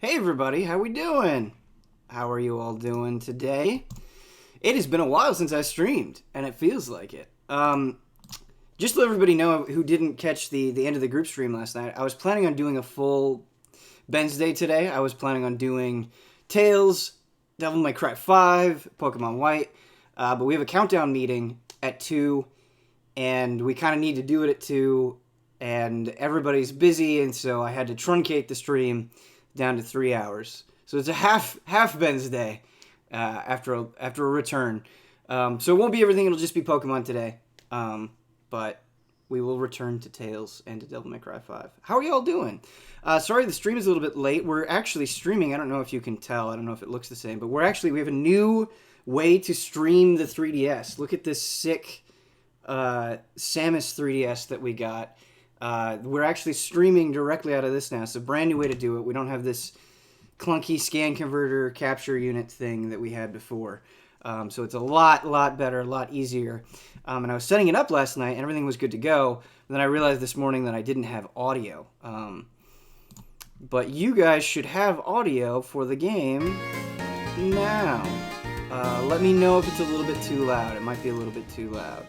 Hey everybody, how we doing? How are you all doing today? It has been a while since I streamed, and it feels like it. Just to let everybody know who didn't catch the end of the group stream last night, I was planning on doing a full Ben's Day today. I was planning on doing Tails, Devil May Cry 5, Pokemon White, but we have a countdown meeting at 2, and we kind of need to do it at 2, and everybody's busy, and so I had to truncate the stream down to 3 hours. So it's a half Ben's Day after a return. So it won't be everything, it'll just be Pokemon today. But we will return to Tails and to Devil May Cry 5. How are y'all doing? Sorry the stream is a little bit late. We're actually streaming, I don't know if you can tell, I don't know if it looks the same, but we have a new way to stream the 3DS. Look at this sick Samus 3DS that we got. We're actually streaming directly out of this now. It's a brand new way to do it. We don't have this clunky scan converter capture unit thing that we had before. So it's a lot better, a lot easier. And I was setting it up last night and everything was good to go. And then I realized this morning that I didn't have audio. But you guys should have audio for the game now. Let me know if it's a little bit too loud. It might be a little bit too loud.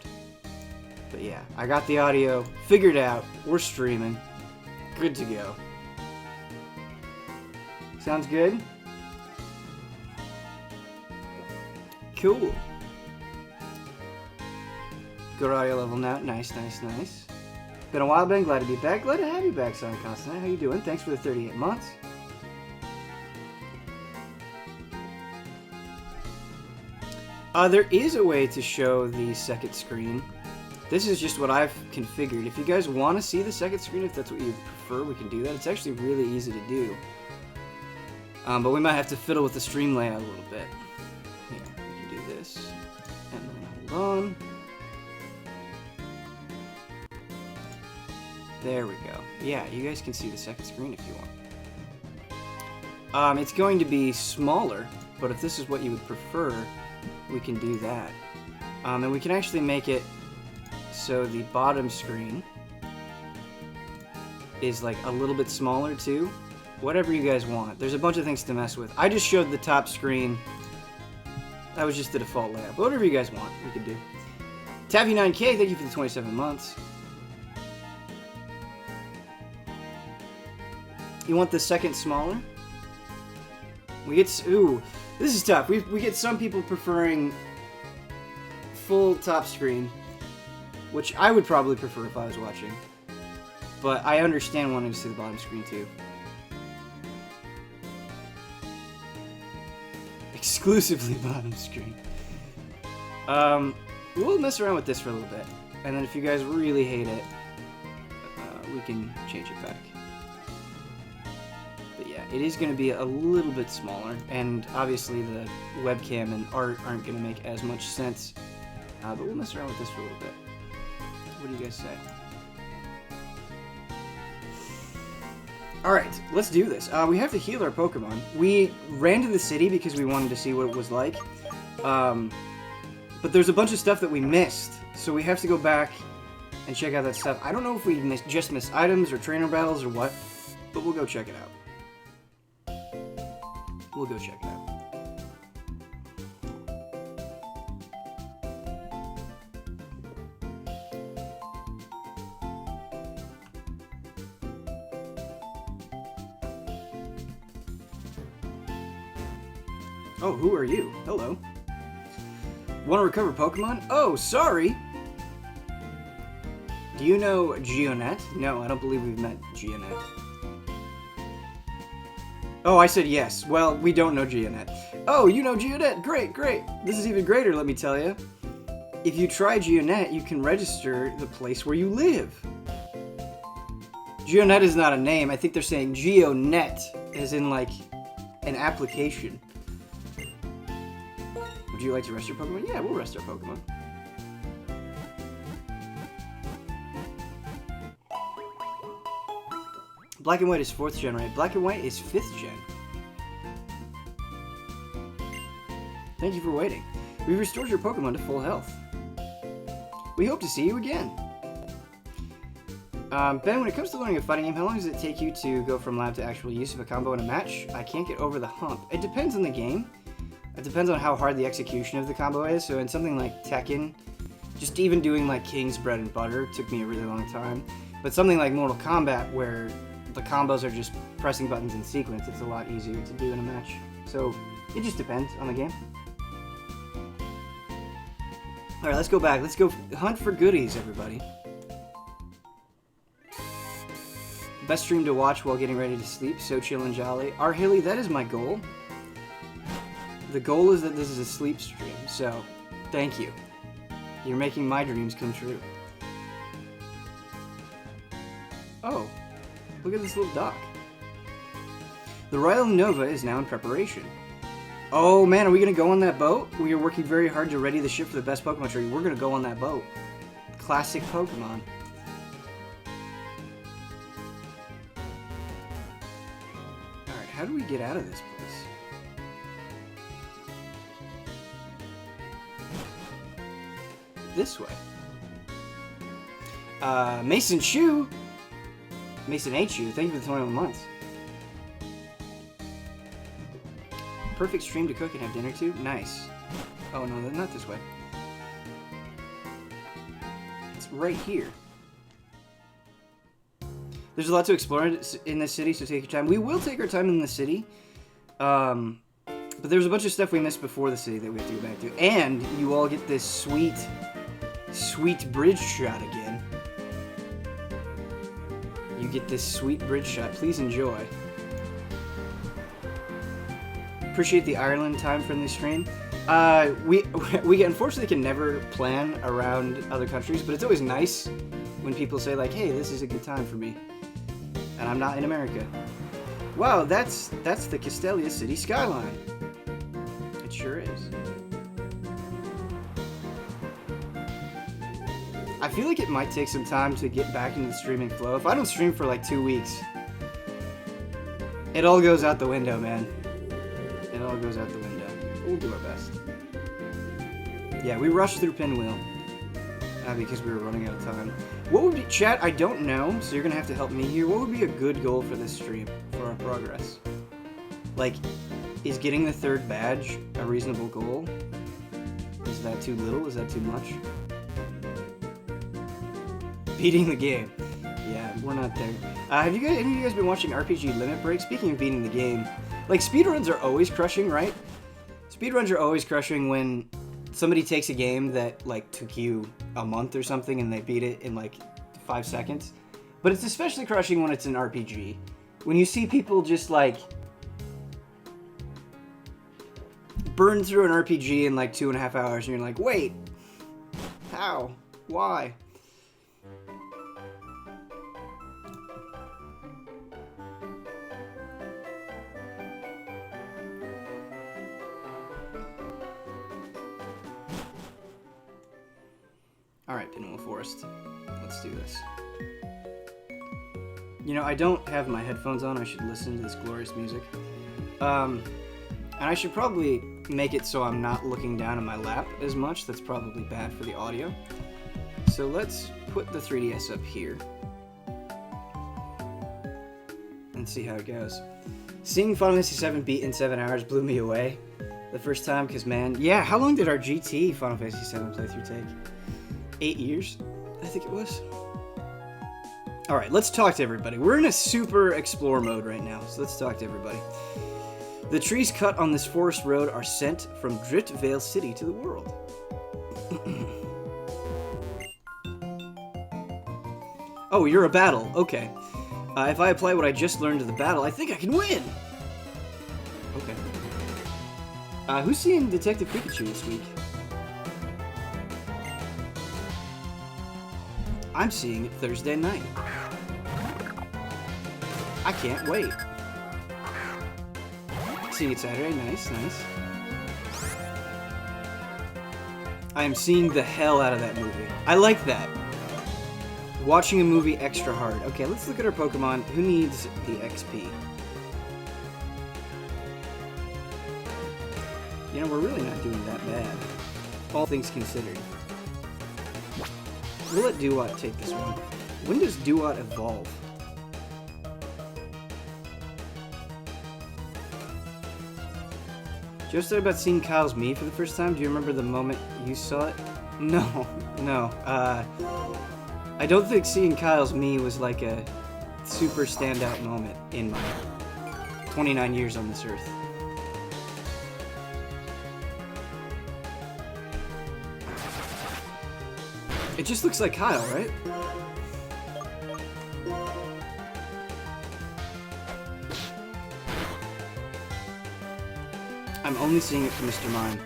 But yeah, I got the audio figured out. We're streaming. Good to go. Sounds good? Cool. Good audio level now. Nice. Been a while, Ben. Glad to be back. Glad to have you back, Sonic Constant. How you doing? Thanks for the 38 months. There is a way to show the second screen. This is just what I've configured. If you guys want to see the second screen, if that's what you prefer, we can do that. It's actually really easy to do. But we might have to fiddle with the stream layout a little bit. Here, we can do this. And then hold on. There we go. Yeah, you guys can see the second screen if you want. It's going to be smaller, but if this is what you would prefer, we can do that. And we can actually make it so the bottom screen is like a little bit smaller too. Whatever you guys want. There's a bunch of things to mess with. I just showed the top screen. That was just the default layout. But whatever you guys want, we can do. Taffy9K, thank you for the 27 months. You want the second smaller? We get... Ooh, this is tough. We get some people preferring full top screen, which I would probably prefer if I was watching. But I understand wanting to see the bottom screen too. Exclusively bottom screen. We'll mess around with this for a little bit. And then if you guys really hate it, we can change it back. But yeah, it is going to be a little bit smaller. And obviously the webcam and art aren't going to make as much sense. But we'll mess around with this for a little bit. What do you guys say? Alright, let's do this. We have to heal our Pokemon. We ran to the city because we wanted to see what it was like. But there's a bunch of stuff that we missed. So we have to go back and check out that stuff. I don't know if we just missed items or trainer battles or what. But we'll go check it out. We'll go check it out. Oh, who are you? Hello. Want to recover Pokemon? Oh, sorry! Do you know Geonet? No, I don't believe we've met Geonet. Oh, I said yes. Well, we don't know Geonet. Oh, you know Geonet! Great! This is even greater, let me tell you. If you try Geonet, you can register the place where you live. Geonet is not a name. I think they're saying Geonet, as in, like, an application. Would you like to rest your Pokemon? Yeah, we'll rest our Pokemon. Black and White is 4th gen, right? Black and White is 5th gen. Thank you for waiting. We've restored your Pokemon to full health. We hope to see you again. Ben, when it comes to learning a fighting game, how long does it take you to go from lab to actual use of a combo in a match? I can't get over the hump. It depends on the game. It depends on how hard the execution of the combo is. So in something like Tekken, just even doing like King's Bread and Butter took me a really long time. But something like Mortal Kombat, where the combos are just pressing buttons in sequence, it's a lot easier to do in a match. So it just depends on the game. Alright, let's go back. Let's go hunt for goodies, everybody. Best stream to watch while getting ready to sleep, so chill and jolly. R. Hilly, that is my goal. The goal is that this is a sleep stream, so thank you. You're making my dreams come true. Oh, look at this little dock. The Royal Nova is now in preparation. Oh man, are we gonna go on that boat? We are working very hard to ready the ship for the best Pokemon tree. We're gonna go on that boat. Classic Pokemon. Alright, how do we get out of this place? This way. Mason Chu. Mason H. U. Thank you for the 21 months. Perfect stream to cook and have dinner too. Nice. Oh no, not this way. It's right here. There's a lot to explore in this city, so take your time. We will take our time in the city. But there's a bunch of stuff we missed before the city that we have to go back to. And you all get this sweet bridge shot again. You get this sweet bridge shot. Please enjoy. Appreciate the Ireland time-friendly stream. We unfortunately can never plan around other countries, but it's always nice when people say like, "Hey, this is a good time for me," and I'm not in America. Wow, that's the Castelia city skyline. It sure is. I feel like it might take some time to get back into the streaming flow. If I don't stream for like 2 weeks, it all goes out the window, man. It all goes out the window. We'll do our best. Yeah, we rushed through Pinwheel because we were running out of time. What would be, chat? I don't know, so you're gonna have to help me here. What would be a good goal for this stream for our progress? Like, is getting the 3rd badge a reasonable goal? Is that too little? Is that too much? Beating the game. Yeah, we're not there. Have any of you guys been watching RPG Limit Break? Speaking of beating the game, like speedruns are always crushing, right? Speedruns are always crushing when somebody takes a game that like took you a month or something and they beat it in like 5 seconds. But it's especially crushing when it's an RPG. When you see people just like burn through an RPG in like 2.5 hours and you're like, wait, how? Why? Alright, Pinwheel Forest. Let's do this. You know, I don't have my headphones on. I should listen to this glorious music. And I should probably make it so I'm not looking down at my lap as much. That's probably bad for the audio. So let's put the 3DS up here. And see how it goes. Seeing Final Fantasy VII beat in 7 hours blew me away the first time, because man, yeah, how long did our GT Final Fantasy VII playthrough take? 8 years, I think it was. Alright, let's talk to everybody. We're in a super explore mode right now, so let's talk to everybody. The trees cut on this forest road are sent from Drift City to the world. Oh, you're a battle. Okay. If I apply what I just learned to the battle, I think I can win! Okay. Who's seeing Detective Pikachu this week? I'm seeing it Thursday night. I can't wait. Seeing it Saturday, nice, nice. I am seeing the hell out of that movie. I like that. Watching a movie extra hard. Okay, let's look at our Pokemon. Who needs the XP? You know, we're really not doing that bad. All things considered. We'll let Dewott take this one. When does Duat evolve? Just thought about seeing Kyle's Mii for the first time. Do you remember the moment you saw it? No, no. I don't think seeing Kyle's Mii was like a super standout moment in my 29 years on this earth. It just looks like Kyle, right? I'm only seeing it for Mr. Mime.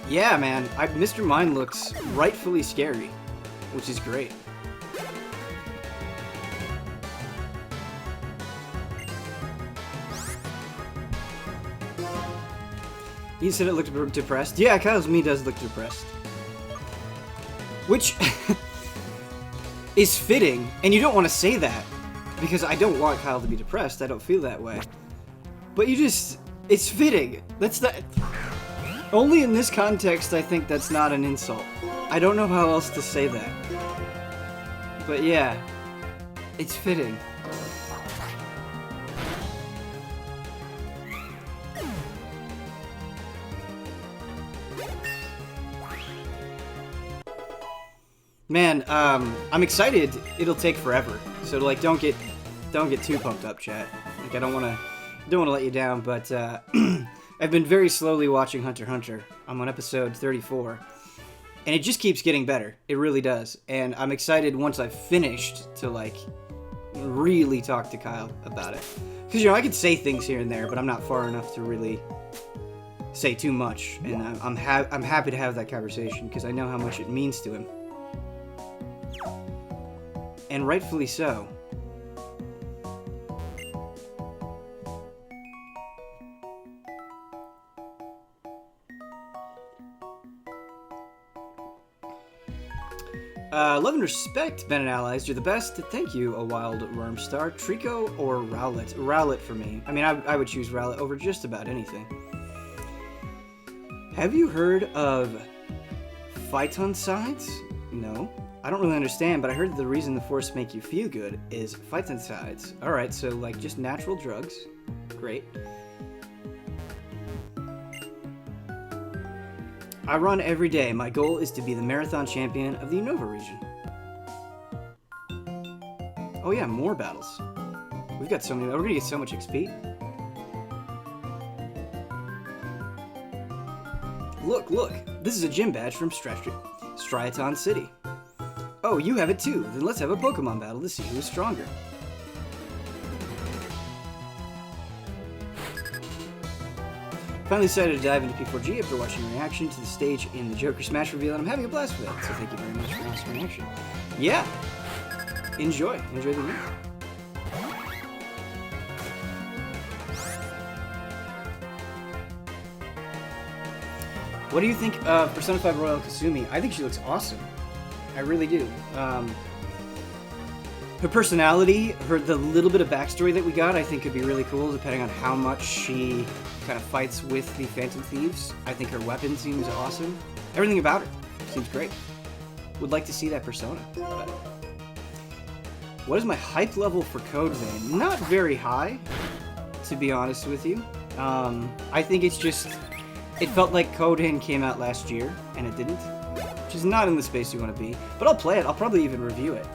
Yeah, man. Mr. Mime looks rightfully scary, which is great. You said it looked depressed? Yeah, Kyle's Mii does look depressed. Which is fitting, and you don't want to say that, because I don't want Kyle to be depressed. I don't feel that way. But you just... It's fitting. That's not... Only in this context, I think that's not an insult. I don't know how else to say that. But yeah, it's fitting. Man, I'm excited. It'll take forever. So like, don't get too pumped up, chat. Like, I don't want to let you down, but I've been very slowly watching Hunter x Hunter. I'm on episode 34, and it just keeps getting better. It really does. And I'm excited once I've finished to like really talk to Kyle about it. Because, you know, I could say things here and there, but I'm not far enough to really say too much. And I'm happy to have that conversation because I know how much it means to him. And rightfully so. Love and respect, Ben and Allies. You're the best. Thank you, A Wild Wormstar. Trico or Rowlet? Rowlet for me. I mean, I would choose Rowlet over just about anything. Have you heard of phytoncides? No. I don't really understand, but I heard that the reason the Force make you feel good is phytoncides. Alright, so like just natural drugs. Great. I run every day. My goal is to be the marathon champion of the Unova region. Oh yeah, more battles. We've got so many. We're gonna get so much XP. Look, look. This is a gym badge from Striaton City. Oh, you have it too. Then let's have a Pokemon battle to see who is stronger. Finally decided to dive into P4G after watching your reaction to the stage in the Joker Smash reveal, and I'm having a blast with it, so thank you very much for your awesome reaction. Yeah! Enjoy. Enjoy the video. What do you think of Persona 5 Royal Kasumi? I think she looks awesome. I really do. Her personality, the little bit of backstory that we got, I think could be really cool, depending on how much she kind of fights with the Phantom Thieves. I think her weapon seems awesome. Everything about her seems great. Would like to see that persona. But what is my hype level for Code Vein? Not very high, to be honest with you. I think it's just... It felt like Code Vein came out last year, and it didn't. Which is not in the space you want to be. But I'll play it. I'll probably even review it.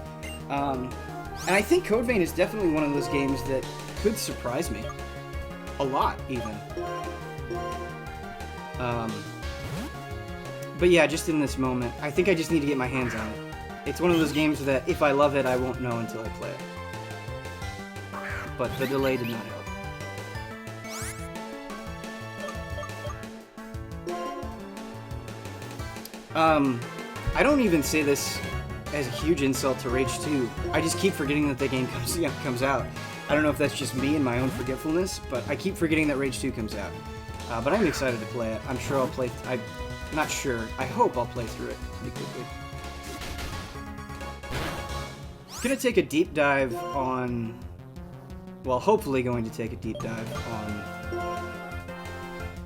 And I think Code Vein is definitely one of those games that could surprise me. A lot, even. But yeah, just in this moment, I think I just need to get my hands on it. It's one of those games that if I love it, I won't know until I play it. But the delay did not help. I don't even say this as a huge insult to Rage 2. I just keep forgetting that the game comes out. I don't know if that's just me and my own forgetfulness, but I keep forgetting that Rage 2 comes out. But I'm excited to play it. I'm sure I'll play... I'm not sure. I hope I'll play through it pretty quickly. Gonna take a deep dive on... Well, hopefully going to take a deep dive on...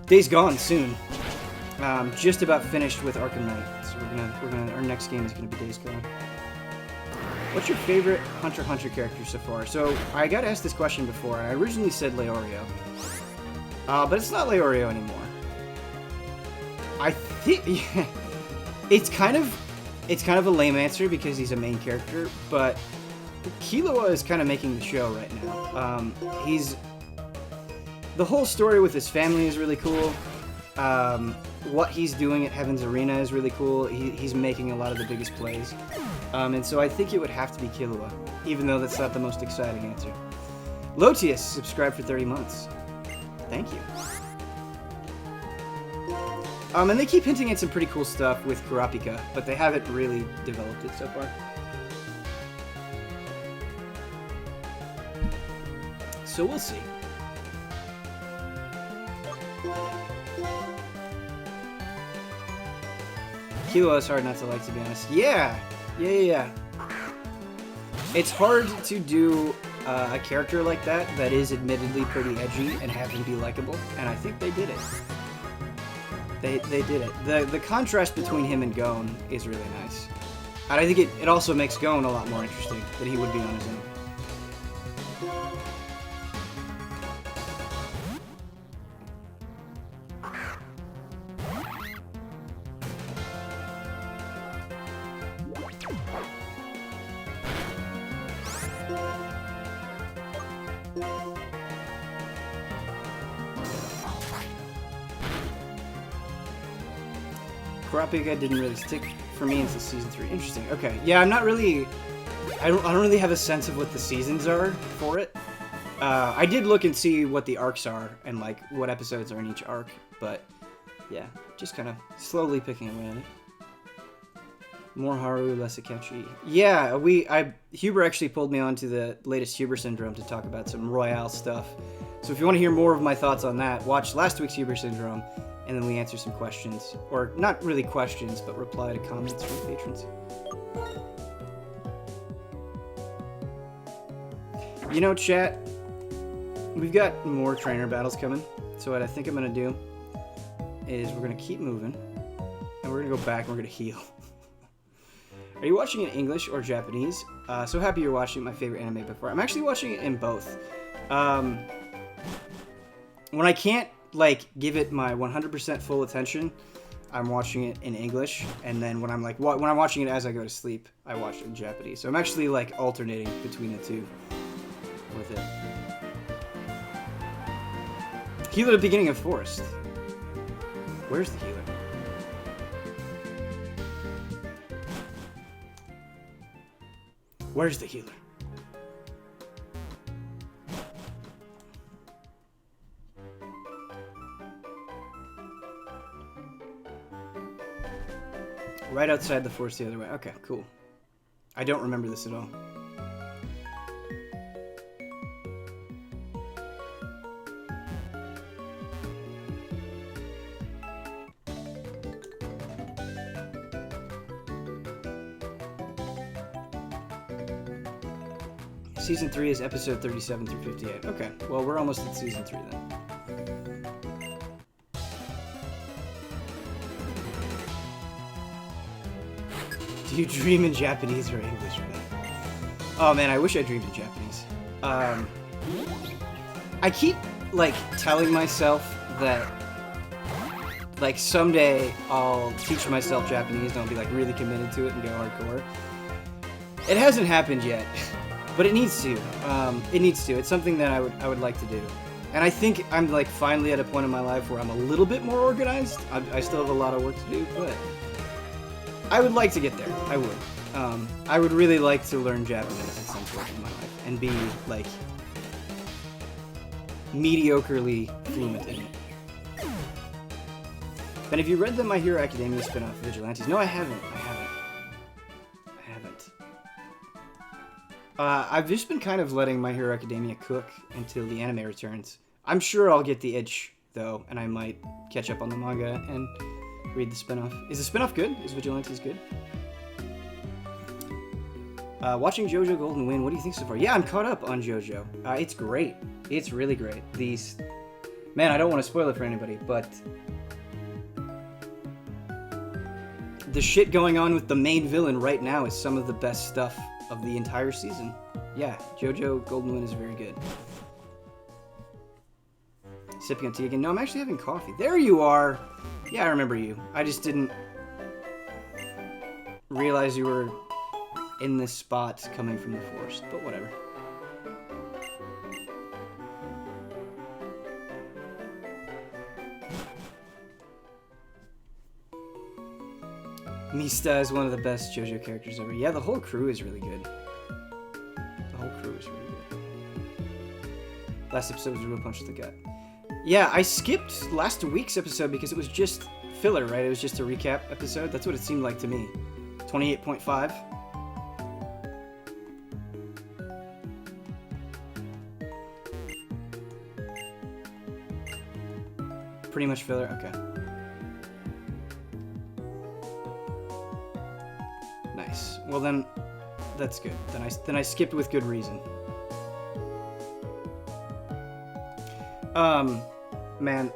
Days Gone soon. Just about finished with Arkham Knight. So we're gonna our next game is gonna be Days Gone. What's your favorite Hunter x Hunter character so far? So, I got asked this question before, and I originally said Leorio. But it's not Leorio anymore. I think... Yeah, it's kind of a lame answer because he's a main character, but Killua is kind of making the show right now. The whole story with his family is really cool. What he's doing at Heaven's Arena is really cool. He's making a lot of the biggest plays. And so I think it would have to be Killua, even though that's not the most exciting answer. Lotius subscribed for 30 months. Thank you. And they keep hinting at some pretty cool stuff with Kurapika, but they haven't really developed it so far. So we'll see. Killua is hard not to like, to be honest. Yeah. It's hard to do a character like that is admittedly pretty edgy and have him be likable, and I think they did it. They did it. The contrast between him and Gon is really nice. And I think it also makes Gon a lot more interesting than he would be on his own. Kurapika didn't really stick for me until season 3. Interesting. Okay. Yeah, I'm not really... I don't really have a sense of what the seasons are for it. I did look and see what the arcs are and, like, what episodes are in each arc, but, yeah, just kind of slowly picking away at it. More Haru, less Akechi. Yeah, Huber actually pulled me on to the latest Huber Syndrome to talk about some Royale stuff. So if you want to hear more of my thoughts on that, watch last week's Huber Syndrome, and then we answer some questions. Or, not really questions, but reply to comments from patrons. You know, chat, we've got more trainer battles coming. So what I think I'm going to do is we're going to keep moving, and we're going to go back and we're going to heal. Are you watching in English or Japanese? So happy you're watching my favorite anime before. I'm actually watching it in both. When I can't, like, give it my 100% full attention, I'm watching it in English, and then when I'm watching it as I go to sleep, I watch it in Japanese. So I'm actually, like, alternating between the two with it. Healer at the beginning of Forest. Where's the healer? Where's the healer? Right outside the forest the other way. Okay, cool. I don't remember this at all. Season 3 is episode 37 through 58. Okay, well, we're almost at season 3 then. Do you dream in Japanese or English, man? Oh man, I wish I dreamed in Japanese. I keep, like, telling myself that, like, someday I'll teach myself Japanese and I'll be, like, really committed to it and go hardcore. It hasn't happened yet, but it needs to. It needs to. It's something that I would like to do. And I think I'm, like, finally at a point in my life where I'm a little bit more organized. I still have a lot of work to do, but I would like to get there. I would. I would really like to learn Japanese at some point in my life and be, like, mediocrely fluent in it. But have you read the My Hero Academia spin-off, Vigilantes? No, I haven't. I've just been kind of letting My Hero Academia cook until the anime returns. I'm sure I'll get the itch, though, and I might catch up on the manga and read the spin-off. Is the spin-off good? Is Vigilantes good? Watching JoJo Golden Wind, what do you think so far? Yeah, I'm caught up on JoJo. It's great. It's really great. Man, I don't want to spoil it for anybody, but the shit going on with the main villain right now is some of the best stuff of the entire season. Yeah, JoJo Golden Wind is very good. Sipping on tea again. No, I'm actually having coffee. There you are! Yeah, I remember you. I just didn't realize you were in this spot coming from the forest, but whatever. Mista is one of the best JoJo characters ever. Yeah, the whole crew is really good. The whole crew is really good. Last episode was a real punch to the gut. Yeah, I skipped last week's episode because it was just filler, right? It was just a recap episode. That's what it seemed like to me. 28.5. Pretty much filler? Okay. Nice. Well then, that's good. Then I skipped with good reason. Man,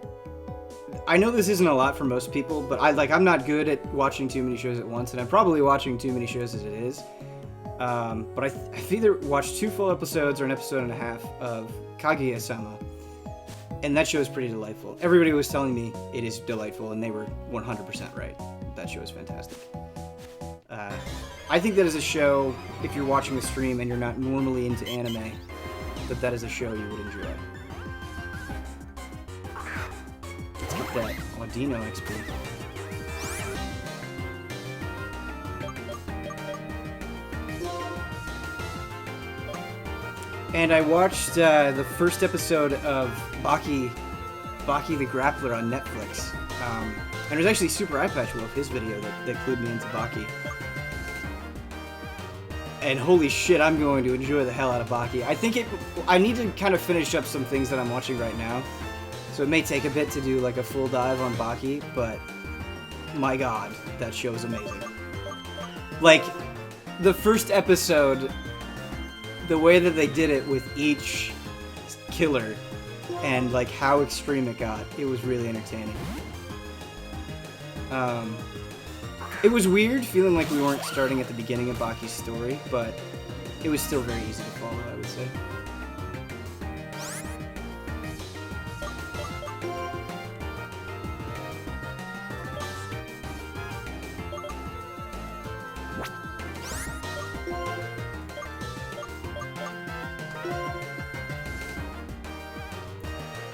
I know this isn't a lot for most people, but I'm not good at watching too many shows at once, and I'm probably watching too many shows as it is. But I've either watched 2 full episodes or an episode and a half of Kaguya-sama, and that show is pretty delightful. Everybody was telling me it is delightful, and they were 100% right. That show is fantastic. I think that is a show, if you're watching the stream and you're not normally into anime, that is a show you would enjoy. Let's get that Audino XP. And I watched the first episode of Baki the Grappler on Netflix. And it was actually Super Eye Patch Wolf, his video, that clued me into Baki. And holy shit, I'm going to enjoy the hell out of Baki. I need to kind of finish up some things that I'm watching right now. So it may take a bit to do like a full dive on Baki, but my god, that show is amazing. Like, the first episode, the way that they did it with each killer and like how extreme it got, it was really entertaining. It was weird feeling like we weren't starting at the beginning of Baki's story, but it was still very easy to follow, I would say.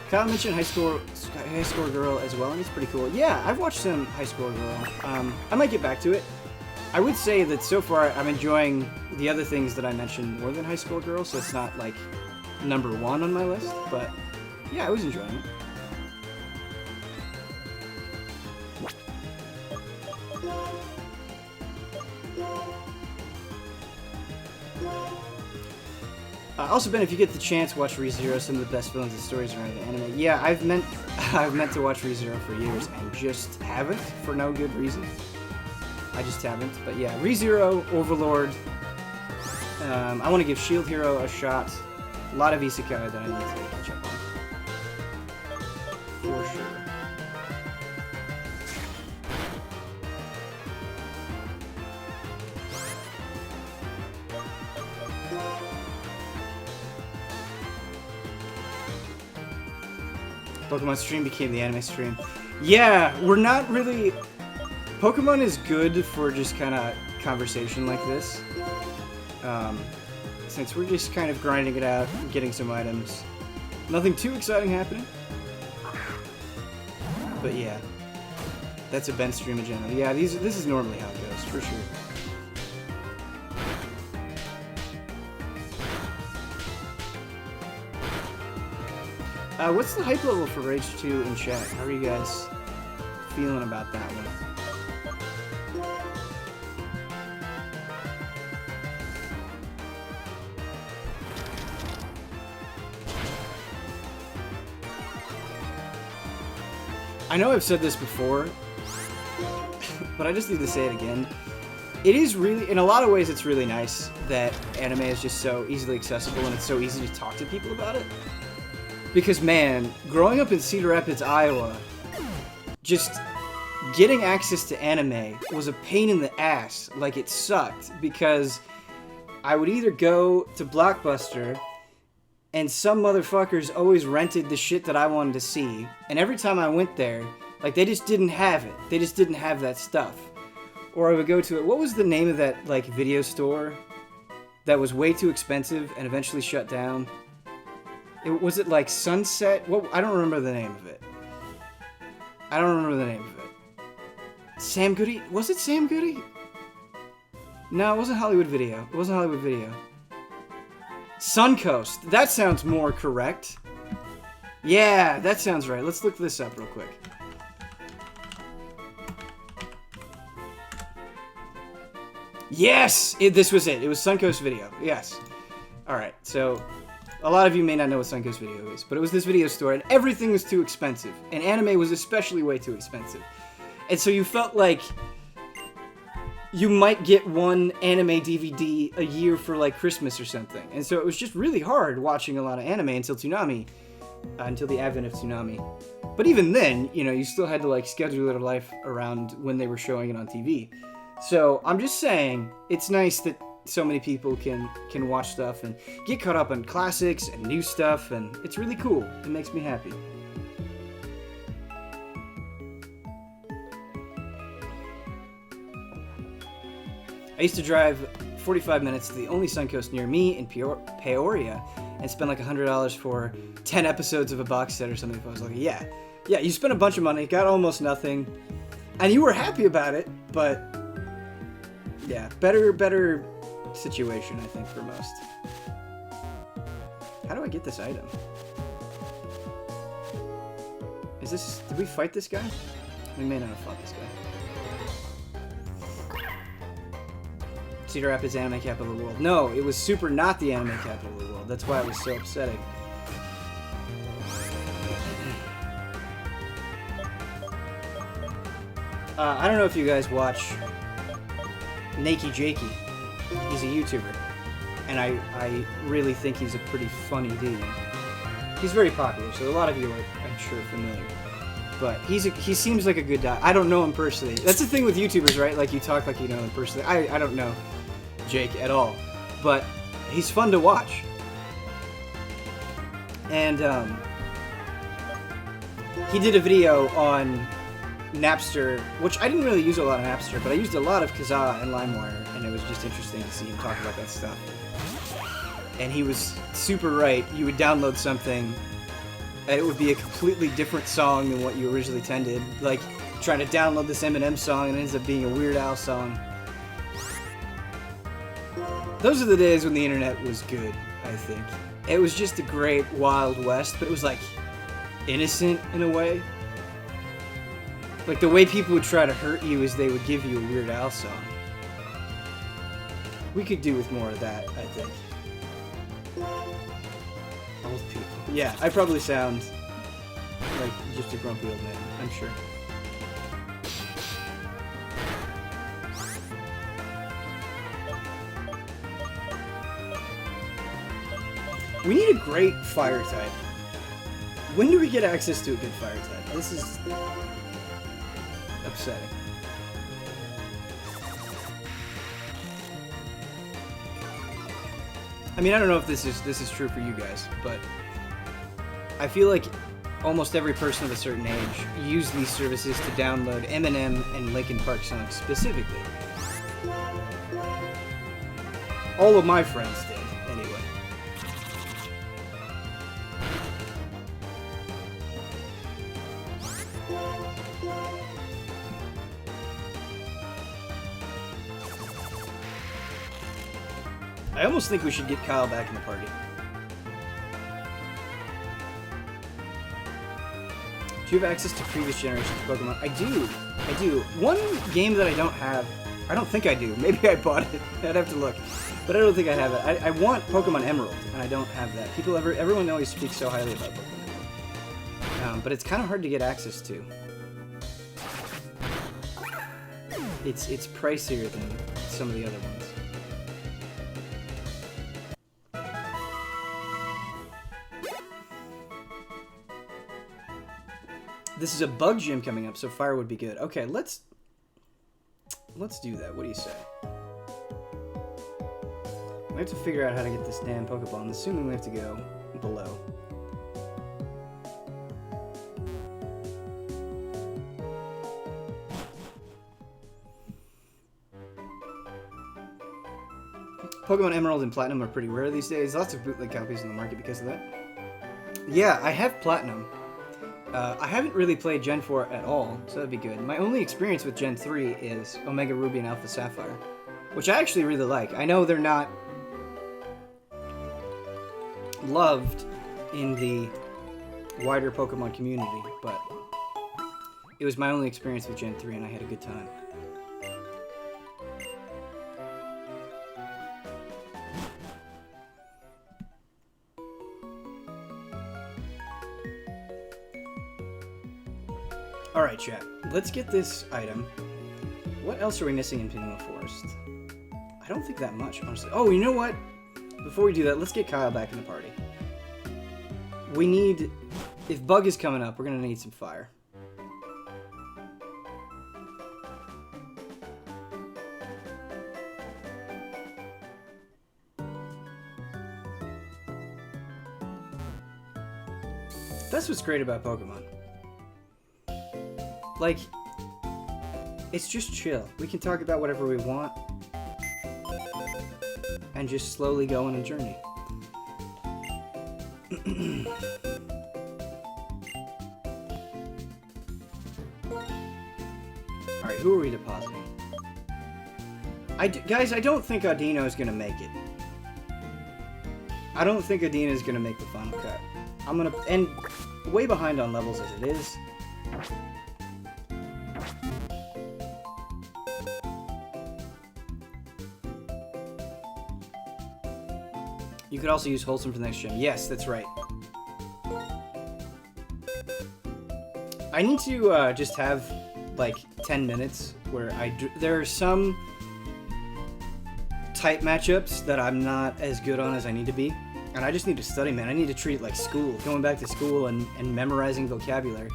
Kyle mentioned High Score Girl as well, and it's pretty cool. Yeah, I've watched some High Score Girl. I might get back to it. I would say that so far I'm enjoying the other things that I mentioned more than High Score Girl, so it's not like #1 on my list, but yeah, I was enjoying it. Also, Ben, if you get the chance, watch ReZero, some of the best villains and stories around the anime. Yeah, I've meant to watch ReZero for years and just haven't, for no good reason. I just haven't. But yeah, ReZero, Overlord. I want to give Shield Hero a shot. A lot of isekai that I need to catch up on. For sure. Pokemon stream became the anime stream. Yeah, we're not really... Pokemon is good for just kind of conversation like this. Since we're just kind of grinding it out and getting some items. Nothing too exciting happening. But yeah. That's a Ben stream in general. Yeah, this is normally how it goes, for sure. What's the hype level for Rage 2 in chat? How are you guys feeling about that one? I know I've said this before, but I just need to say it again. It is really, in a lot of ways, it's really nice that anime is just so easily accessible and it's so easy to talk to people about it. Because, man, growing up in Cedar Rapids, Iowa, just getting access to anime was a pain in the ass. Like, it sucked. Because I would either go to Blockbuster, and some motherfuckers always rented the shit that I wanted to see, and every time I went there, like, they just didn't have it. They just didn't have that stuff. Or I would go to it. What was the name of that, like, video store that was way too expensive and eventually shut down? Was it like Sunset? What? I don't remember the name of it. I don't remember the name of it. Sam Goody? Was it Sam Goody? No, it wasn't Hollywood Video. It wasn't Hollywood Video. Suncoast. That sounds more correct. Yeah, that sounds right. Let's look this up real quick. Yes! This was it. It was Suncoast Video. Yes. Alright, so a lot of you may not know what Suncoast Video is, but it was this video store, and everything was too expensive. And anime was especially way too expensive. And so you felt like you might get one anime DVD a year for, like, Christmas or something. And so it was just really hard watching a lot of anime until Toonami, until the advent of Toonami. But even then, you know, you still had to, like, schedule your life around when they were showing it on TV. So I'm just saying, it's nice that so many people can watch stuff and get caught up on classics and new stuff, and it's really cool. It makes me happy. I used to drive 45 minutes to the only Suncoast near me in Peoria and spend like $100 for 10 episodes of a box set or something. I was like, yeah, you spent a bunch of money, got almost nothing, and you were happy about it, but yeah, better situation, I think, for most. How do I get this item? Is this... Did we fight this guy? We may not have fought this guy. Cedar Rapids anime capital of the world. No, it was super not the anime capital of the world. That's why it was so upsetting. I don't know if you guys watch Nakey Jakey. He's a YouTuber, and I really think he's a pretty funny dude. He's very popular, so a lot of you are, I'm sure, familiar. But he seems like a good guy. I don't know him personally. That's the thing with YouTubers, right? Like, you talk like you know him personally. I don't know Jake at all, but he's fun to watch. And he did a video on Napster, which I didn't really use a lot of Napster, but I used a lot of Kazaa and LimeWire, and it was just interesting to see him talk about that stuff. And he was super right. You would download something, and it would be a completely different song than what you originally intended. Like, trying to download this Eminem song, and it ends up being a Weird Al song. Those are the days when the internet was good, I think. It was just a great Wild West, but it was, like, innocent in a way. Like, the way people would try to hurt you is they would give you a Weird Al song. We could do with more of that, I think. Old people. Yeah, I probably sound like just a grumpy old man, I'm sure. We need a great fire type. When do we get access to a good fire type? This is upsetting. I mean, I don't know if this is true for you guys, but I feel like almost every person of a certain age used these services to download Eminem and Linkin Park songs specifically. All of my friends did, anyway. I almost think we should get Kyle back in the party. Do you have access to previous generations of Pokemon? I do. One game that I don't have, I don't think I do. Maybe I bought it. I'd have to look. But I don't think I have it. I want Pokemon Emerald, and I don't have that. Everyone always speaks so highly about Pokemon Emerald. But it's kind of hard to get access to. It's pricier than some of the other ones. This is a bug gym coming up, so fire would be good. Okay, let's do that. What do you say? have to figure out how to get this damn Pokeball. I'm assuming we have to go below. Pokemon Emerald and Platinum are pretty rare these days. Lots of bootleg copies in the market because of that. Yeah, I have Platinum. I haven't really played Gen 4 at all, so that'd be good. My only experience with Gen 3 is Omega Ruby and Alpha Sapphire, which I actually really like. I know they're not loved in the wider Pokemon community, but it was my only experience with Gen 3 and I had a good time. Alright, chat. Let's get this item. What else are we missing in Pinwheel Forest? I don't think that much, honestly. Oh, you know what? Before we do that, let's get Kyle back in the party. We need... If Bug is coming up, we're going to need some fire. That's what's great about Pokemon. Like, it's just chill. We can talk about whatever we want and just slowly go on a journey. Alright, who are we depositing? Guys, I don't think Audino is going to make it. I don't think Adina is going to make the final cut. I'm going to... And way behind on levels as it is. You could also use Wholesome for the next gym. Yes, that's right. I need to just have like 10 minutes where there are some type matchups that I'm not as good on as I need to be. And I just need to study, man. I need to treat it like school. Going back to school and memorizing vocabulary.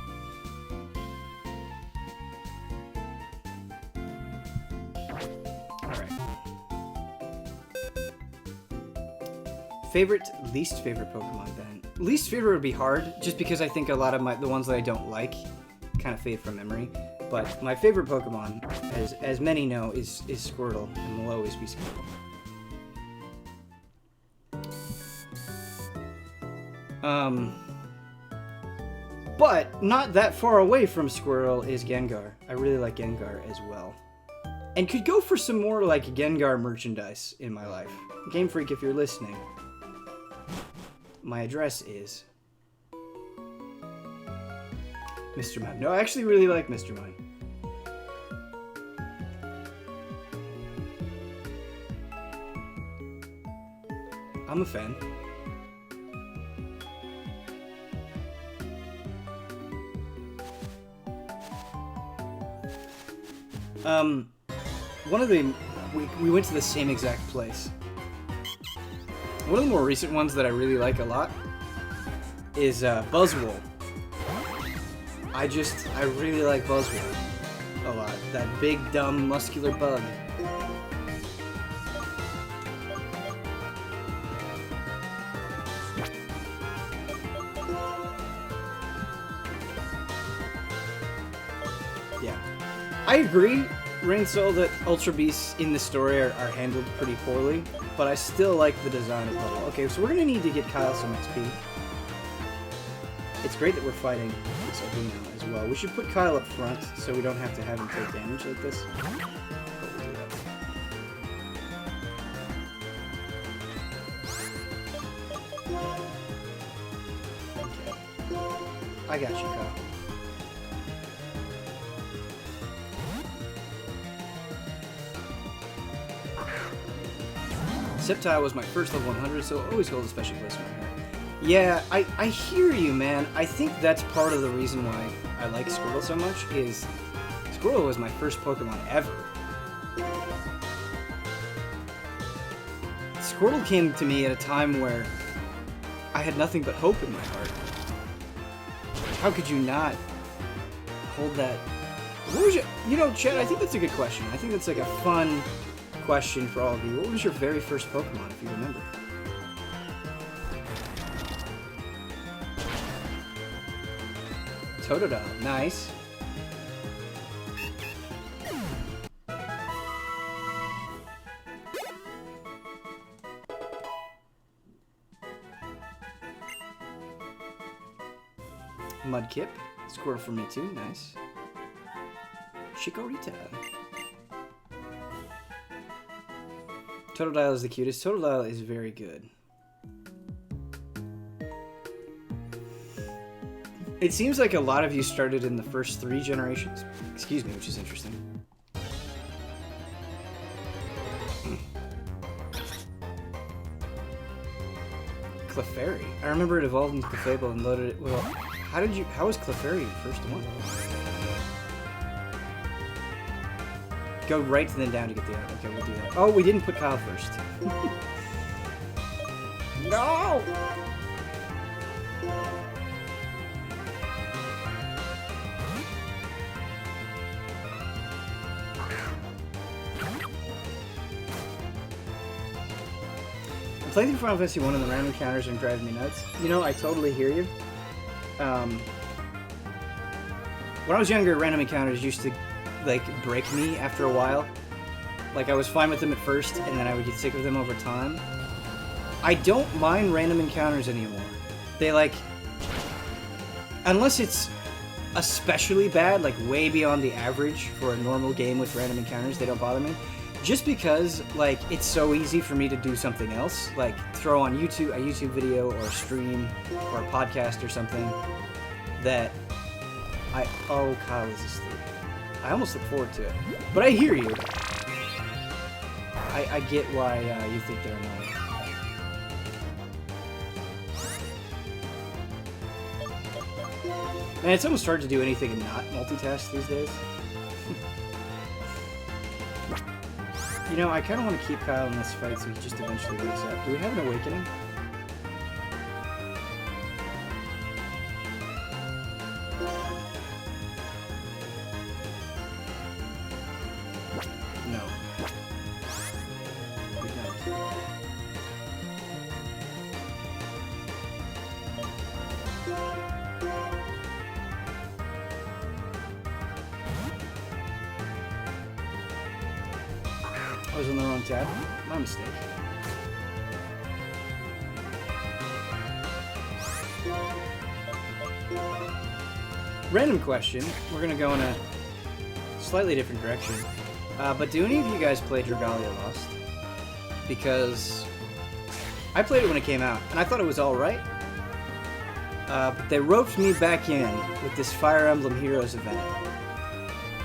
Favorite, least favorite Pokemon then? Least favorite would be hard, just because I think a lot of the ones that I don't like kind of fade from memory. But my favorite Pokemon, as many know, is Squirtle, and will always be Squirtle. But not that far away from Squirtle is Gengar. I really like Gengar as well. And could go for some more like Gengar merchandise in my life. Game Freak, if you're listening. My address is Mr. Mime. No, I actually really like Mr. Mime. I'm a fan. One of the... We went to the same exact place. One of the more recent ones that I really like a lot is Buzzwole. I really like Buzzwole a lot. That big, dumb, muscular bug. Yeah. I agree, Rainsoul, that Ultra Beasts in the story are handled pretty poorly, but I still like the design of Bubble. Okay, so we're going to need to get Kyle some XP. It's great that we're fighting this Audino as well. We should put Kyle up front so we don't have to have him take damage like this. But we'll do that. Okay. I got you, Kyle. Sceptile was my first level 100, so it always holds a special place in my heart. Yeah, I hear you, man. I think that's part of the reason why I like Squirtle so much, is Squirtle was my first Pokemon ever. Squirtle came to me at a time where I had nothing but hope in my heart. How could you not hold that? What was you know, Chet, I think that's a good question. I think that's like a fun question for all of you. What was your very first Pokemon, if you remember? Totodile. Nice. Mudkip. Squirtle for me too. Nice. Chikorita. Totodile is the cutest. Totodile is very good. It seems like a lot of you started in the first 3 generations. Excuse me, which is interesting. Clefairy. I remember it evolved into Clefable and loaded it. Well, how was Clefairy the first one? Go right and then down to get the item. Okay, we'll do that. Oh, we didn't put Kyle first. No! I'm playing through Final Fantasy 1 and the random encounters are driving me nuts. You know, I totally hear you. When I was younger, random encounters used to like break me after a while. Like I was fine with them at first, and then I would get sick of them over time. I don't mind random encounters anymore. They like, unless it's especially bad, like way beyond the average for a normal game with random encounters, they don't bother me. Just because like it's so easy for me to do something else, like throw on YouTube a YouTube video or a stream or a podcast or something that oh, Kyle is asleep. I almost look forward to it. But I hear you. I get why you think they're annoying. Man, it's almost hard to do anything and not multitask these days. You know, I kind of want to keep Kyle in this fight so he just eventually wakes up. Do we have an awakening? No. We don't. I was on the wrong tab. My mistake. Random question. We're gonna go in a slightly different direction. But do any of you guys play Dragalia Lost? Because I played it when it came out, and I thought it was alright. But they roped me back in with this Fire Emblem Heroes event.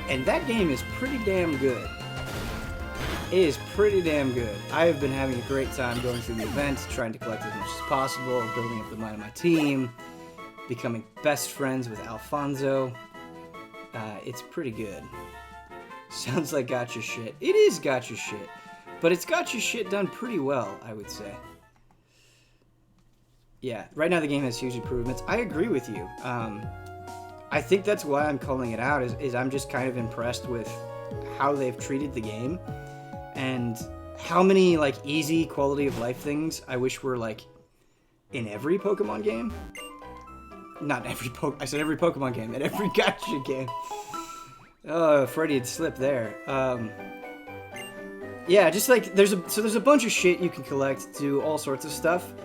And that game is pretty damn good. It is pretty damn good. I have been having a great time going through the event, trying to collect as much as possible, building up the mind of my team, becoming best friends with Alfonso. It's pretty good. Sounds like gacha shit. It is gacha shit. But it's gacha shit done pretty well, I would say. Yeah, right now the game has huge improvements. I agree with you. I think that's why I'm calling it out, is I'm just kind of impressed with how they've treated the game. And how many, like, easy quality of life things I wish were, like, in every Pokemon game. Not every I said every Pokemon game, in every gacha game. Oh, Freddy had slipped there. Yeah, just like, there's a bunch of shit you can collect, do all sorts of stuff,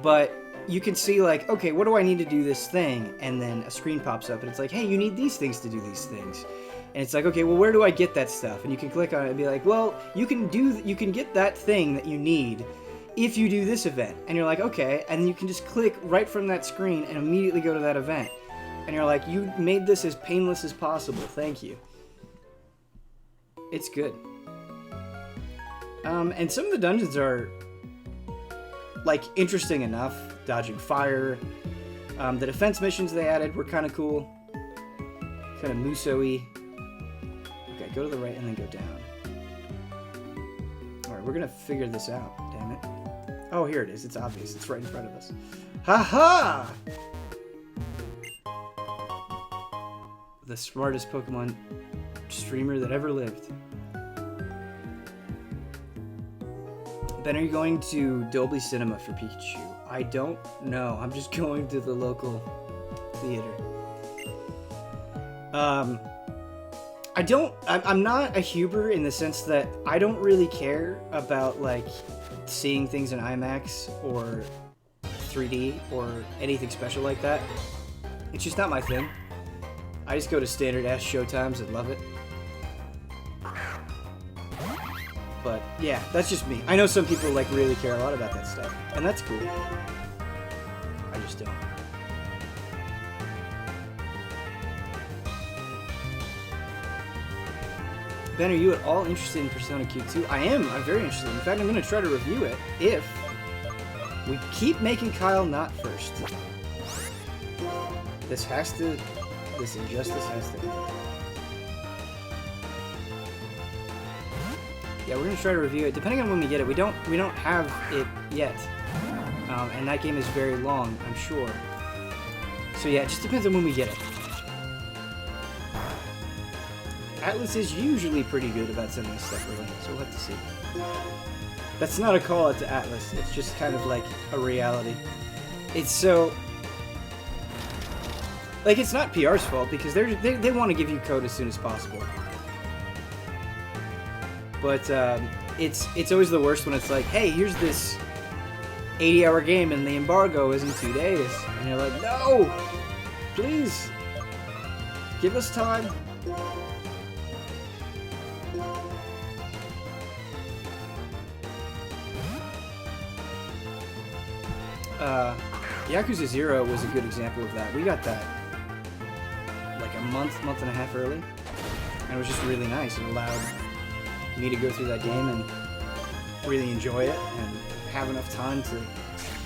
but you can see, like, okay, what do I need to do this thing? And then a screen pops up, and it's like, hey, you need these things to do these things. And it's like, okay, well, where do I get that stuff? And you can click on it and be like, well, you can get that thing that you need if you do this event. And you're like, okay, and you can just click right from that screen and immediately go to that event. And you're like, you made this as painless as possible. Thank you. It's good. And some of the dungeons are, like, interesting enough. Dodging fire. The defense missions they added were kind of cool. Kind of Muso-y. Okay, go to the right and then go down. Alright, we're gonna figure this out, damn it. Oh, here it is. It's obvious. It's right in front of us. Ha-ha! The smartest Pokemon streamer that ever lived. Ben, are you going to Dolby Cinema for Pikachu? I don't know. I'm just going to the local theater. I'm not a Huber in the sense that I don't really care about, like, seeing things in IMAX or 3D or anything special like that. It's just not my thing. I just go to standard-ass showtimes and love it. But, yeah, that's just me. I know some people, like, really care a lot about that stuff, and that's cool. I just don't. Ben, are you at all interested in Persona Q2? I am. I'm very interested. In fact, I'm going to try to review it if we keep making Kyle not first. This injustice has to end. Yeah, we're gonna try to review it. Depending on when we get it, we don't have it yet, and that game is very long, I'm sure. So yeah, it just depends on when we get it. Atlas is usually pretty good about sending us stuff early, so we'll have to see. That's not a call out to Atlas. It's just kind of like a reality. It's so. Like, it's not PR's fault, because they want to give you code as soon as possible. But it's always the worst when it's like, hey, here's this 80-hour game and the embargo is in 2 days. And you're like, no! Please! Give us time. Yakuza 0 was a good example of that. We got that like a month and a half early, and it was just really nice. It allowed me to go through that game and really enjoy it and have enough time to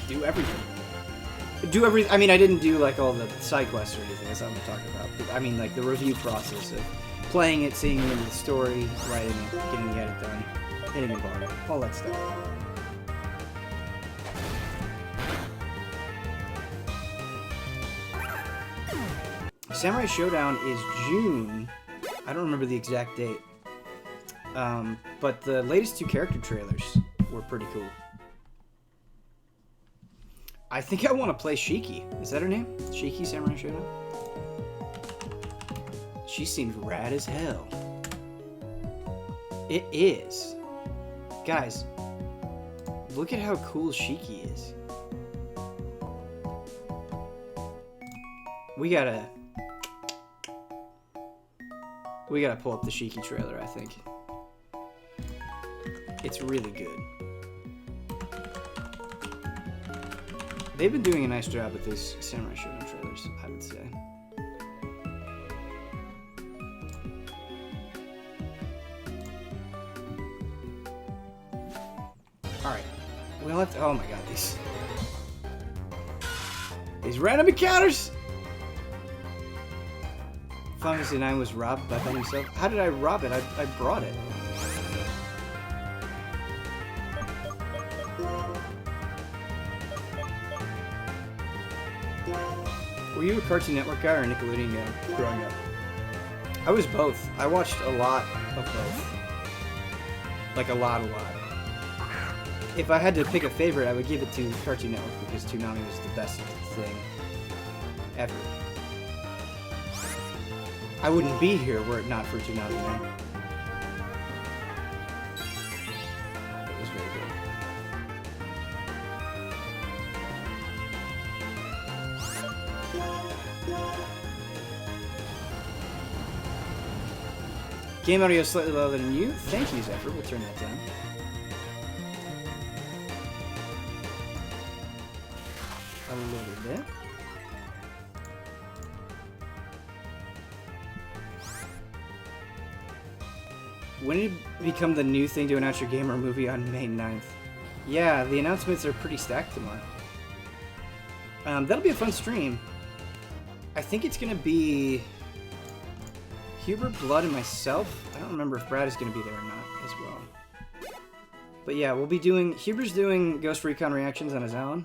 do everything. I mean, I didn't do like all the side quests or anything. That's not what I'm talking about. But, I mean, like the review process of playing it, seeing the end of the story, writing it, getting the edit done, hitting the bar, all that stuff. Samurai Showdown is June. I don't remember the exact date. But the latest 2 character trailers were pretty cool. I think I want to play Shiki. Is that her name? Shiki Samurai Showdown? She seems rad as hell. It is. Guys, look at how cool Shiki is. We gotta pull up the Shiki trailer, I think. It's really good. They've been doing a nice job with these Samurai Showdown trailers, I would say. Alright. We'll have to... Oh my god, these random encounters! Final Fantasy IX was robbed by Ben himself. How did I rob it? I brought it. Were you a Cartoon Network guy or a Nickelodeon guy growing up? I was both. I watched a lot of both. Like a lot. If I had to pick a favorite, I would give it to Cartoon Network because Toonami was the best thing ever. I wouldn't be here were it not for Toonami, man. It was very good. Game audio slightly louder than you. Thank you, Zephyr. We'll turn that down. A little bit. When did it become the new thing to announce your game or movie on May 9th? Yeah, the announcements are pretty stacked tomorrow. That'll be a fun stream. I think it's gonna be Huber, Blood, and myself. I don't remember if Brad is gonna be there or not as well. But yeah, we'll be doing... Huber's doing Ghost Recon reactions on his own.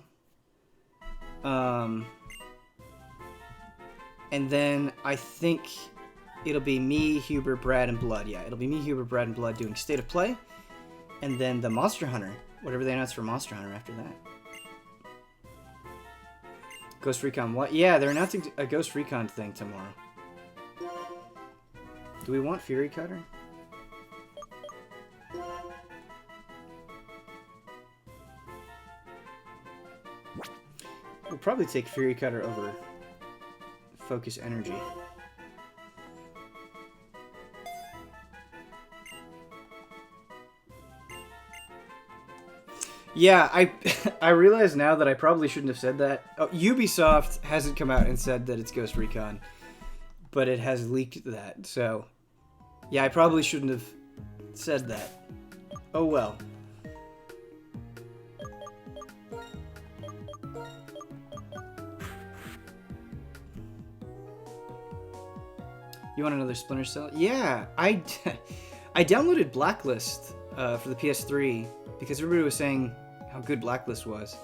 And then I think it'll be me, Huber, Brad, and Blood. Yeah, it'll be me, Huber, Brad, and Blood doing State of Play. And then the Monster Hunter whatever they announced for Monster Hunter after that. Ghost Recon what? Yeah, they're announcing a Ghost Recon thing tomorrow. Do we want Fury Cutter? We'll probably take Fury Cutter over Focus Energy. Yeah, I realize now that I probably shouldn't have said that. Oh, Ubisoft hasn't come out and said that it's Ghost Recon, but it has leaked that. So, yeah, I probably shouldn't have said that. Oh well. You want another Splinter Cell? Yeah, I downloaded Blacklist for the PS3 because everybody was saying how good Blacklist was,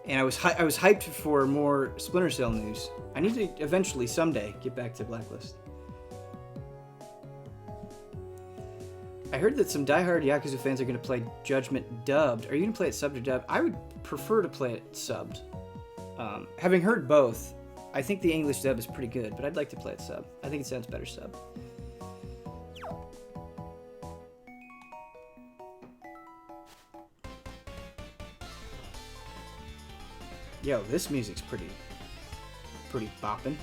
and I was hyped for more Splinter Cell news. I need to eventually, someday, get back to Blacklist. I heard that some diehard Yakuza fans are going to play Judgment dubbed. Are you going to play it subbed or dubbed? I would prefer to play it subbed. Having heard both, I think the English dub is pretty good, but I'd like to play it sub. I think it sounds better sub. Yo, this music's pretty boppin'.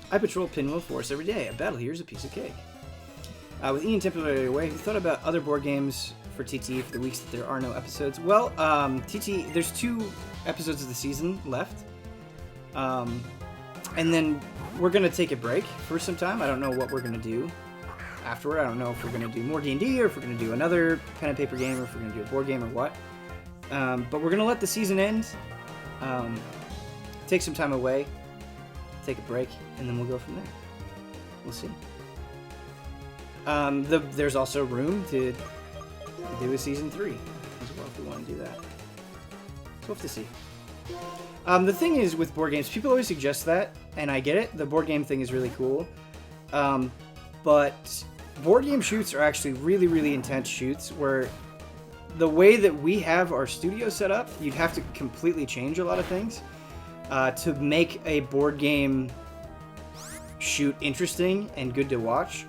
I patrol Pinwheel Forest every day. A battle here is a piece of cake. With Ian temporarily away, who thought about other board games for TT for the weeks that there are no episodes? Well, TT, there's 2 episodes of the season left. And then we're going to take a break for some time. I don't know what we're going to do afterward. I don't know if we're going to do more D&D or if we're going to do another pen and paper game or if we're going to do a board game or what. But we're going to let the season end, take some time away, take a break, and then we'll go from there. We'll see. There's also room to do a season 3 as well if we want to do that. We'll have to see. The thing is with board games, people always suggest that, and I get it. The board game thing is really cool. But board game shoots are actually really, really intense shoots where the way that we have our studio set up, you'd have to completely change a lot of things to make a board game shoot interesting and good to watch.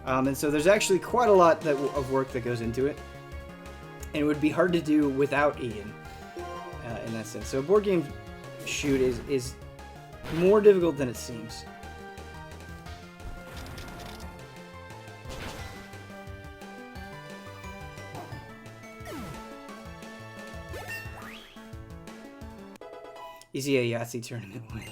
And so there's actually quite a lot of work that goes into it. And it would be hard to do without Ian in that sense. So a board game shoot is more difficult than it seems. Easy a Yahtzee tournament win.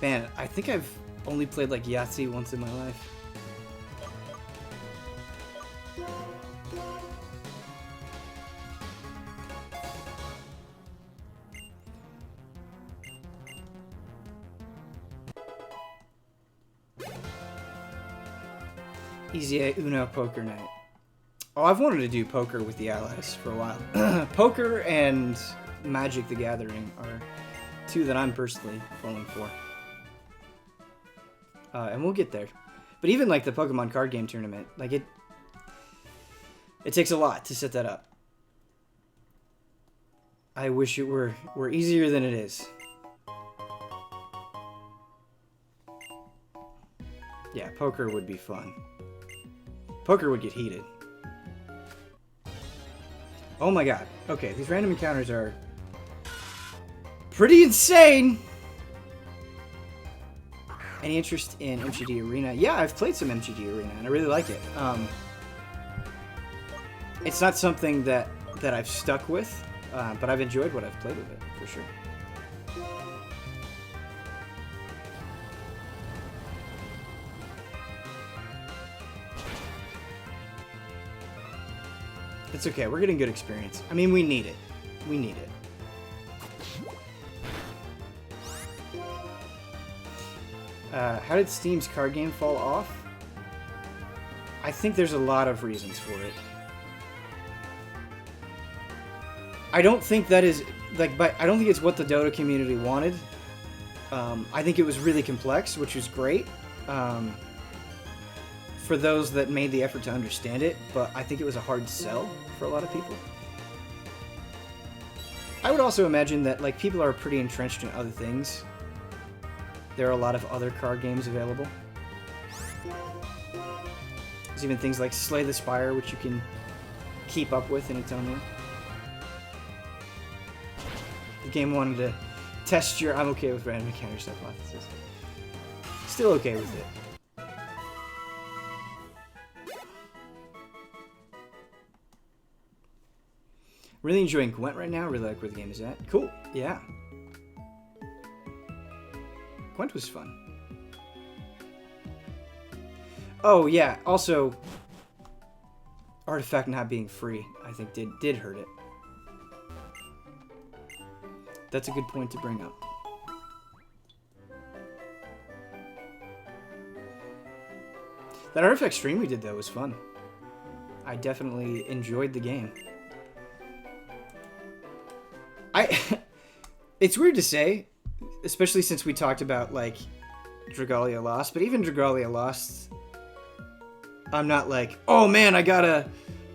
Man, I think I've only played like Yahtzee once in my life. Easy a Uno poker night. Oh, I've wanted to do poker with the allies for a while. Poker and Magic the Gathering are 2 that I'm personally falling for. And we'll get there. But even like the Pokemon card game tournament, like it takes a lot to set that up. I wish it were easier than it is. Yeah, poker would be fun. Poker would get heated. Oh my god. Okay, these random encounters are pretty insane. Any interest in MGD Arena? Yeah, I've played some MGD Arena, and I really like it. It's not something that I've stuck with, but I've enjoyed what I've played with it, for sure. It's okay, we're getting good experience. I mean, we need it. We need it. How did Steam's card game fall off? I think there's a lot of reasons for it. I don't think that is like, but I don't think it's what the Dota community wanted. I think it was really complex, which was great for those that made the effort to understand it. But I think it was a hard sell for a lot of people. I would also imagine that like people are pretty entrenched in other things. There are a lot of other card games available. There's even things like Slay the Spire, which you can keep up with in its own way. The game wanted to test your I'm okay with random encounters hypothesis. Still okay with it. Really enjoying Gwent right now. Really like where the game is at. Cool. Yeah. Gwent was fun. Oh, yeah. Also, Artifact not being free, I think, did hurt it. That's a good point to bring up. That Artifact stream we did, though, was fun. I definitely enjoyed the game. It's weird to say, especially since we talked about, like, Dragalia Lost, but even Dragalia Lost, I'm not like, oh man, I gotta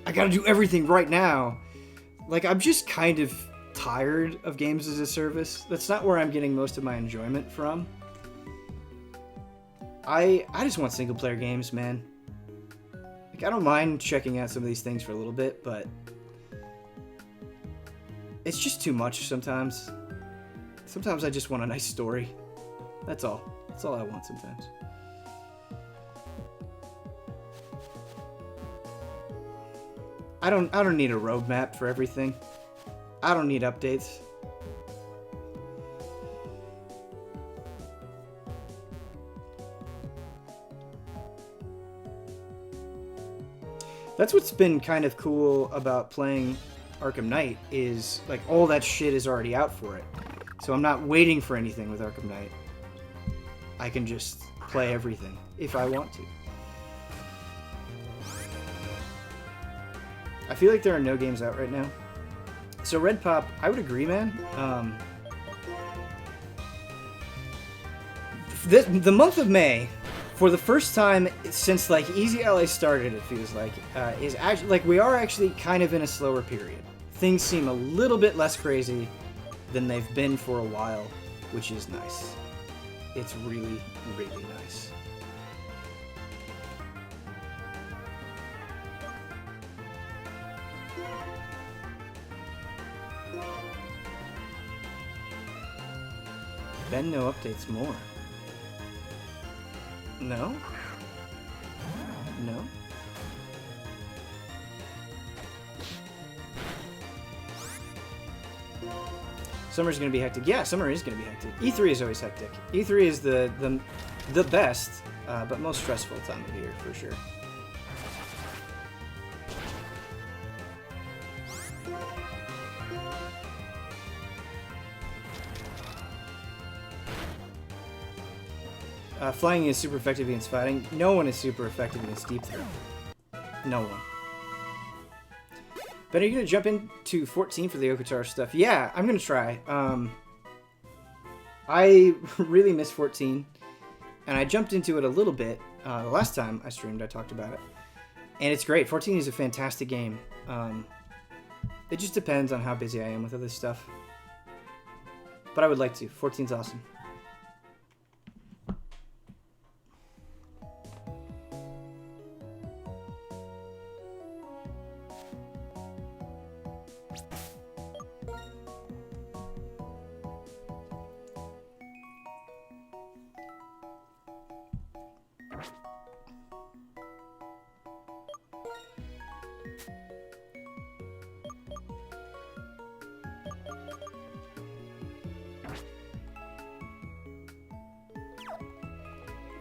do everything right now. Like, I'm just kind of tired of games as a service. That's not where I'm getting most of my enjoyment from. I just want single player games, man. Like, I don't mind checking out some of these things for a little bit, but it's just too much sometimes. Sometimes I just want a nice story. That's all. That's all I want sometimes. I don't need a roadmap for everything. I don't need updates. That's what's been kind of cool about playing Arkham Knight is like all that shit is already out for it. So I'm not waiting for anything with Arkham Knight. I can just play everything if I want to. I feel like there are no games out right now. So Red Pop, I would agree, man. The month of May, for the first time since like Easy Ally started, it feels like, is actually like we are actually kind of in a slower period. Things seem a little bit less crazy than they've been for a while, which is nice. It's really, really nice. Ben, no updates more. No? No? Summer's gonna be hectic. Yeah, summer is gonna be hectic. E3 is always hectic. E3 is the best, but most stressful time of year for sure. Flying is super effective against fighting. No one is super effective against deep throw. No one. But are you gonna jump into 14 for the Okutaro stuff? Yeah, I'm gonna try. I really miss 14, and I jumped into it a little bit. The last time I streamed, I talked about it, and it's great. 14 is a fantastic game. It just depends on how busy I am with other stuff. But I would like to. 14's awesome.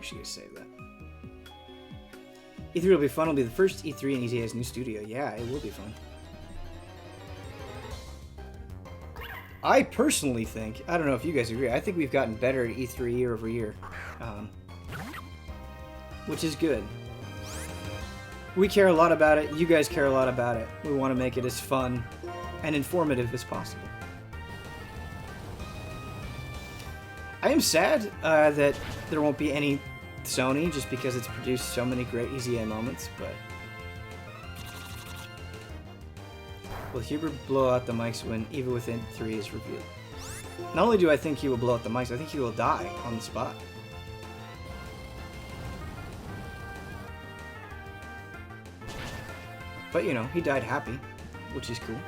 Should have saved that. E3 will be fun. It'll be the first E3 in EZA's new studio. Yeah, it will be fun. I personally think, I don't know if you guys agree, I think we've gotten better at E3 year over year. Which is good. We care a lot about it. You guys care a lot about it. We want to make it as fun and informative as possible. I am sad that there won't be any Sony, just because it's produced so many great EZA moments, but... Will Hubert blow out the mics when EVA Within 3 is revealed? Not only do I think he will blow out the mics, I think he will die on the spot. But, you know, he died happy, which is cool.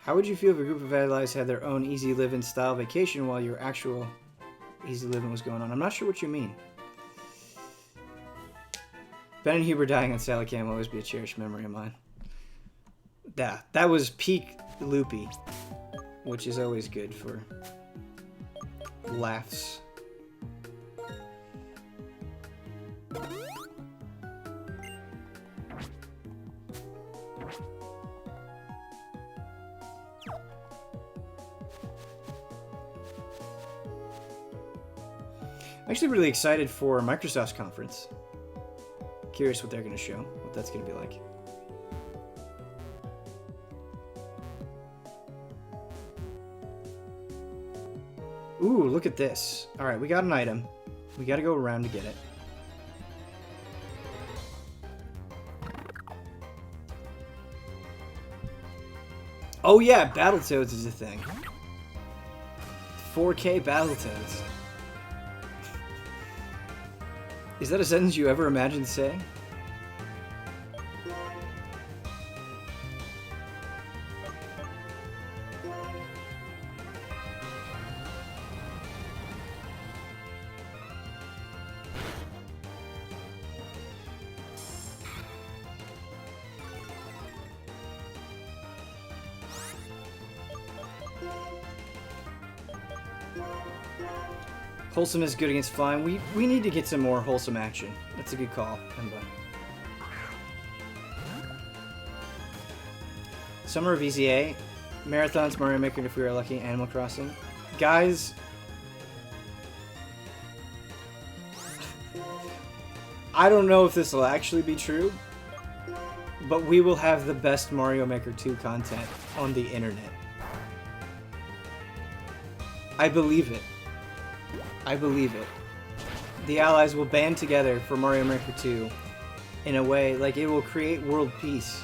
How would you feel if a group of allies had their own easy living style vacation while your actual easy living was going on? I'm not sure what you mean. Ben and Hubert dying on Sally Cam will always be a cherished memory of mine. Yeah, that was peak loopy, which is always good for laughs. I'm actually really excited for Microsoft's conference. Curious what they're going to show, what that's going to be like. Ooh, look at this. Alright, we got an item. We got to go around to get it. Oh yeah, Battletoads is a thing. 4K Battletoads. Is that a sentence you ever imagined saying? Wholesome is good against flying. We need to get some more wholesome action. That's a good call, Emba. Summer of EZA, Marathons, Mario Maker, if we are lucky, Animal Crossing. Guys, I don't know if this will actually be true, but we will have the best Mario Maker 2 content on the internet. I believe it. I believe it. The allies will band together for Mario Maker 2 in a way, like, it will create world peace.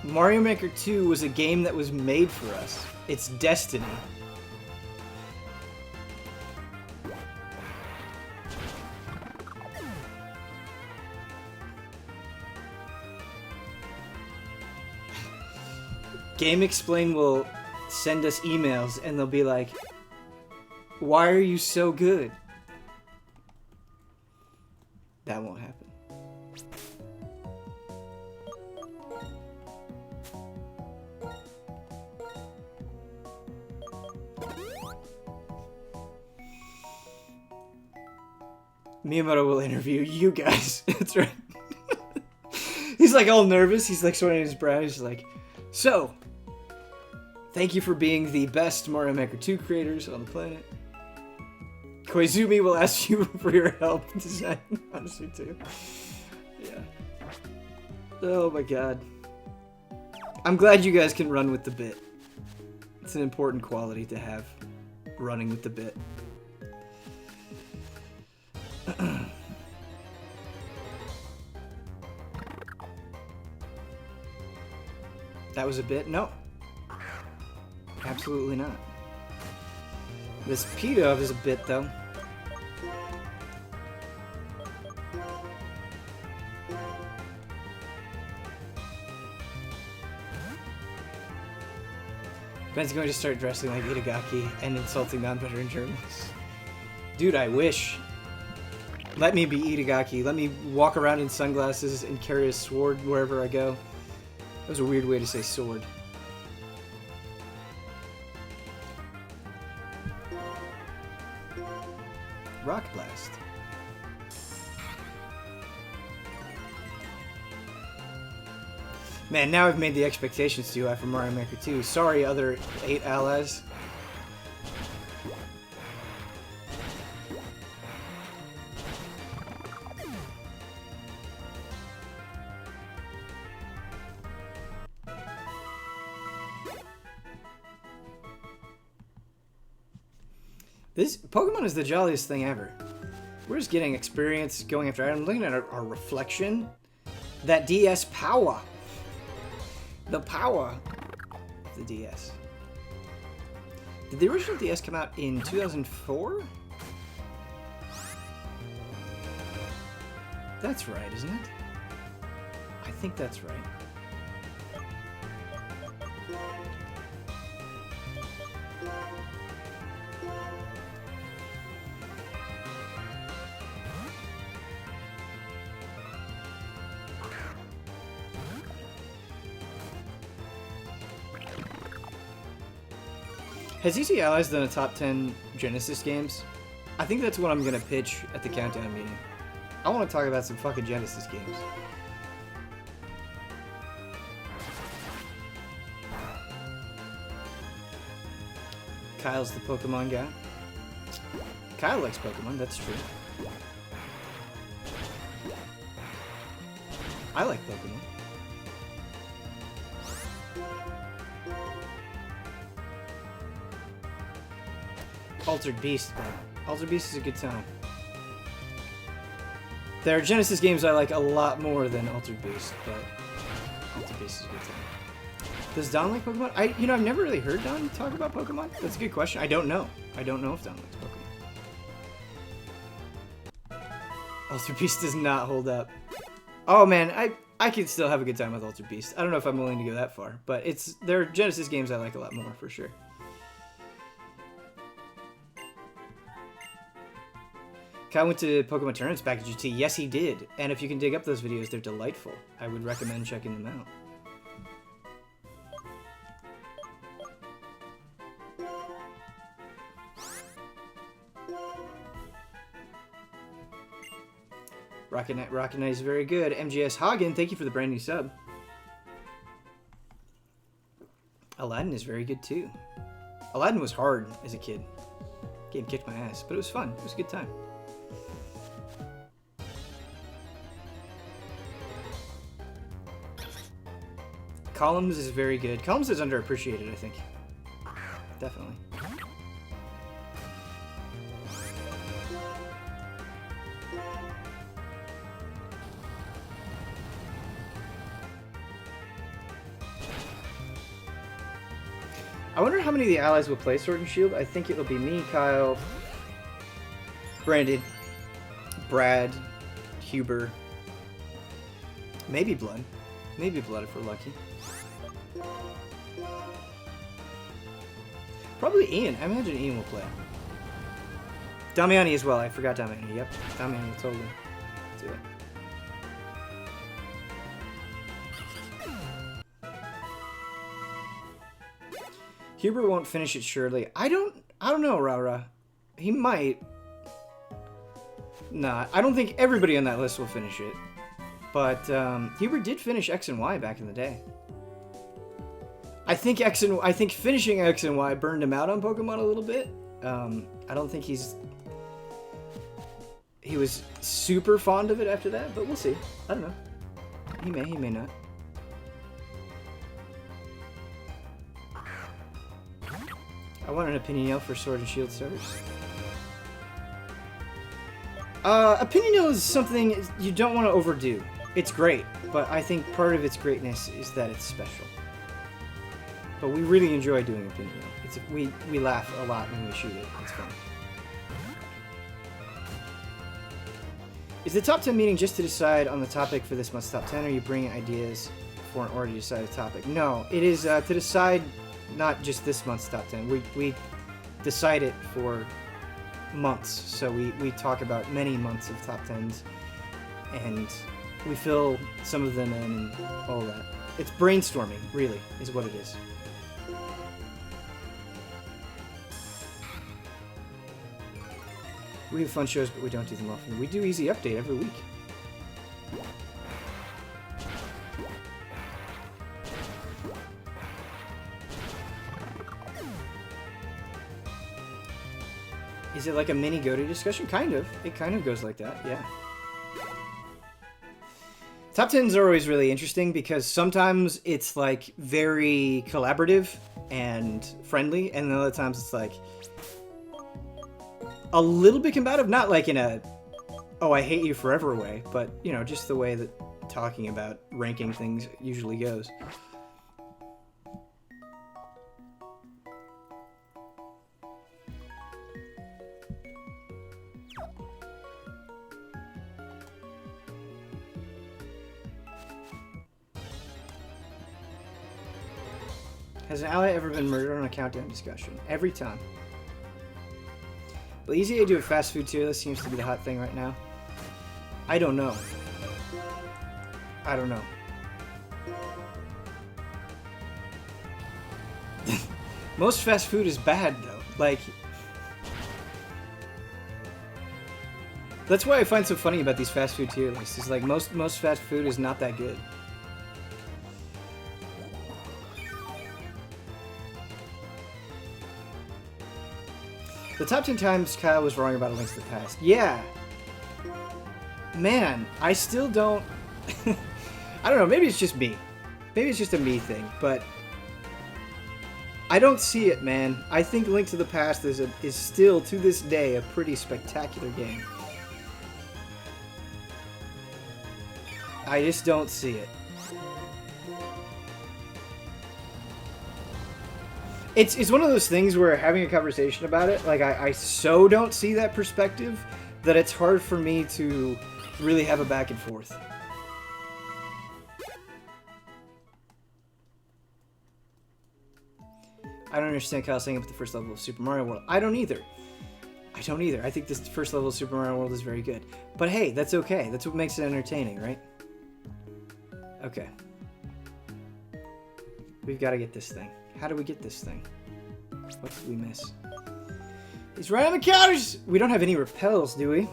Mario Maker 2 was a game that was made for us. It's destiny. GameXplain will send us emails and they'll be like, why are you so good? That won't happen. Miyamoto will interview you guys. That's right. He's like all nervous. He's like sweating his brow. He's like, so, thank you for being the best Mario Maker 2 creators on the planet. Koizumi will ask you for your help design Odyssey 2. Yeah. Oh my god. I'm glad you guys can run with the bit. It's an important quality to have, running with the bit. That was a bit? No. Absolutely not. This P-Dove is a bit, though. Ben's going to start dressing like Itagaki and insulting non-veteran journalists. Dude, I wish. Let me be Itagaki. Let me walk around in sunglasses and carry a sword wherever I go. That was a weird way to say sword. Rock Blast. Man, now I've made the expectations too high for Mario Maker 2. Sorry, other 8 allies. This Pokemon is the jolliest thing ever. We're just getting experience going after items. I'm looking at our reflection. That DS power. The power of the DS. Did the original DS come out in 2004? That's right, isn't it? I think that's right. Has Easy Allies done a top 10 Genesis games? I think that's what I'm gonna pitch at the Countdown meeting. I want to talk about some fucking Genesis games. Kyle's the Pokemon guy. Kyle likes Pokemon, that's true. I like Pokemon. Altered Beast, man. Altered Beast is a good time. There are Genesis games I like a lot more than Altered Beast, but Altered Beast is a good time. Does Don like Pokemon? I've never really heard Don talk about Pokemon. That's a good question. I don't know. I don't know if Don likes Pokemon. Altered Beast does not hold up. Oh man, I could still have a good time with Altered Beast. I don't know if I'm willing to go that far, but there are Genesis games I like a lot more for sure. Kyle went to Pokemon tournaments back at GT. Yes, he did. And if you can dig up those videos, they're delightful. I would recommend checking them out. Rocket Knight is very good. MGS Hagen, thank you for the brand new sub. Aladdin is very good too. Aladdin was hard as a kid. Game kicked my ass, but it was fun. It was a good time. Columns is very good. Columns is underappreciated, I think. Definitely. I wonder how many of the allies will play Sword and Shield. I think it'll be me, Kyle, Brandon, Brad, Huber, maybe Blood. Maybe Blood if we're lucky. Probably Ian. I imagine Ian will play. Damiani as well. I forgot Damiani. Yep. Damiani will totally do it. Huber won't finish it surely. I don't know, Rara. He might. Nah, I don't think everybody on that list will finish it. But Huber did finish X and Y back in the day. I think finishing X and Y burned him out on Pokemon a little bit. I don't think he was super fond of it after that, but we'll see. I don't know. He may not. I want an Opinion for Sword and Shield starters. Opinion is something you don't want to overdo. It's great, but I think part of its greatness is that it's special. But we really enjoy doing Opinion. We laugh a lot when we shoot it. It's fun. Is the top 10 meeting just to decide on the topic for this month's top 10, or are you bringing ideas for an order to decide the topic? No, it is to decide not just this month's top 10. We decide it for months, so we talk about many months of top 10s, and we fill some of them in and all that. It's brainstorming, really, is what it is. We have fun shows, but we don't do them often. We do Easy Update every week. Is it like a mini go-to discussion? Kind of. It kind of goes like that, yeah. Top 10s are always really interesting because sometimes it's like very collaborative and friendly, and then other times it's like, a little bit combative, not like in a, oh, I hate you forever way, but, you know, just the way that talking about ranking things usually goes. Has an ally ever been murdered on a countdown discussion? Every time. Well, easy to do a fast food tier list seems to be the hot thing right now. I don't know. I don't know. Most fast food is bad, though. Like, that's why I find so funny about these fast food tier lists. Is like most fast food is not that good. The top 10 times Kyle was wrong about A Link to the Past. Yeah. Man, I still don't... I don't know, maybe it's just me. Maybe it's just a me thing, but... I don't see it, man. I think Link to the Past is still, to this day, a pretty spectacular game. I just don't see it. It's one of those things where having a conversation about it, like, I so don't see that perspective that it's hard for me to really have a back and forth. I don't understand Kyle saying about the first level of Super Mario World. I don't either. I don't either. I think this first level of Super Mario World is very good. But hey, that's okay. That's what makes it entertaining, right? Okay. We've got to get this thing. How do we get this thing? What did we miss? He's right on the counters! We don't have any repels, do we?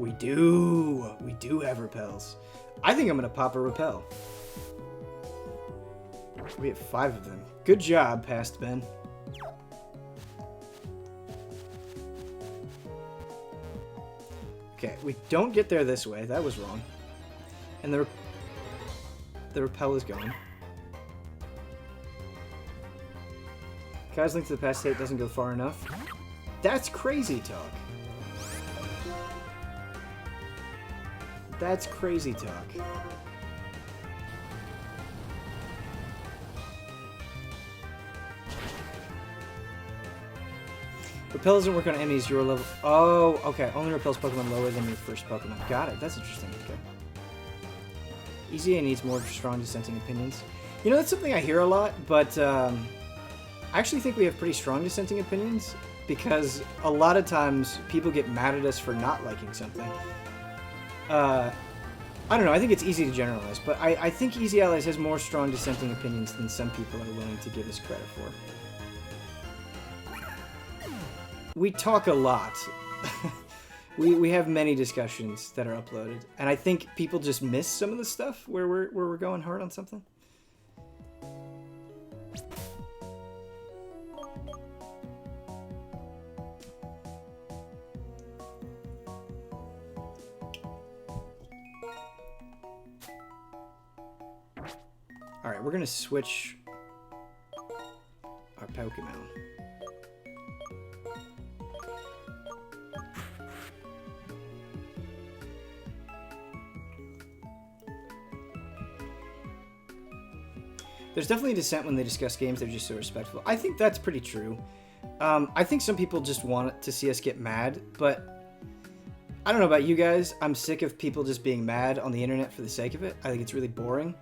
We do. We do have repels. I think I'm going to pop a repel. We have 5 of them. Good job, Past Ben. Okay, we don't get there this way. That was wrong. And the repel is gone. Kyle's Link to the Past state doesn't go far enough. That's crazy talk. That's crazy talk. Repel doesn't work on enemies your level. Oh, okay. Only repels Pokemon lower than your first Pokemon. Got it. That's interesting. Okay. EZA needs more strong dissenting opinions. You know, that's something I hear a lot, but I actually think we have pretty strong dissenting opinions because a lot of times people get mad at us for not liking something. I don't know. I think it's easy to generalize, but I think Easy Allies has more strong dissenting opinions than some people are willing to give us credit for. We talk a lot. we have many discussions that are uploaded, and I think people just miss some of the stuff where we're going hard on something. All right, we're gonna switch our Pokemon. There's definitely dissent when they discuss games. They're just so respectful. I think that's pretty true. I think some people just want to see us get mad, but I don't know about you guys. I'm sick of people just being mad on the internet for the sake of it. I think it's really boring.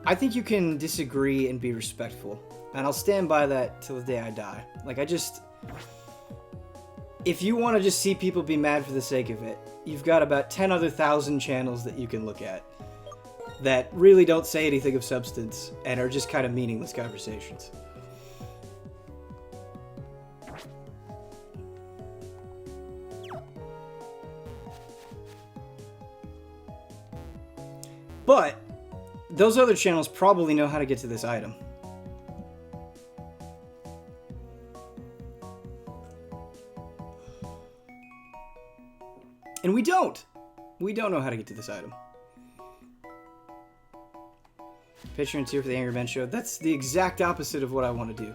I think you can disagree and be respectful, and I'll stand by that till the day I die. Like, if you want to just see people be mad for the sake of it, you've got about 10 other thousand channels that you can look at that really don't say anything of substance and are just kind of meaningless conversations. But those other channels probably know how to get to this item. And we don't. We don't know how to get to this item. Picture and tear for the Angry Ben Show. That's the exact opposite of what I want to do.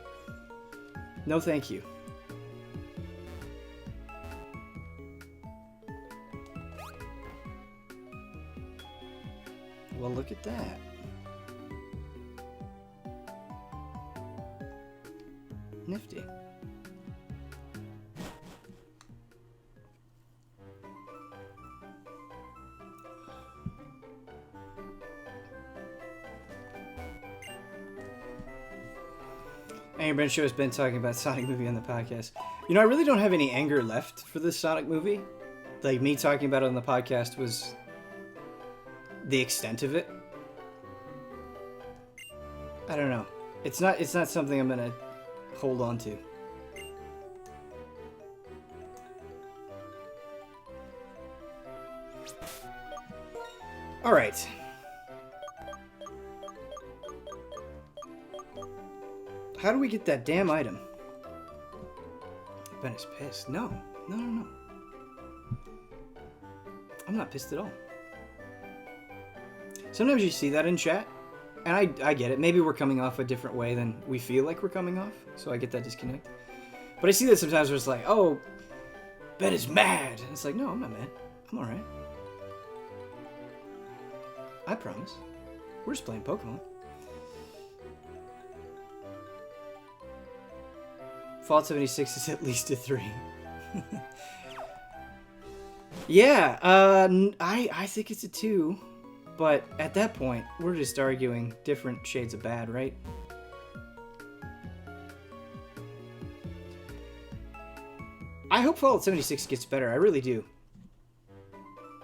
No, thank you. Well, look at that. Nifty. Angry Ben Show has been talking about Sonic movie on the podcast. You know, I really don't have any anger left for this Sonic movie. Like, me talking about it on the podcast was the extent of it. I don't know. It's not something I'm gonna hold on to. All right. How do we get that damn item? Ben is pissed. No. I'm not pissed at all. Sometimes you see that in chat, and I get it. Maybe we're coming off a different way than we feel like we're coming off, so I get that disconnect. But I see that sometimes where it's like, oh, Ben is mad. And it's like, no, I'm not mad. I'm alright. I promise. We're just playing Pokemon. Fallout 76 is at least a 3. Yeah, I think it's a 2. But at that point, we're just arguing different shades of bad, right? I hope Fallout 76 gets better. I really do.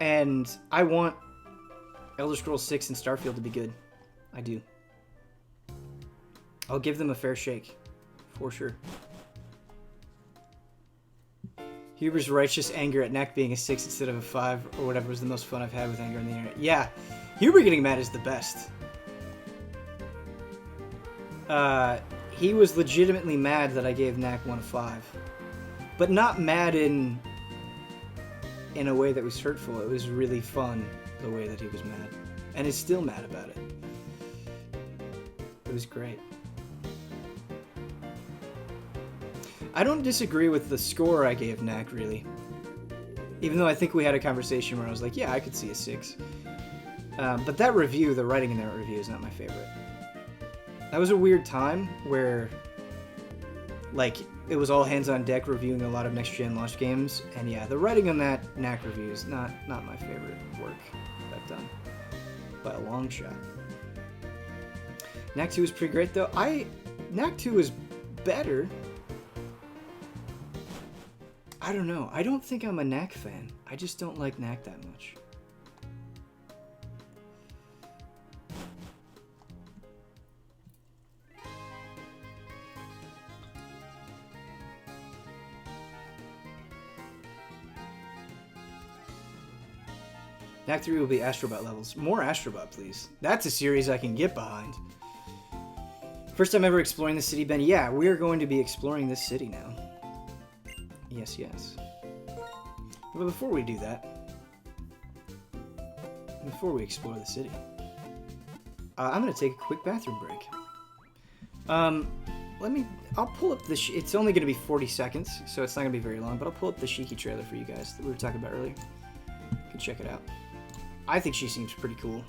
And I want Elder Scrolls 6 and Starfield to be good. I do. I'll give them a fair shake. For sure. Huber's righteous anger at Knack being a 6 instead of a 5 or whatever was the most fun I've had with anger on the internet. Yeah, Huber getting mad is the best. He was legitimately mad that I gave Knack 1 a 5. But not mad in a way that was hurtful. It was really fun the way that he was mad. And is still mad about it. It was great. I don't disagree with the score I gave Knack, really. Even though I think we had a conversation where I was like, yeah, I could see a 6. But that review, the writing in that review is not my favorite. That was a weird time where, like, it was all hands on deck reviewing a lot of next-gen launch games. And yeah, the writing on that Knack review is not my favorite work I've done. By a long shot. Knack 2 was pretty great, though. Knack 2 was better. I don't know. I don't think I'm a Knack fan. I just don't like Knack that much. Knack 3 will be Astrobot levels. More Astrobot, please. That's a series I can get behind. First time ever exploring the city, Ben. Yeah, we are going to be exploring this city now. Yes. But before we do that, before we explore the city, I'm going to take a quick bathroom break. I'll pull up the, it's only going to be 40 seconds, so it's not going to be very long, but I'll pull up the Shiki trailer for you guys that we were talking about earlier. You can check it out. I think she seems pretty cool.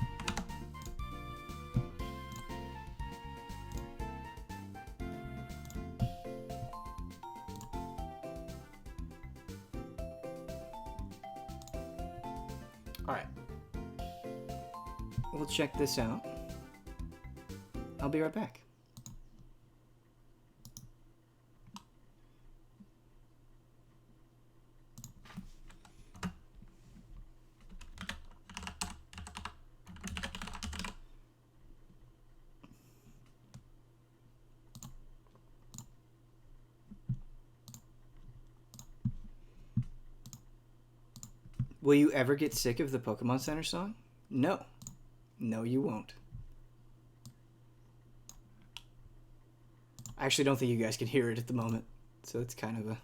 Alright. We'll check this out. I'll be right back. Will you ever get sick of the Pokemon Center song? No. No, you won't. I actually don't think you guys can hear it at the moment, so it's kind of a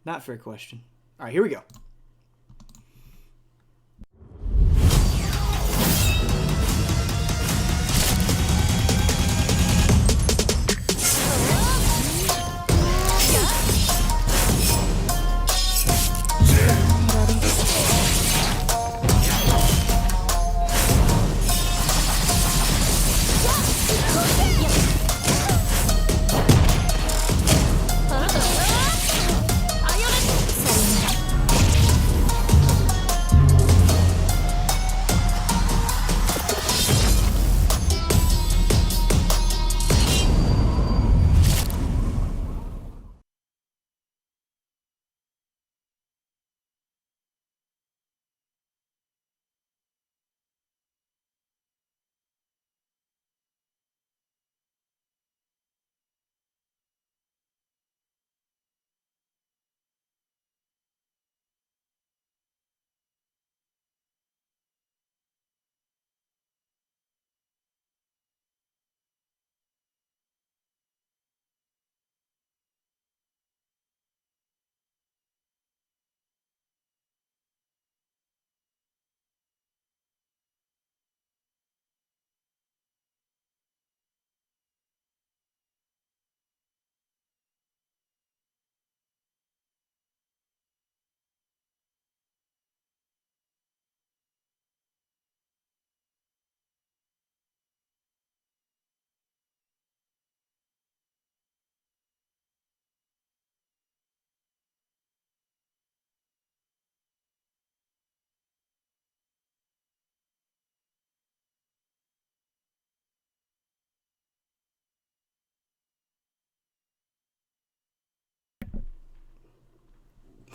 not fair question. All right, here we go.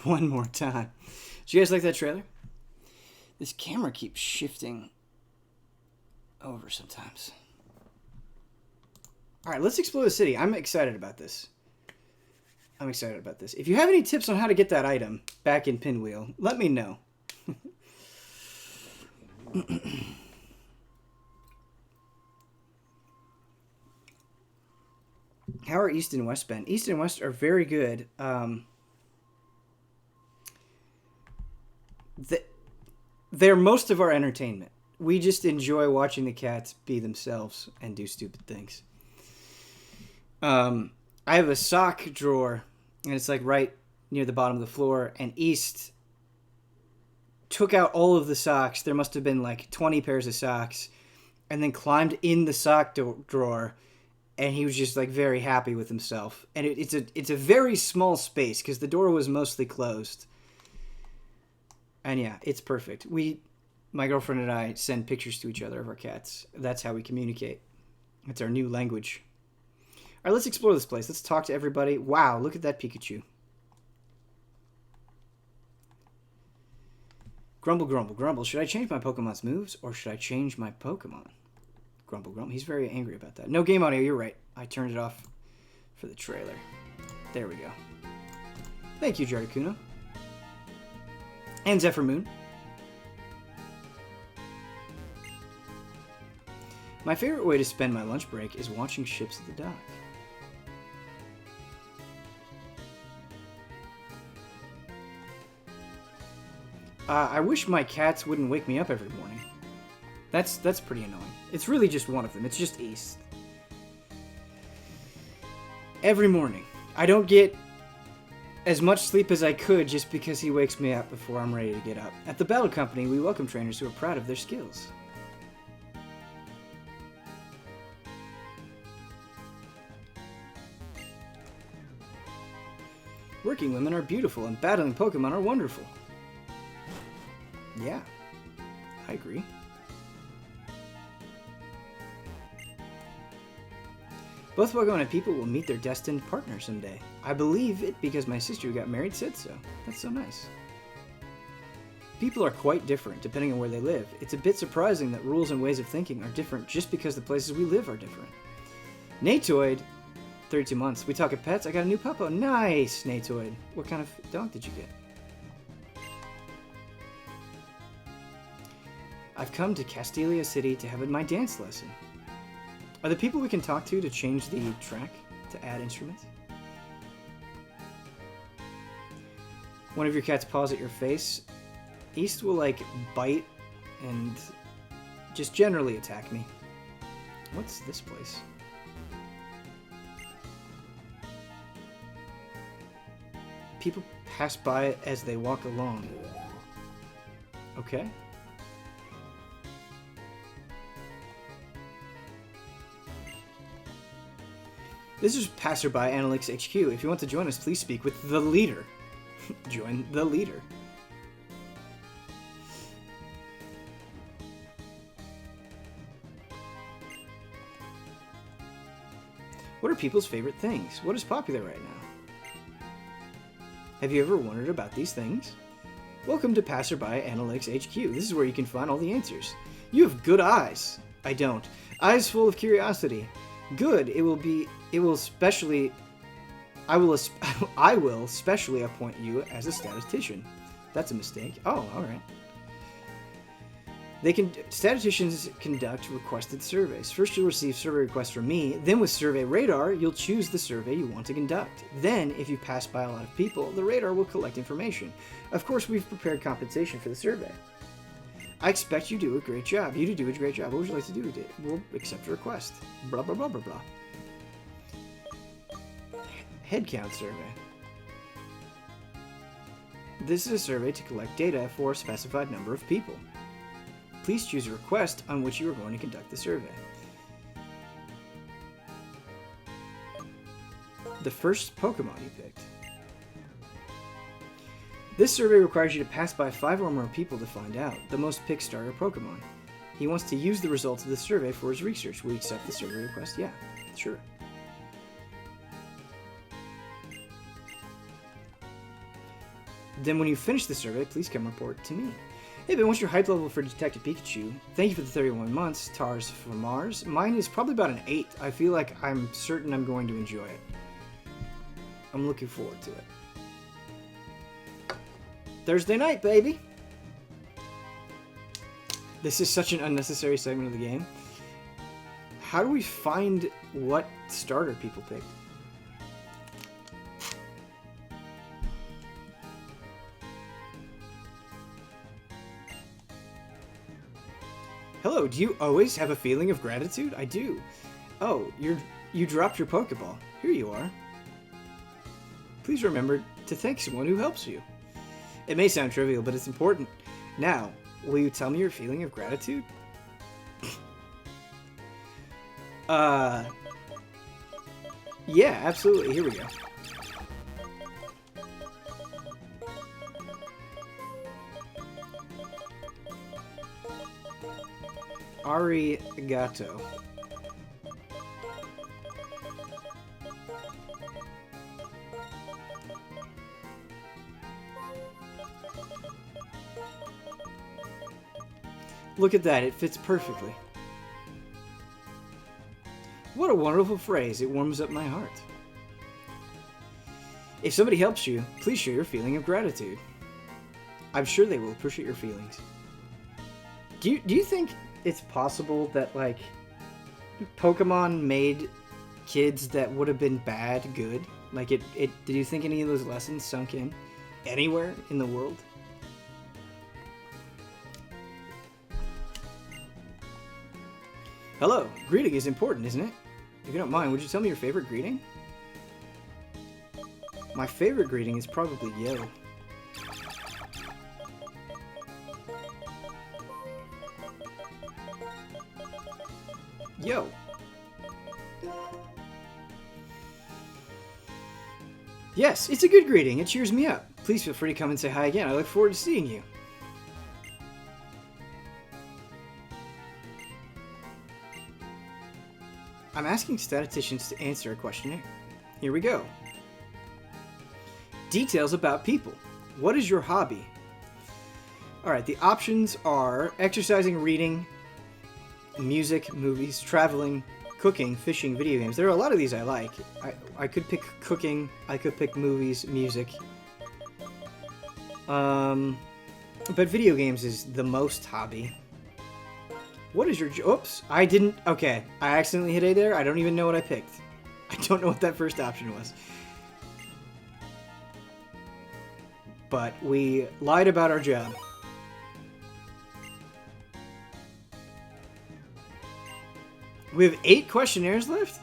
one more time. Did you guys like that trailer? This camera keeps shifting over sometimes. All right, let's explore the city. I'm excited about this. If you have any tips on how to get that item back in Pinwheel, let me know. How are East and West been? East and West are very good. They're most of our entertainment. We just enjoy watching the cats be themselves and do stupid things. I have a sock drawer, and it's like right near the bottom of the floor, and East took out all of the socks. There must have been like 20 pairs of socks, and then climbed in the sock drawer, and he was just like very happy with himself. And it's a very small space because the door was mostly closed. And yeah, it's perfect. My girlfriend and I send pictures to each other of our cats. That's how we communicate. It's our new language. All right, let's explore this place. Let's talk to everybody. Wow, look at that Pikachu. Grumble, grumble, grumble. Should I change my Pokemon's moves or should I change my Pokemon? Grumble, grumble. He's very angry about that. No game audio, you're right. I turned it off for the trailer. There we go. Thank you, Jardakuno. And Zephyr Moon. My favorite way to spend my lunch break is watching ships at the dock. I wish my cats wouldn't wake me up every morning. That's pretty annoying. It's really just one of them. It's just East. Every morning. I don't get as much sleep as I could just because he wakes me up before I'm ready to get up. At the Battle Company, we welcome trainers who are proud of their skills. Working women are beautiful and battling Pokemon are wonderful. Yeah, I agree. Both Pokemon and people will meet their destined partner someday. I believe it because my sister who got married said so. That's so nice. People are quite different depending on where they live. It's a bit surprising that rules and ways of thinking are different just because the places we live are different. Natoid, 32 months. We talk at pets. I got a new puppo. Nice, Natoid. What kind of dog did you get? I've come to Castelia City to have my dance lesson. Are the people we can talk to change the track to add instruments? One of your cats paws at your face. East will like bite and just generally attack me. What's this place? People pass by it as they walk along. Okay. This is Passerby Analytics HQ. If you want to join us, please speak with the leader. Join the leader. What are people's favorite things? What is popular right now? Have you ever wondered about these things? Welcome to Passerby Analytics HQ. This is where you can find all the answers. You have good eyes. I don't. Eyes full of curiosity. Good. I will specially appoint you as a statistician. That's a mistake. Oh, all right. Statisticians conduct requested surveys. First, you'll receive survey requests from me. Then, with Survey Radar, you'll choose the survey you want to conduct. Then, if you pass by a lot of people, the radar will collect information. Of course, we've prepared compensation for the survey. I expect you to do a great job. You to do a great job. What would you like to do? We'll accept a request. Blah, blah, blah, blah, blah. Headcount survey. This is a survey to collect data for a specified number of people. Please choose a request on which you are going to conduct the survey. The first Pokemon you picked. This survey requires you to pass by 5 or more people to find out. The most picked starter Pokemon. He wants to use the results of the survey for his research. Will you accept the survey request? Yeah, sure. Then when you finish the survey, please come report to me. Hey, Ben, what's your hype level for Detective Pikachu? Thank you for the 31 months. Tars from Mars. Mine is probably about an 8. I feel like I'm certain I'm going to enjoy it. I'm looking forward to it. Thursday night, baby! This is such an unnecessary segment of the game. How do we find what starter people picked? Hello, do you always have a feeling of gratitude? I do. Oh, you dropped your Pokeball. Here you are. Please remember to thank someone who helps you. It may sound trivial, but it's important. Now, will you tell me your feeling of gratitude? Yeah, absolutely. Here we go. Arigato. Look at that, it fits perfectly. What a wonderful phrase, it warms up my heart. If somebody helps you, please share your feeling of gratitude. I'm sure they will appreciate your feelings. Do you think it's possible that, like, Pokemon made kids that would have been bad good? Like, did you think any of those lessons sunk in anywhere in the world? Hello, greeting is important, isn't it? If you don't mind, would you tell me your favorite greeting? My favorite greeting is probably yo. Yo. Yes, it's a good greeting. It cheers me up. Please feel free to come and say hi again. I look forward to seeing you. I'm asking statisticians to answer a questionnaire. Here we go. Details about people. What is your hobby? Alright, the options are exercising, reading, music, movies, traveling, cooking, fishing, video games. There are a lot of these I like. I could pick cooking, I could pick movies, music. But video games is the most hobby. What is your... Oops, I didn't... Okay, I accidentally hit A there. I don't even know what I picked. I don't know what that first option was. But we lied about our job. We have 8 questionnaires left?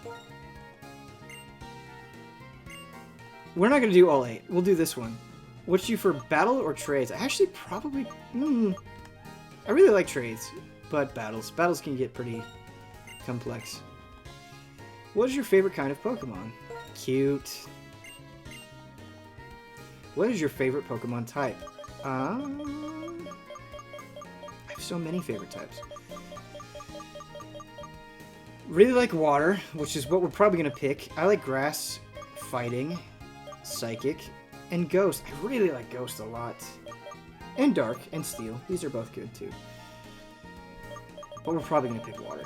We're not going to do all 8. We'll do this one. What's you for battle or trades? I actually probably... I really like trades, but battles. Battles can get pretty complex. What is your favorite kind of Pokemon? Cute. What is your favorite Pokemon type? I have so many favorite types. Really like water, which is what we're probably going to pick. I like grass, fighting, psychic, and ghost. I really like ghost a lot. And dark, and steel. These are both good too. But we're probably going to pick water.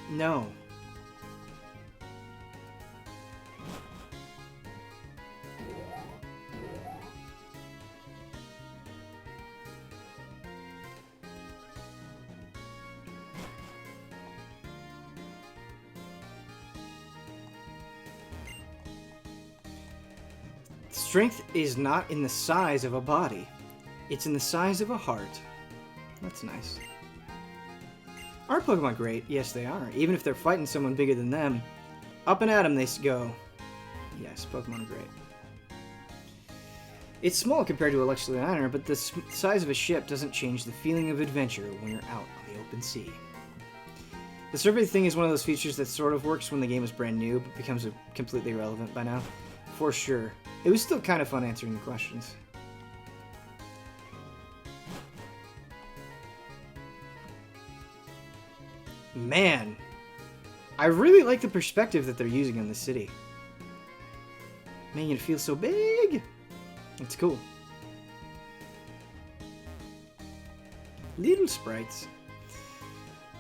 No. Strength is not in the size of a body. It's in the size of a heart. That's nice. Are Pokemon great? Yes, they are. Even if they're fighting someone bigger than them, up and at them they go. Yes, Pokemon are great. It's small compared to a Luxley Liner, but the size of a ship doesn't change the feeling of adventure when you're out on the open sea. The survey thing is one of those features that sort of works when the game is brand new, but becomes completely irrelevant by now. for sure. It was still kind of fun answering the questions. Man, I really like the perspective that they're using in the city. Making it feel so big. It's cool. Little sprites.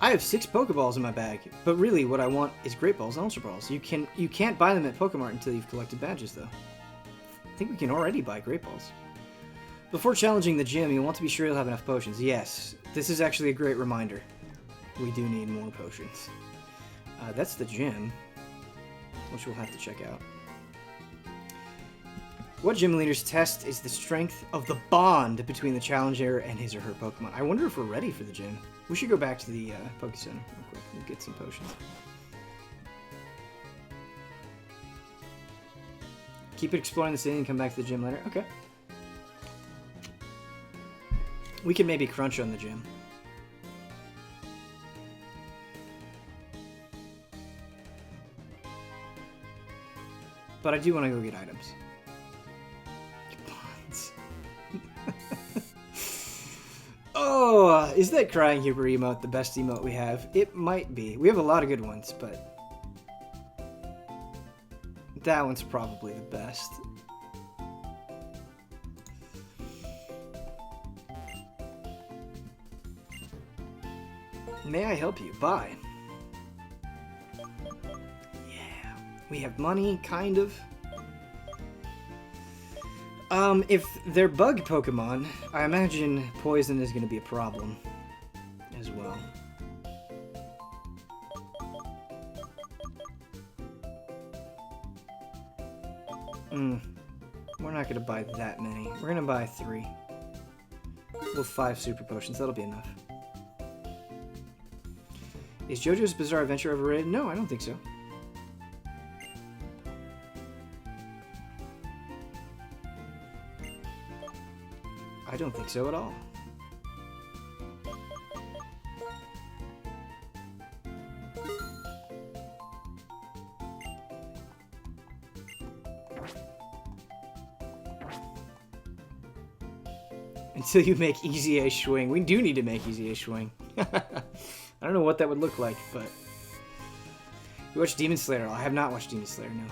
I have 6 Pokeballs in my bag, but really what I want is Great Balls and Ultra Balls. You can't buy them at Pokemart until you've collected badges, though. I think we can already buy Great Balls. Before challenging the gym, you'll want to be sure you'll have enough potions. Yes, this is actually a great reminder. We do need more potions. That's the gym, which we'll have to check out. What gym leader's test is the strength of the bond between the challenger and his or her Pokemon? I wonder if we're ready for the gym. We should go back to the Poke Center real quick and get some potions. Keep exploring the city and come back to the gym later. Okay. We can maybe crunch on the gym. But I do want to go get items. Oh, is that Crying Huber emote the best emote we have? It might be. We have a lot of good ones, but that one's probably the best. May I help you? Buy. Yeah. We have money, kind of. If they're bug Pokemon, I imagine poison is going to be a problem as well. We're not going to buy that many. We're going to buy 3. With 5 super potions, that'll be enough. Is JoJo's Bizarre Adventure overrated? No, I don't think so. I don't think so at all. Until you make Easy A Schwing. We do need to make Easy A Schwing. I don't know what that would look like, but... You watched Demon Slayer? I have not watched Demon Slayer, no.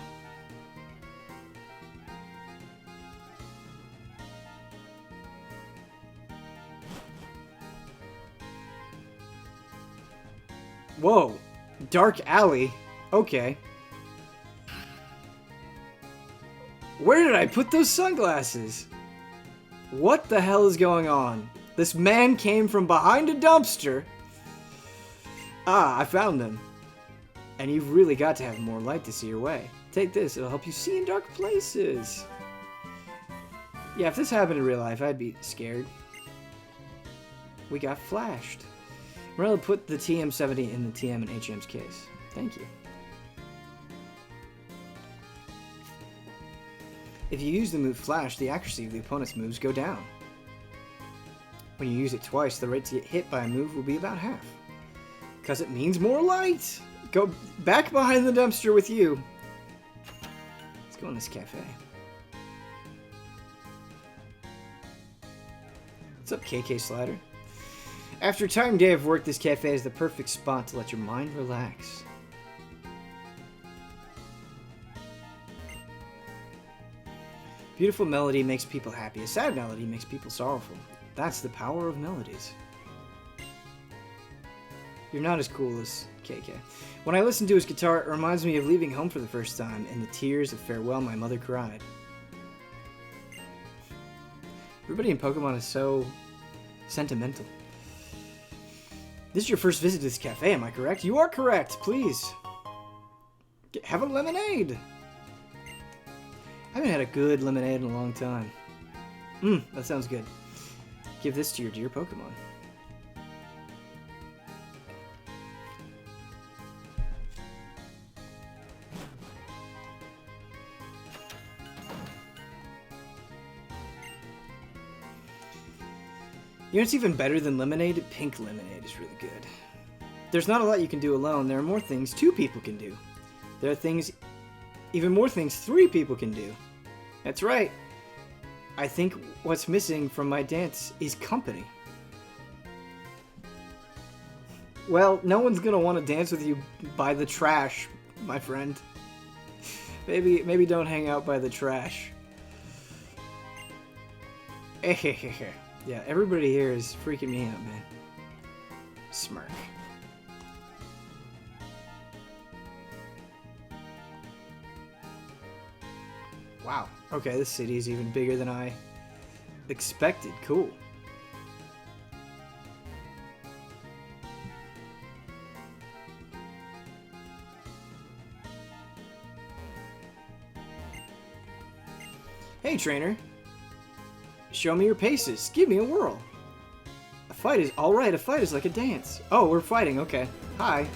Whoa, Dark Alley. Okay. Where did I put those sunglasses? What the hell is going on? This man came from behind a dumpster. Ah, I found them. And you've really got to have more light to see your way. Take this, it'll help you see in dark places. Yeah, if this happened in real life, I'd be scared. We got flashed. Morello put the TM70 in the TM and HM's case. Thank you. If you use the move Flash, the accuracy of the opponent's moves go down. When you use it twice, the rate to get hit by a move will be about half. Because it means more light! Go back behind the dumpster with you. Let's go in this cafe. What's up, KK Slider? After a tiring day of work, this cafe is the perfect spot to let your mind relax. Beautiful melody makes people happy. A sad melody makes people sorrowful. That's the power of melodies. You're not as cool as KK. When I listen to his guitar, it reminds me of leaving home for the first time and the tears of farewell my mother cried. Everybody in Pokemon is so sentimental. This is your first visit to this cafe, am I correct? You are correct, please. Have a lemonade. I haven't had a good lemonade in a long time. That sounds good. Give this to your dear Pokemon. You know what's even better than lemonade? Pink lemonade is really good. There's not a lot you can do alone. There are more things 2 people can do. There are things even more things 3 people can do. That's right. I think what's missing from my dance is company. Well, no one's gonna want to dance with you by the trash, my friend. Maybe don't hang out by the trash. Yeah, everybody here is freaking me out, man. Smirk. Wow. Okay, this city is even bigger than I expected. Cool. Hey, trainer. Show me your paces. Give me a whirl. A fight is... Alright, a fight is like a dance. Oh, we're fighting. Okay. Hi.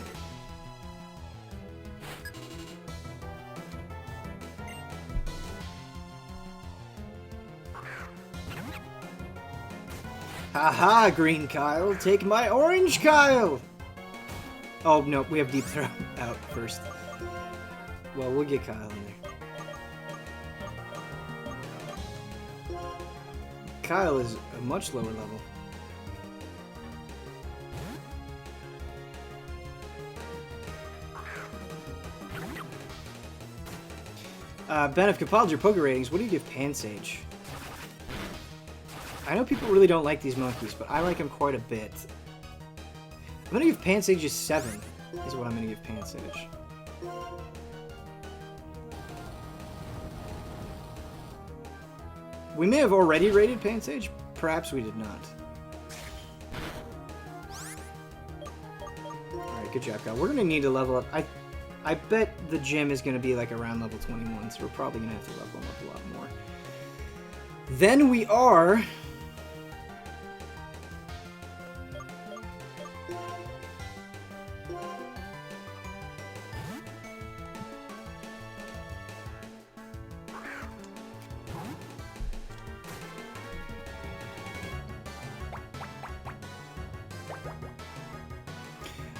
Haha, Green Kyle. Take my Orange Kyle. Oh, no. We have Deep Throat out first. Well, we'll get Kyle in there. Kyle is a much lower level. Ben, I've compiled your poker ratings. What do you give Pansage? I know people really don't like these monkeys, but I like them quite a bit. I'm gonna give Pansage a 7, is what I'm gonna give Pansage. We may have already rated Pansage. Perhaps we did not. Alright, good job, Kyle. We're gonna need to level up. I bet the gym is gonna be like around level 21, so we're probably gonna have to level them up a lot more. Then we are...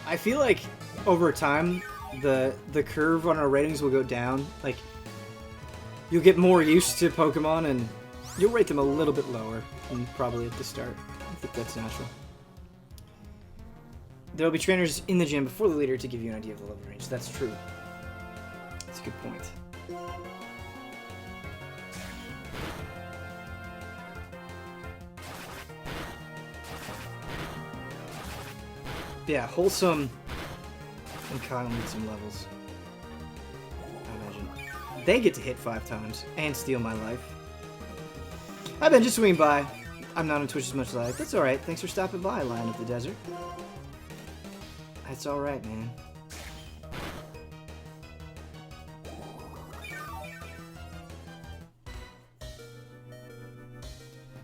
I feel like over time, the curve on our ratings will go down. Like, you'll get more used to Pokemon, and you'll rate them a little bit lower than probably at the start. I think that's natural. There'll be trainers in the gym before the leader to give you an idea of the level range. That's true. That's a good point. Yeah, Wholesome and Kyle need some levels. I imagine. They get to hit 5 times and steal my life. I've been just swinging by. I'm not on Twitch as much as I like. That's alright. Thanks for stopping by, Lion of the Desert. That's alright, man.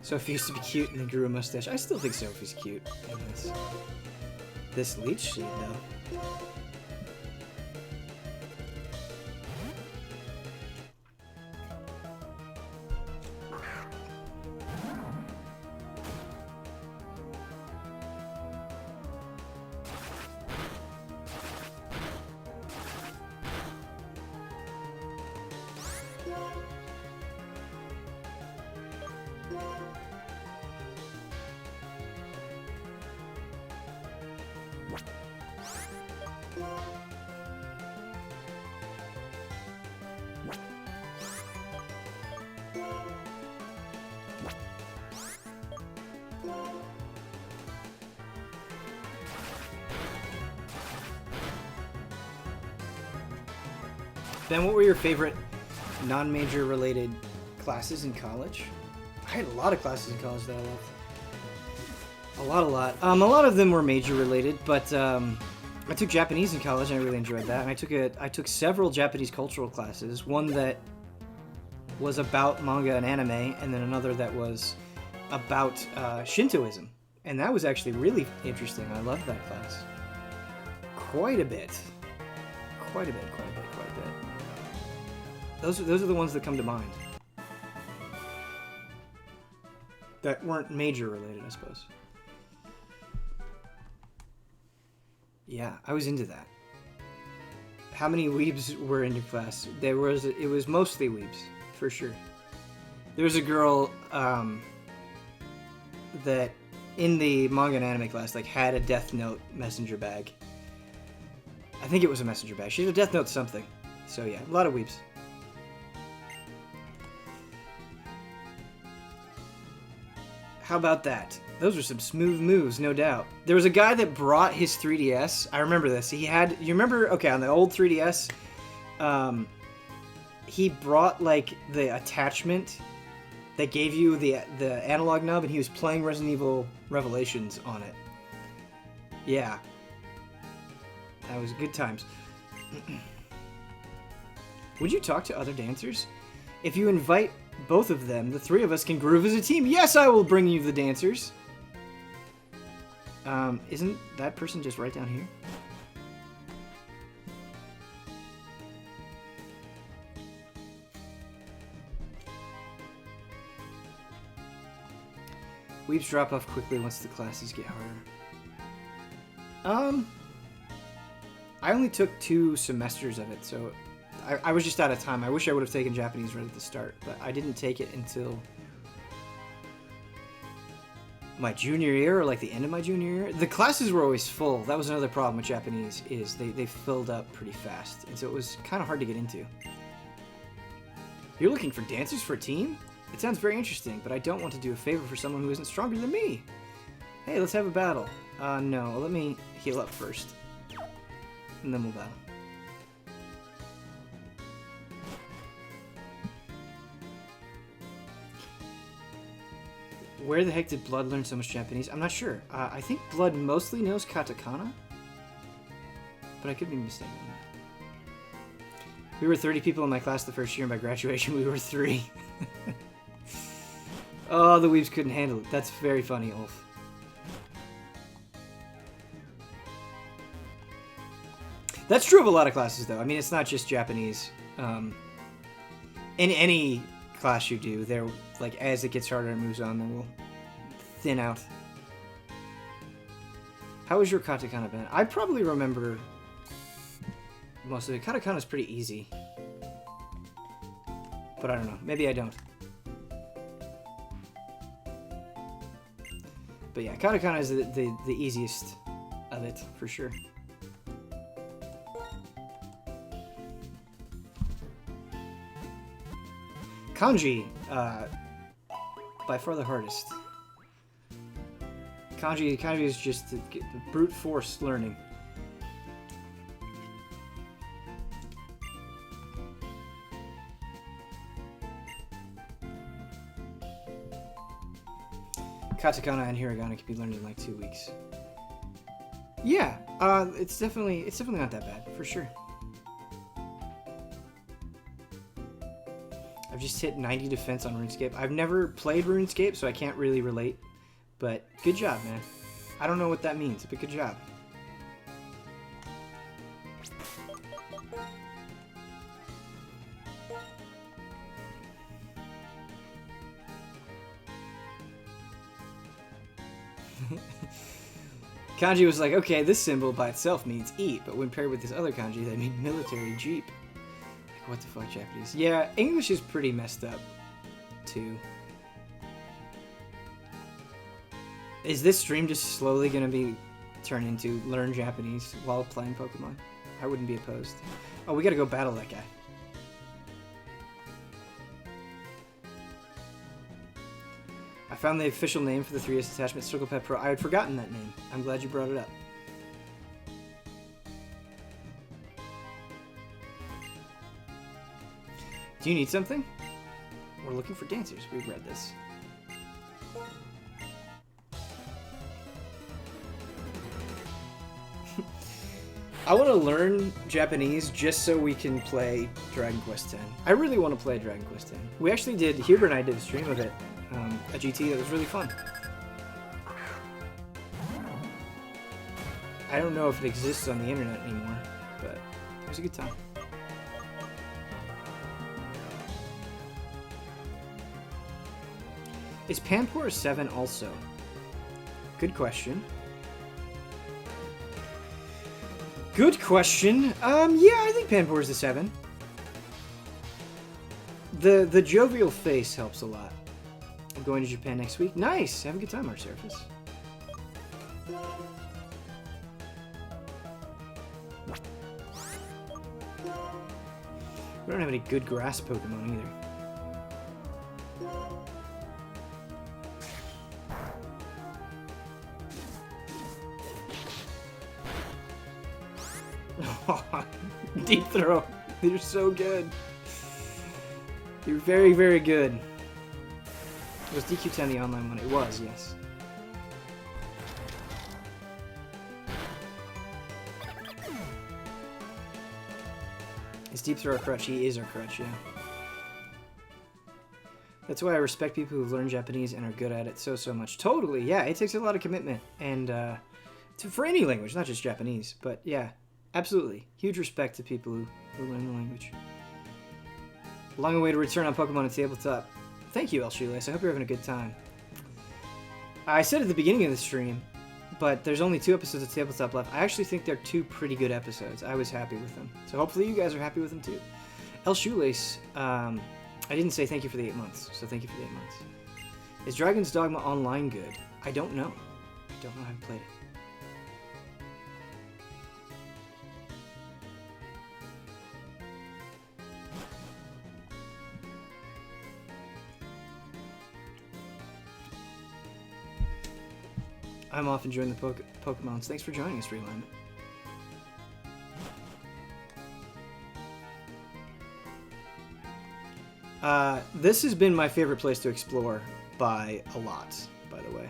Sophie used to be cute and then grew a mustache. I still think Sophie's cute. This leech seed, though. Ben, what were your favorite non-major related classes in college? I had a lot of classes in college that I loved. A lot. A lot of them were major related, but I took Japanese in college and I really enjoyed that. And I took several Japanese cultural classes. One that was about manga and anime, and then another that was about Shintoism. And that was actually really interesting. I loved that class. Quite a bit. Those are the ones that come to mind. That weren't major related, I suppose. Yeah, I was into that. How many weebs were in your class? It was mostly weebs, for sure. There was a girl that in the manga and anime class like had a Death Note messenger bag. I think it was a messenger bag. She had a Death Note something. So yeah, a lot of weebs. How about that? Those were some smooth moves, no doubt. There was a guy that brought his 3DS. I remember this. You remember, okay, on the old 3DS, he brought, like, the attachment that gave you the analog nub, and he was playing Resident Evil Revelations on it. Yeah. That was good times. Would you talk to other dancers? If you invite both of them, the three of us can groove as a team. Yes, I will bring you the dancers. Isn't that person just right down here? Weeps drop off quickly once the classes get harder. I only took 2 semesters of it, so I was just out of time. I wish I would have taken Japanese right at the start, but I didn't take it until my junior year, or like the end of my junior year. The classes were always full. That was another problem with Japanese, is they filled up pretty fast, and so it was kind of hard to get into. You're looking for dancers for a team? It sounds very interesting, but I don't want to do a favor for someone who isn't stronger than me. Hey, let's have a battle. No, let me heal up first, and then we'll battle. Where the heck did Blood learn so much Japanese? I'm not sure. I think Blood mostly knows katakana, but I could be mistaken. We were 30 people in my class the first year, and by graduation we were 3. Oh, the weebs couldn't handle it. That's very funny, Ulf. That's true of a lot of classes, though. I mean, it's not just Japanese. In any class you do, there, like, as it gets harder and moves on, then we'll thin out. How was your katakana band? I probably remember most of it. Katakana's pretty easy, but I don't know. Maybe I don't. But yeah, katakana is the easiest of it, for sure. Kanji, by far the hardest. Kanji is just the brute force learning. Katakana and hiragana can be learned in like 2 weeks. Yeah, it's definitely not that bad, for sure. I've just hit 90 defense on RuneScape. I've never played RuneScape, so I can't really relate. But good job, man. I don't know what that means, but good job. Kanji was like, okay, this symbol by itself means eat, but when paired with this other kanji, they mean military jeep. Like, what the fuck, Japanese? Yeah, English is pretty messed up, too. Is this stream just slowly gonna be turned into learn Japanese while playing Pokemon? I wouldn't be opposed. Oh, we gotta go battle that guy. I found the official name for the 3DS attachment, Circle Pet Pro. I had forgotten that name. I'm glad you brought it up. Do you need something? We're looking for dancers. We've read this. I want to learn Japanese just so we can play Dragon Quest X. I really want to play Dragon Quest X. We actually did, Huber and I did a stream of it at GT. That was really fun. I don't know if it exists on the internet anymore, but it was a good time. Is Panpour 7 also? Good question. Good question. Yeah, I think Panpour is a 7. The jovial face helps a lot. I'm going to Japan next week. Nice! Have a good time, Arsurface. We don't have any good grass Pokemon either. Deep throw. You're so good. You're very, very good. Was DQ10 the online one? It was, yes. Is Deep Throw a crutch? He is our crutch, yeah. That's why I respect people who've learned Japanese and are good at it so much. Totally, yeah. It takes a lot of commitment. And for any language, not just Japanese. But yeah, absolutely. Huge respect to people who learn the language. Long way to return on Pokemon and Tabletop. Thank you, El Shoelace. I hope you're having a good time. I said at the beginning of the stream, but there's only 2 episodes of Tabletop left. I actually think they're 2 pretty good episodes. I was happy with them. So hopefully you guys are happy with them too. El Shoelace, I didn't say thank you for the 8 months, so thank you for the 8 months. Is Dragon's Dogma Online good? I don't know. I don't know. I haven't played it. I'm off enjoying the Pokemons. Thanks for joining us, Realignment. This has been my favorite place to explore by a lot, by the way.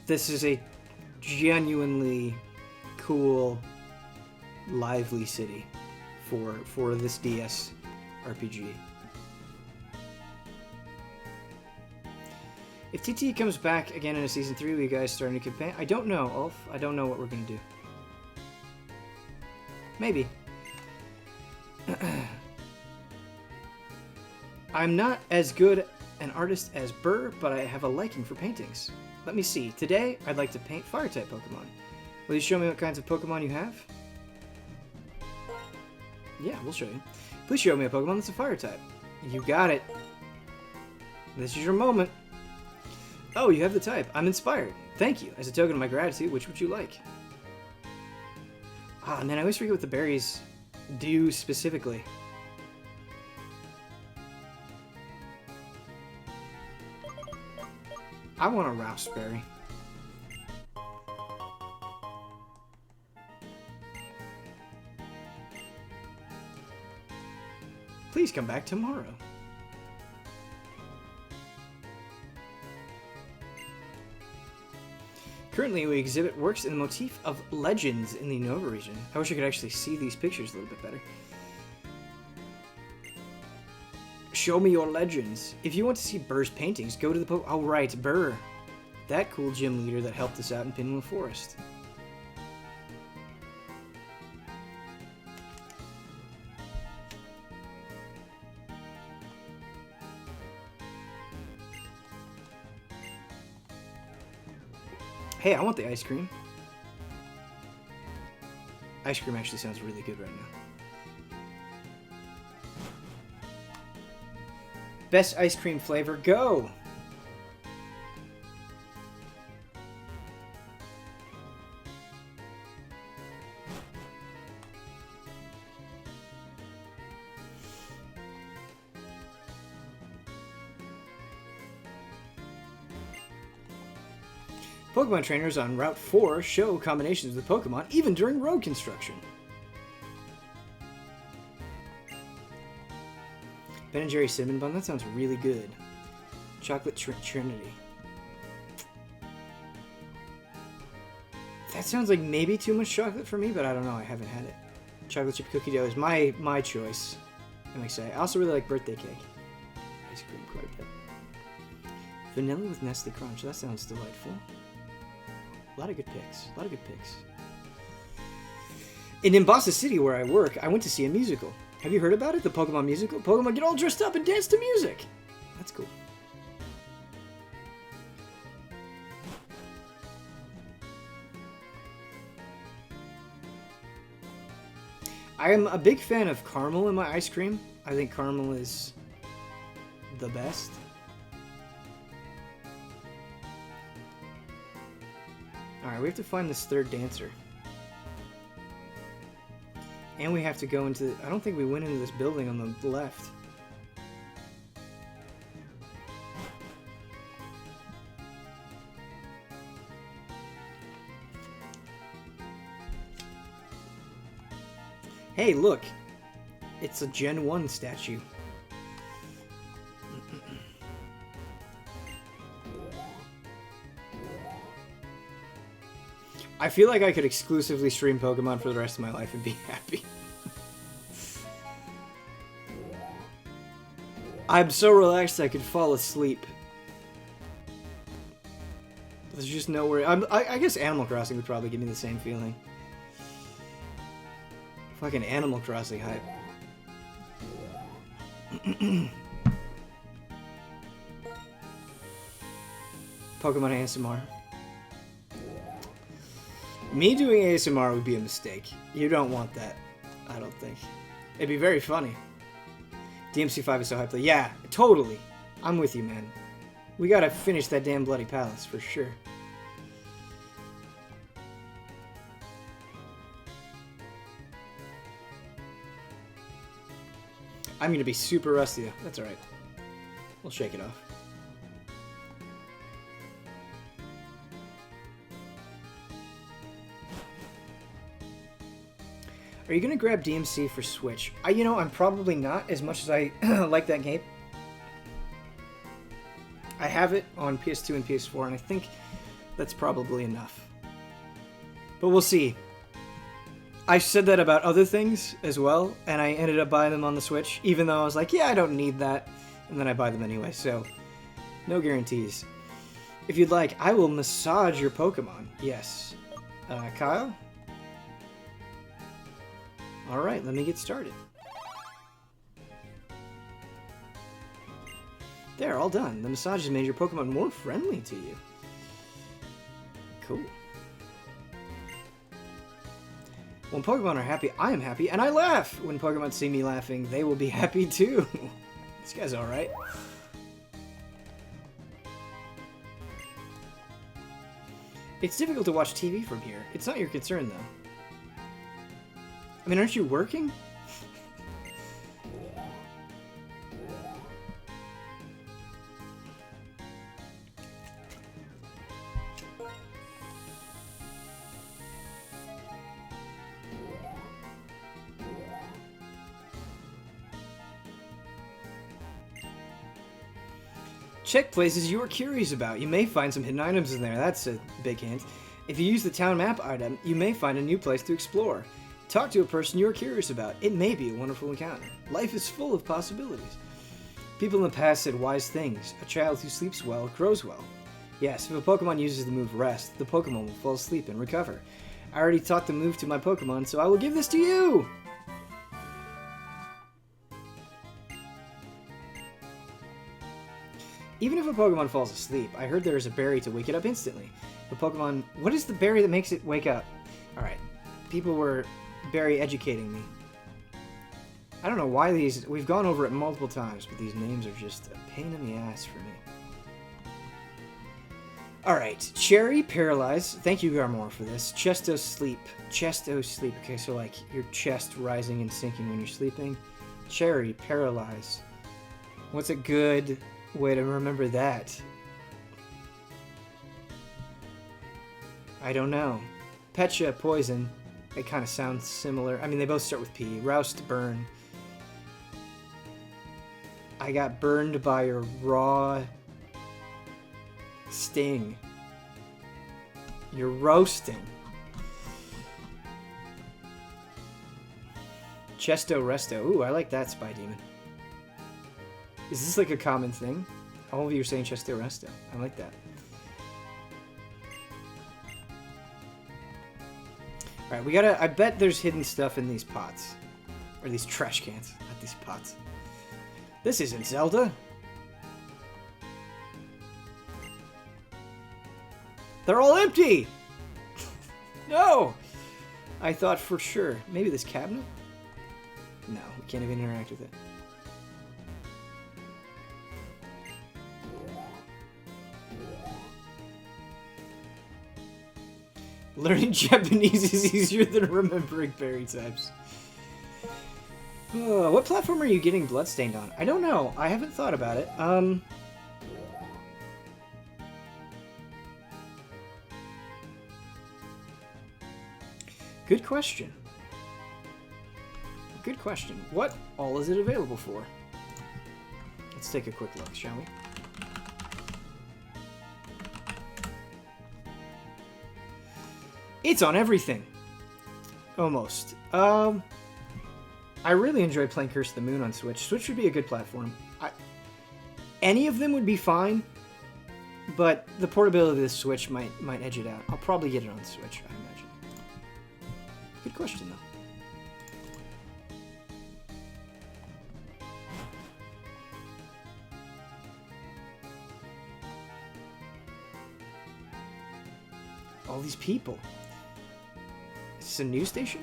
This is a genuinely cool, lively city for this DS RPG. If TT comes back again in a Season 3, will you guys start a new campaign? I don't know, Ulf. I don't know what we're going to do. Maybe. I'm not as good an artist as Burr, but I have a liking for paintings. Let me see. Today, I'd like to paint Fire-type Pokemon. Will you show me what kinds of Pokemon you have? Yeah, we'll show you. Please show me a Pokemon that's a Fire-type. You got it. This is your moment. Oh, you have the type. I'm inspired. Thank you. As a token of my gratitude, which would you like? Ah, man, I always forget what the berries do specifically. I want a Raspberry. Please come back tomorrow. Currently, we exhibit works in the motif of legends in the Unova region. I wish I could actually see these pictures a little bit better. Show me your legends. If you want to see Burr's paintings, go to the Oh, right, Burr. That cool gym leader that helped us out in Pinwheel Forest. Hey, I want the ice cream. Ice cream actually sounds really good right now. Best ice cream flavor, go! Pokemon trainers on Route 4 show combinations with Pokemon even during road construction. Ben & Jerry's Cinnamon Bun, that sounds really good. Chocolate Trinity. That sounds like maybe too much chocolate for me, but I don't know, I haven't had it. Chocolate chip cookie dough is my choice, I may say. I also really like birthday cake. Ice cream quite a bit. Vanilla with Nestle Crunch, that sounds delightful. A lot of good picks. A lot of good picks. In Nimbasa City, where I work, I went to see a musical. Have you heard about it? The Pokemon musical? Pokemon get all dressed up and dance to music. That's cool. I'm a big fan of caramel in my ice cream. I think caramel is the best. Alright, we have to find this third dancer. And we have to go into... I don't think we went into this building on the left. Hey, look! It's a Gen 1 statue. I feel like I could exclusively stream Pokemon for the rest of my life and be happy. I'm so relaxed I could fall asleep. There's just no worry. I guess Animal Crossing would probably give me the same feeling. Fucking Animal Crossing hype. Pokemon ASMR. Me doing ASMR would be a mistake. You don't want that, I don't think. It'd be very funny. DMC5 is so hyped. Yeah, totally. I'm with you, man. We gotta finish that damn Bloody Palace, for sure. I'm gonna be super rusty though. That's alright. We'll shake it off. Are you gonna grab DMC for Switch? You know, I'm probably not, as much as I like that game. I have it on PS2 and PS4, and I think that's probably enough. But we'll see. I said that about other things as well, and I ended up buying them on the Switch, even though I was like, yeah, I don't need that, and then I buy them anyway, so no guarantees. If you'd like, I will massage your Pokemon. Yes. Kyle? Alright, let me get started. There, all done. The massage has made your Pokemon more friendly to you. Cool. When Pokemon are happy, I am happy, and I laugh! When Pokemon see me laughing, they will be happy too. This guy's alright. It's difficult to watch TV from here. It's not your concern, though. I mean, aren't you working? Check places you are curious about. You may find some hidden items in there. That's a big hint. If you use the town map item, you may find a new place to explore. Talk to a person you are curious about. It may be a wonderful encounter. Life is full of possibilities. People in the past said wise things. A child who sleeps well grows well. Yes, if a Pokemon uses the move Rest, the Pokemon will fall asleep and recover. I already taught the move to my Pokemon, so I will give this to you! Even if a Pokemon falls asleep, I heard there is a berry to wake it up instantly. The Pokemon... What is the berry that makes it wake up? Alright. People were berry educating me. I don't know why these... We've gone over it multiple times, but these names are just a pain in the ass for me. Alright. Cherry, Paralyze. Thank you, Garmor, for this. Chesto, Sleep. Chesto, Sleep. Okay, so like your chest rising and sinking when you're sleeping. Cherry, Paralyze. What's a good... way to remember that? I don't know. Pecha, Poison. It kind of sounds similar. I mean, they both start with P. Roust, Burn. I got burned by your raw sting. You're roasting. Chesto, Resto. Ooh, I like that, Spy Demon. Is this like a common thing? All of you are saying Chesto Resto. I like that. Alright, we gotta... I bet there's hidden stuff in these pots. Or these trash cans. Not these pots. This isn't Zelda. They're all empty! No! I thought for sure. Maybe this cabinet? No, we can't even interact with it. Learning Japanese is easier than remembering berry types. What platform are you getting Bloodstained on? I don't know. I haven't thought about it. Good question. Good question. What all is it available for? Let's take a quick look, shall we? It's on everything. Almost. I really enjoy playing Curse of the Moon on Switch. Switch would be a good platform. Any of them would be fine, but the portability of the Switch might edge it out. I'll probably get it on Switch, I imagine. Good question, though. All these people. Is this a news station?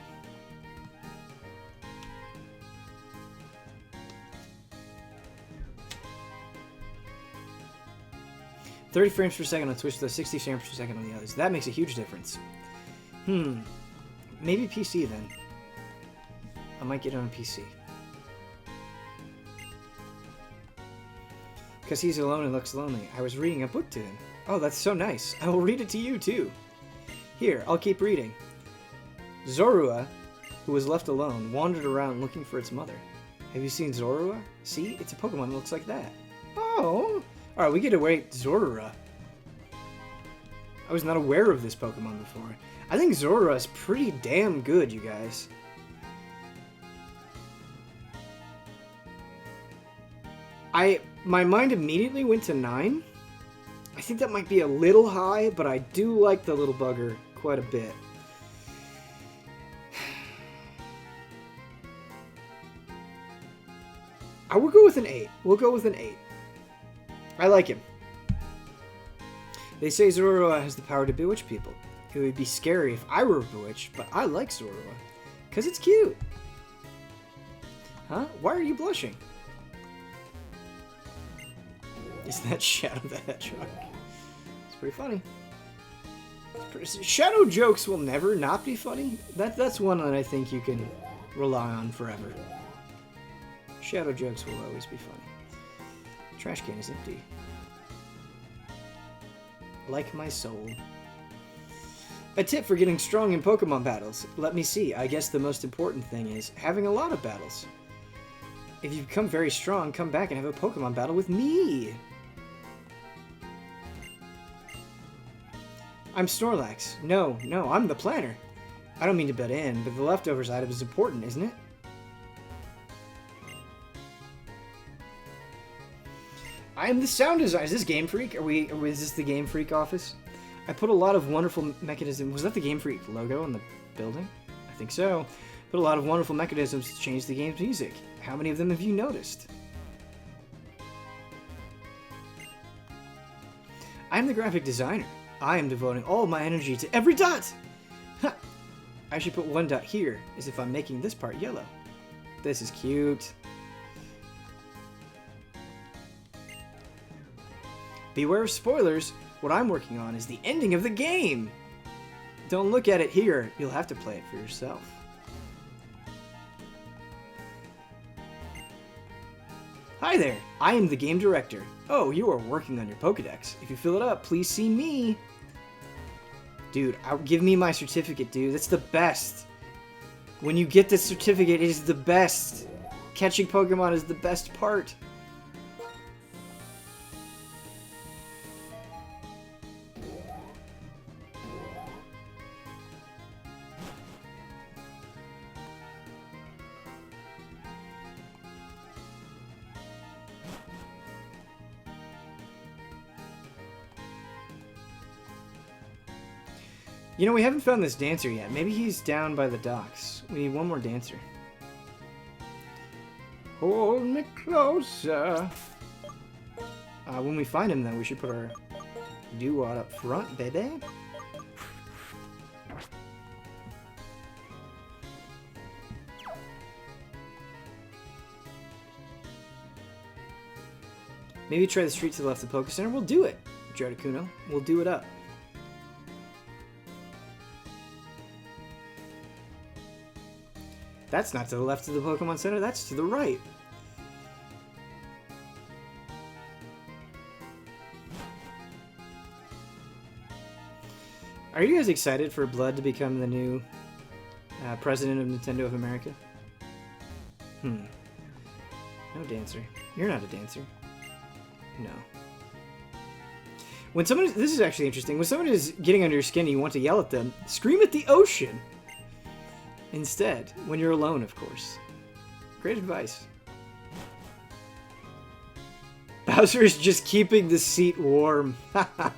"30 frames per second on Twitch, though 60 frames per second on the others. That makes a huge difference. Maybe PC then. I might get it on PC. Because he's alone and looks lonely. I was reading a book to him. Oh, that's so nice. I will read it to you, too. Here, I'll keep reading. Zorua, who was left alone, wandered around looking for its mother. Have you seen Zorua? See? It's a Pokemon that looks like that. Oh! Alright, we get to wait Zorua. I was not aware of this Pokemon before. I think Zorua is pretty damn good, you guys. My mind immediately went to 9. I think that might be a little high, but I do like the little bugger quite a bit. I will go with an 8. We'll go with an 8. I like him. They say Zorua has the power to bewitch people. It would be scary if I were bewitched, but I like Zorua. Because it's cute. Huh? Why are you blushing? Is that Shadow the Hedgehog? It's pretty funny. Shadow jokes will never not be funny. That's one that I think you can rely on forever. Shadow jokes will always be funny. Trash can is empty. Like my soul. A tip for getting strong in Pokemon battles. Let me see. I guess the most important thing is having a lot of battles. If you become very strong, come back and have a Pokemon battle with me. I'm Snorlax. No, I'm the planner. I don't mean to butt in, but the leftovers item is important, isn't it? I am the sound designer. Is this Game Freak? Is this the Game Freak office? I put a lot of wonderful mechanisms. Was that the Game Freak logo on the building? I think so. Put a lot of wonderful mechanisms to change the game's music. How many of them have you noticed? I am the graphic designer. I am devoting all of my energy to every dot! Ha! I should put one dot here, as if I'm making this part yellow. This is cute. Beware of spoilers. What I'm working on is the ending of the game. Don't look at it here. You'll have to play it for yourself. Hi there. I am the game director. Oh, you are working on your Pokedex. If you fill it up, please see me. Dude, give me my certificate, dude. That's the best. When you get this certificate, it is the best. Catching Pokemon is the best part. You know, we haven't found this dancer yet. Maybe he's down by the docks. We need one more dancer. Hold me closer. When we find him, then, we should put our doo-wop up front, baby. Maybe try the street to the left of the Poké Center. We'll do it, Jardacuno. We'll do it up. That's not to the left of the Pokemon Center. That's to the right. Are you guys excited for Blood to become the new president of Nintendo of America? No dancer. You're not a dancer. No. When someone... This is actually interesting. When someone is getting under your skin and you want to yell at them, scream at the ocean! Instead. When you're alone, of course. Great advice. Bowser is just keeping the seat warm. Oh,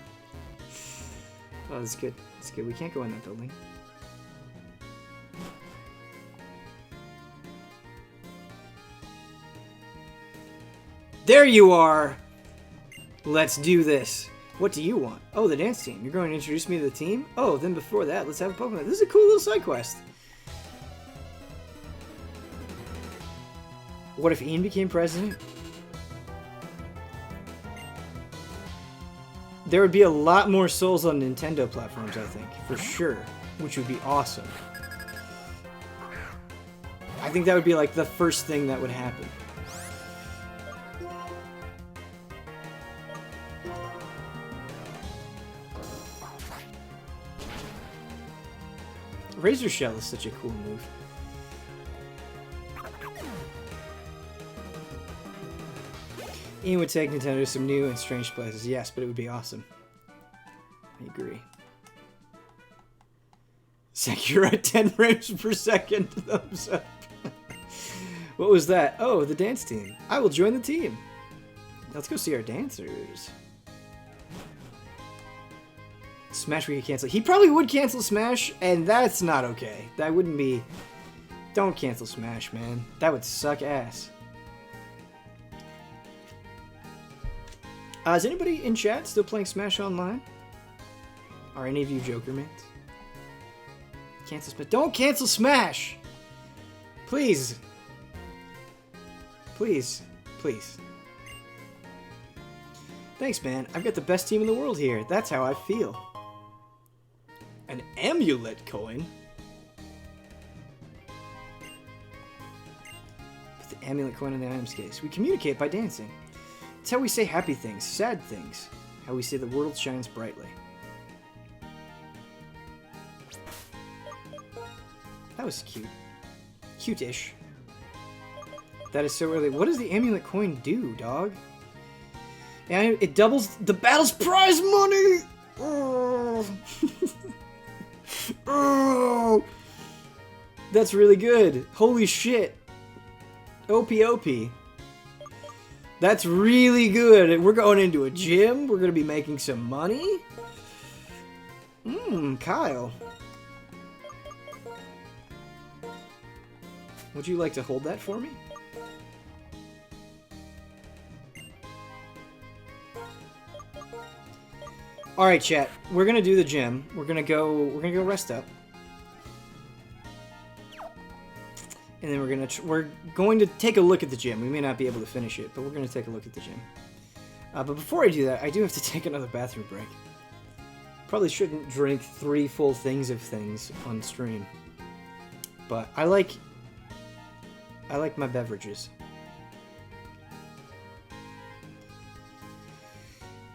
that's good. That's good. We can't go in that building. There you are! Let's do this. What do you want? Oh, the dance team. You're going to introduce me to the team? Oh, then before that, let's have a Pokemon. This is a cool little side quest. What if Ian became president? There would be a lot more Souls on Nintendo platforms, I think, for sure, which would be awesome. I think that would be like the first thing that would happen. Razor Shell is such a cool move. Ian would take Nintendo to some new and strange places. Yes, but it would be awesome. I agree. Sekiro at 10 frames per second. Thumbs up. What was that? Oh, the dance team. I will join the team. Let's go see our dancers. Smash we could cancel. He probably would cancel Smash, and that's not okay. That wouldn't be... Don't cancel Smash, man. That would suck ass. Is anybody in chat still playing Smash Online? Are any of you Joker mans? Cancel Smash. Don't cancel Smash! Please. Please. Please. Thanks, man. I've got the best team in the world here. That's how I feel. An amulet coin? Put the amulet coin in the items case. We communicate by dancing. It's how we say happy things, sad things. How we say the world shines brightly. That was cute. Cute-ish. That is so early. What does the amulet coin do, dog? And it doubles the battle's prize money! Oh. Oh. That's really good. Holy shit. OP. That's really good. We're going into a gym. We're going to be making some money. Kyle. Would you like to hold that for me? All right, chat. We're going to do the gym. We're going to go rest up. And then we're going to take a look at the gym. We may not be able to finish it, but we're going to take a look at the gym. But before I do that, I do have to take another bathroom break. Probably shouldn't drink 3 full things of things on stream. But I like my beverages.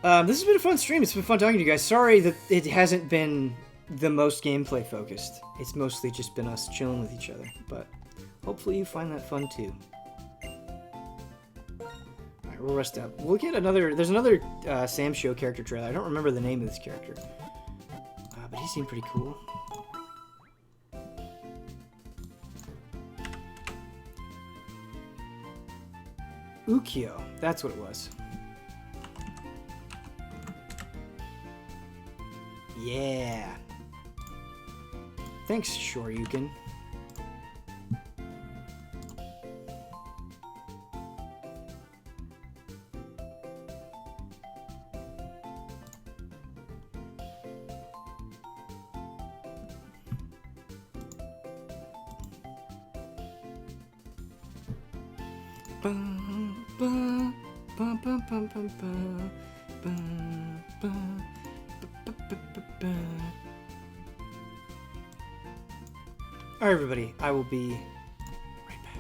This has been a fun stream. It's been fun talking to you guys. Sorry that it hasn't been the most gameplay focused. It's mostly just been us chilling with each other. But hopefully you find that fun too. Alright, we'll rest up. We'll get another... There's another Sam Show character trailer. I don't remember the name of this character. But he seemed pretty cool. Ukyo. That's what it was. Yeah. Thanks, Shoryuken. Bum, bum, bum, bum, bum, bum, bum, ba, ba, ba, ba. All right, everybody. I will be right back.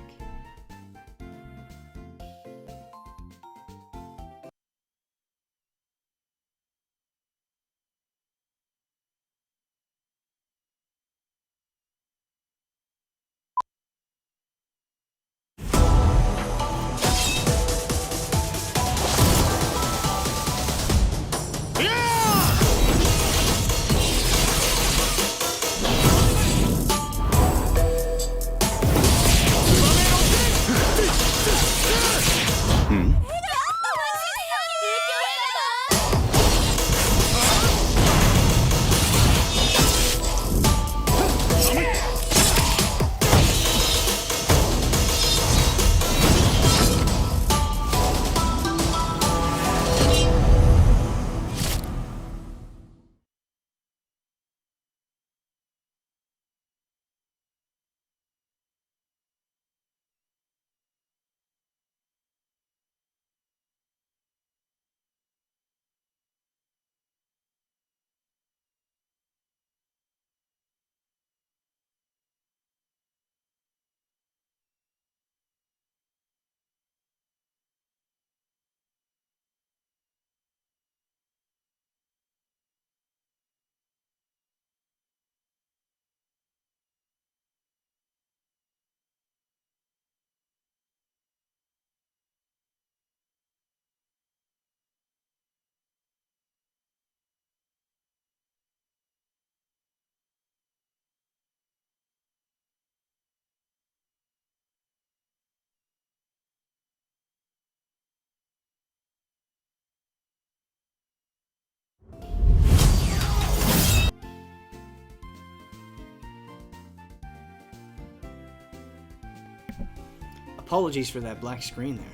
Apologies for that black screen there.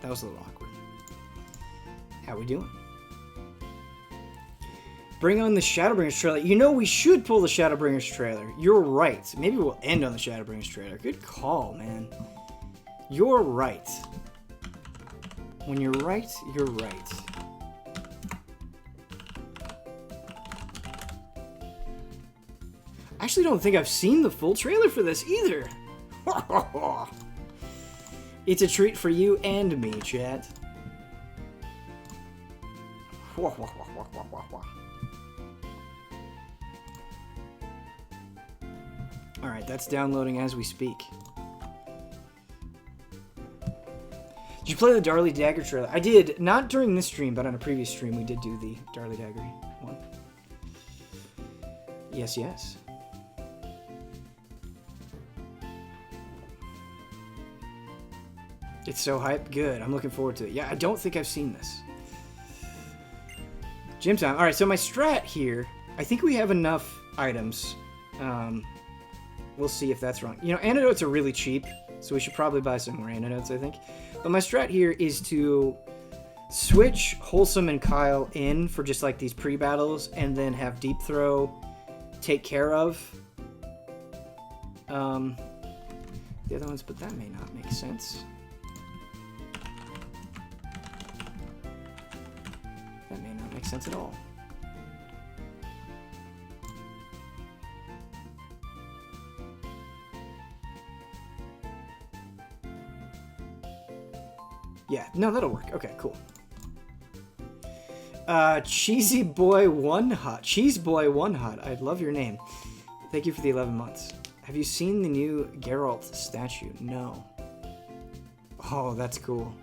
That was a little awkward. How we doing? Bring on the Shadowbringers trailer. You know, we should pull the Shadowbringers trailer. You're right. Maybe we'll end on the Shadowbringers trailer. Good call, man. You're right. When you're right, you're right. I actually don't think I've seen the full trailer for this either. It's a treat for you and me, chat. Alright, that's downloading as we speak. Did you play the Darly Dagger trailer? I did, not during this stream, but on a previous stream we did do the Darly Dagger one. Yes, yes. It's so hype. Good. I'm looking forward to it. Yeah, I don't think I've seen this. Gym time. Alright, so my strat here, I think we have enough items. We'll see if that's wrong. You know, antidotes are really cheap, so we should probably buy some more antidotes, I think. But my strat here is to switch Wholesome and Kyle in for just like these pre-battles, and then have Deep Throw take care of the other ones, but that may not make sense. That may not make sense at all. Yeah, no, that'll work. Okay, cool. Cheesy Boy One Hot. Cheese Boy One Hot. I love your name. Thank you for the 11 months. Have you seen the new Geralt statue? No. Oh, that's cool.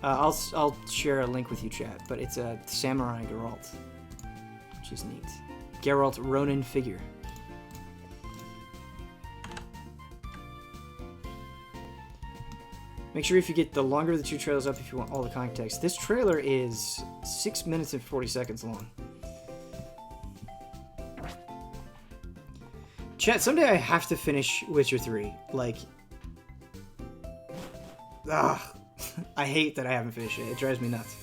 I'll share a link with you, chat. But it's a samurai Geralt, which is neat. Geralt Ronin figure. Make sure if you get the longer of the two trailers up if you want all the context. This trailer is 6 minutes and 40 seconds long. Chat, someday I have to finish Witcher 3. Like, I hate that I haven't finished it. It drives me nuts.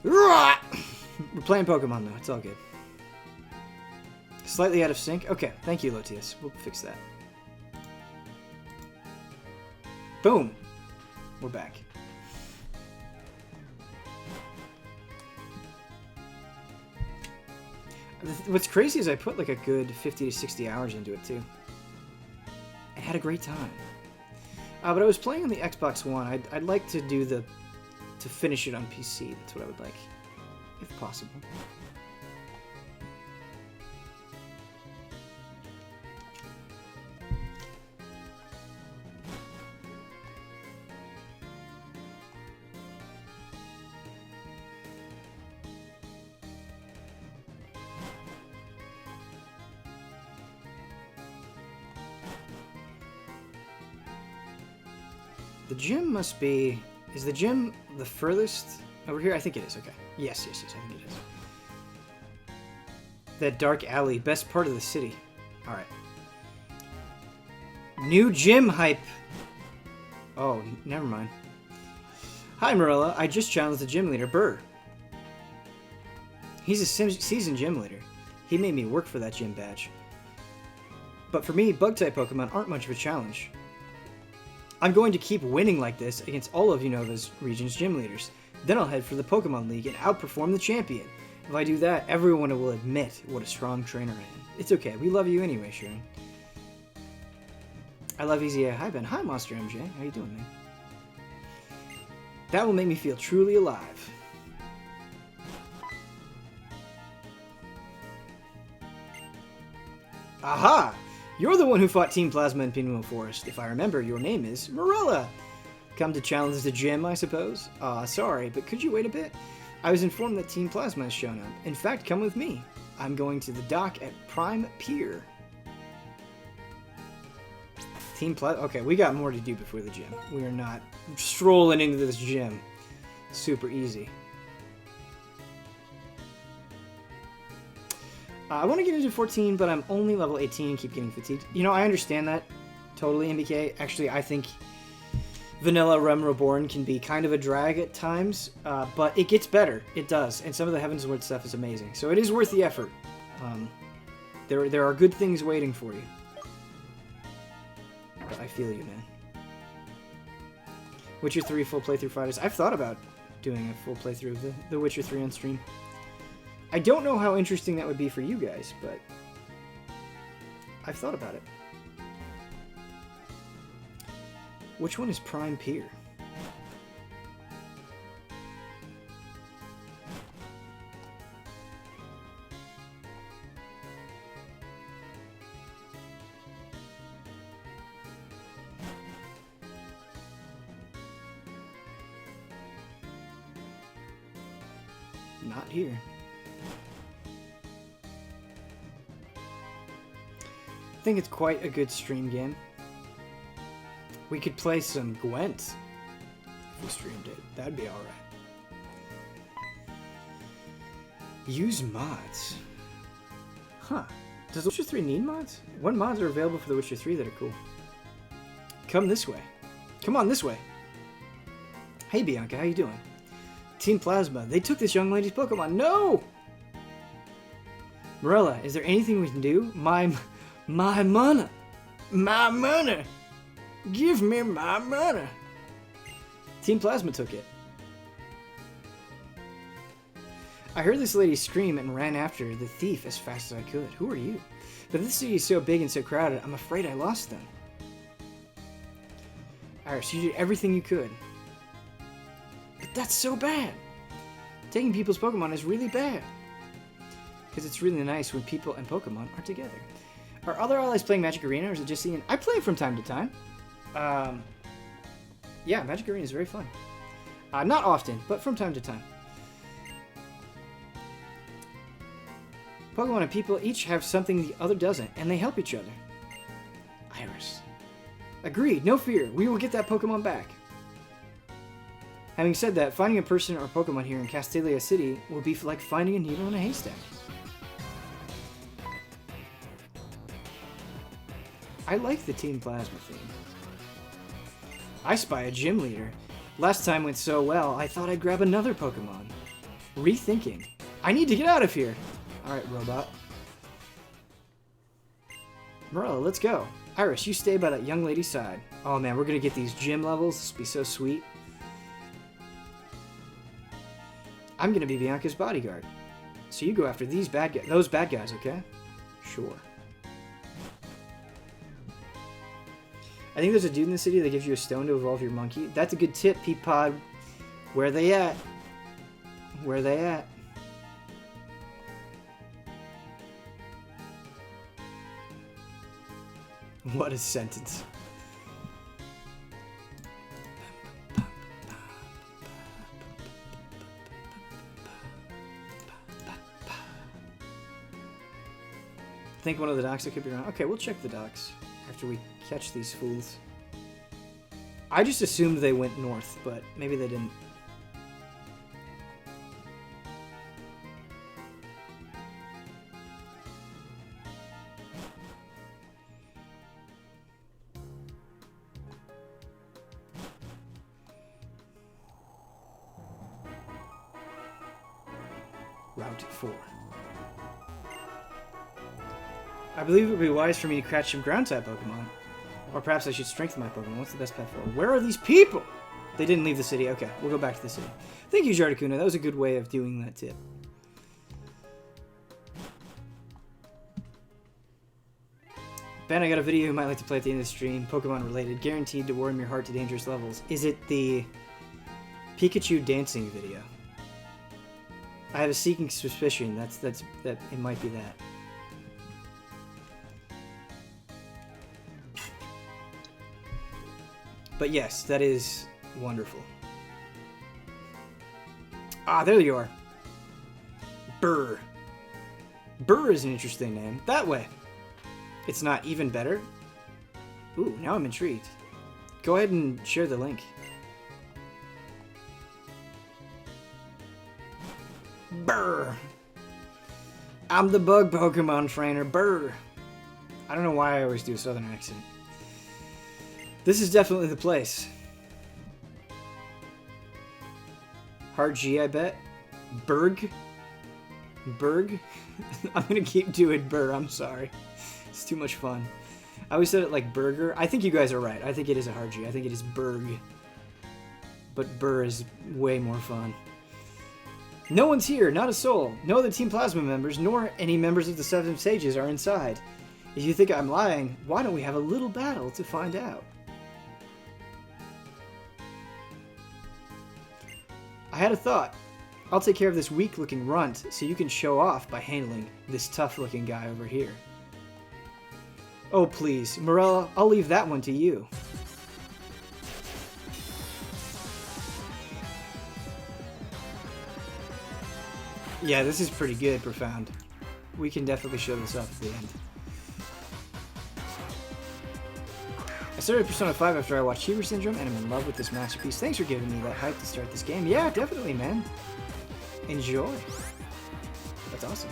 We're playing Pokemon though. It's all good. Slightly out of sync? Okay, thank you, Lotius. We'll fix that. Boom! We're back. What's crazy is I put like a good 50 to 60 hours into it too. I had a great time. But I was playing on the Xbox One. I'd like to do to finish it on PC. That's what I would like, if possible. The gym must be... Is the gym the furthest over here? I think it is. Okay. Yes, I think it is. That dark alley. Best part of the city. Alright. New gym hype. Oh, never mind. Hi, Marilla. I just challenged the gym leader, Burr. He's a seasoned gym leader. He made me work for that gym badge. But for me, bug-type Pokemon aren't much of a challenge. I'm going to keep winning like this against all of Unova's region's gym leaders. Then I'll head for the Pokemon League and outperform the champion. If I do that, everyone will admit what a strong trainer I am. It's okay, we love you anyway, Sharon. I love Easy. Hi, Ben. Hi, Monster MJ. How you doing, man? That will make me feel truly alive. Aha! You're the one who fought Team Plasma in Pinwheel Forest. If I remember, your name is Marilla. Come to challenge the gym, I suppose? Sorry, but could you wait a bit? I was informed that Team Plasma has shown up. In fact, come with me. I'm going to the dock at Prime Pier. Team Plasma... Okay, we got more to do before the gym. We are not strolling into this gym. Super easy. I want to get into 14, but I'm only level 18 and keep getting fatigued. You know, I understand that. Totally, MBK. Actually, I think Vanilla Realm Reborn can be kind of a drag at times, but it gets better. It does. And some of the Heavensward stuff is amazing. So it is worth the effort. There are good things waiting for you. But I feel you, man. Witcher 3 full playthrough Fridays. I've thought about doing a full playthrough of the Witcher 3 on stream. I don't know how interesting that would be for you guys, but I've thought about it. Which one is Prime Pier? Not here. I think it's quite a good stream game. We could play some Gwent if we streamed it. That'd be alright. Use mods. Huh. Does The Witcher 3 need mods? What mods are available for The Witcher 3 that are cool? Come this way. Come on this way. Hey Bianca, how you doing? Team Plasma, they took this young lady's Pokemon. No! Marilla, is there anything we can do? My money. My money. Give me my money. Team Plasma took it. I heard this lady scream and ran after the thief as fast as I could. Who are you? But this city is so big and so crowded, I'm afraid I lost them. Iris, you did everything you could. But that's so bad. Taking people's Pokemon is really bad. Because it's really nice when people and Pokemon are together. Are other allies playing Magic Arena, or is it just Ian? I play it from time to time. Yeah, Magic Arena is very fun. Not often, but from time to time. Pokemon and people each have something the other doesn't, and they help each other. Iris. Agreed, no fear. We will get that Pokemon back. Having said that, finding a person or Pokemon here in Castelia City will be like finding a needle in a haystack. I like the Team Plasma theme. I spy a gym leader. Last time went so well, I thought I'd grab another Pokemon. Rethinking. I need to get out of here. Alright, robot. Marilla, let's go. Iris, you stay by that young lady's side. Oh man, we're gonna get these gym levels. This will be so sweet. I'm gonna be Bianca's bodyguard. So you go after these those bad guys, okay? Sure. I think there's a dude in the city that gives you a stone to evolve your monkey. That's a good tip, Peapod. Where they at? Where they at? What a sentence. I think one of the docks that could be around. Okay, we'll check the docks after we catch these fools. I just assumed they went north, but maybe they didn't. Route 4. I believe it would be wise for me to catch some ground-type Pokemon. Or perhaps I should strengthen my Pokemon. What's the best path forward? Where are these people? They didn't leave the city. Okay, we'll go back to the city. Thank you, Jardicuna. That was a good way of doing that tip. Ben, I got a video you might like to play at the end of the stream. Pokemon related. Guaranteed to warm your heart to dangerous levels. Is it the Pikachu dancing video? I have a seeking suspicion that it might be that. But yes, that is wonderful. Ah, there you are. Burr. Burr is an interesting name. That way. It's not even better? Ooh, now I'm intrigued. Go ahead and share the link. Burr. I'm the bug Pokemon trainer. Burr. I don't know why I always do a southern accent. This is definitely the place. Hard G, I bet. Berg? Berg? I'm gonna keep doing Burr, I'm sorry. It's too much fun. I always said it like burger. I think you guys are right. I think it is a hard G. I think it is Berg. But Burr is way more fun. No one's here, not a soul. No other Team Plasma members, nor any members of the Seven Sages are inside. If you think I'm lying, why don't we have a little battle to find out? I had a thought. I'll take care of this weak-looking runt, so you can show off by handling this tough-looking guy over here. Oh, please. Morella, I'll leave that one to you. Yeah, this is pretty good, Profound. We can definitely show this off at the end. I started Persona 5 after I watched Shiver Syndrome, and I'm in love with this masterpiece. Thanks for giving me that hype to start this game. Yeah, definitely, man. Enjoy. That's awesome.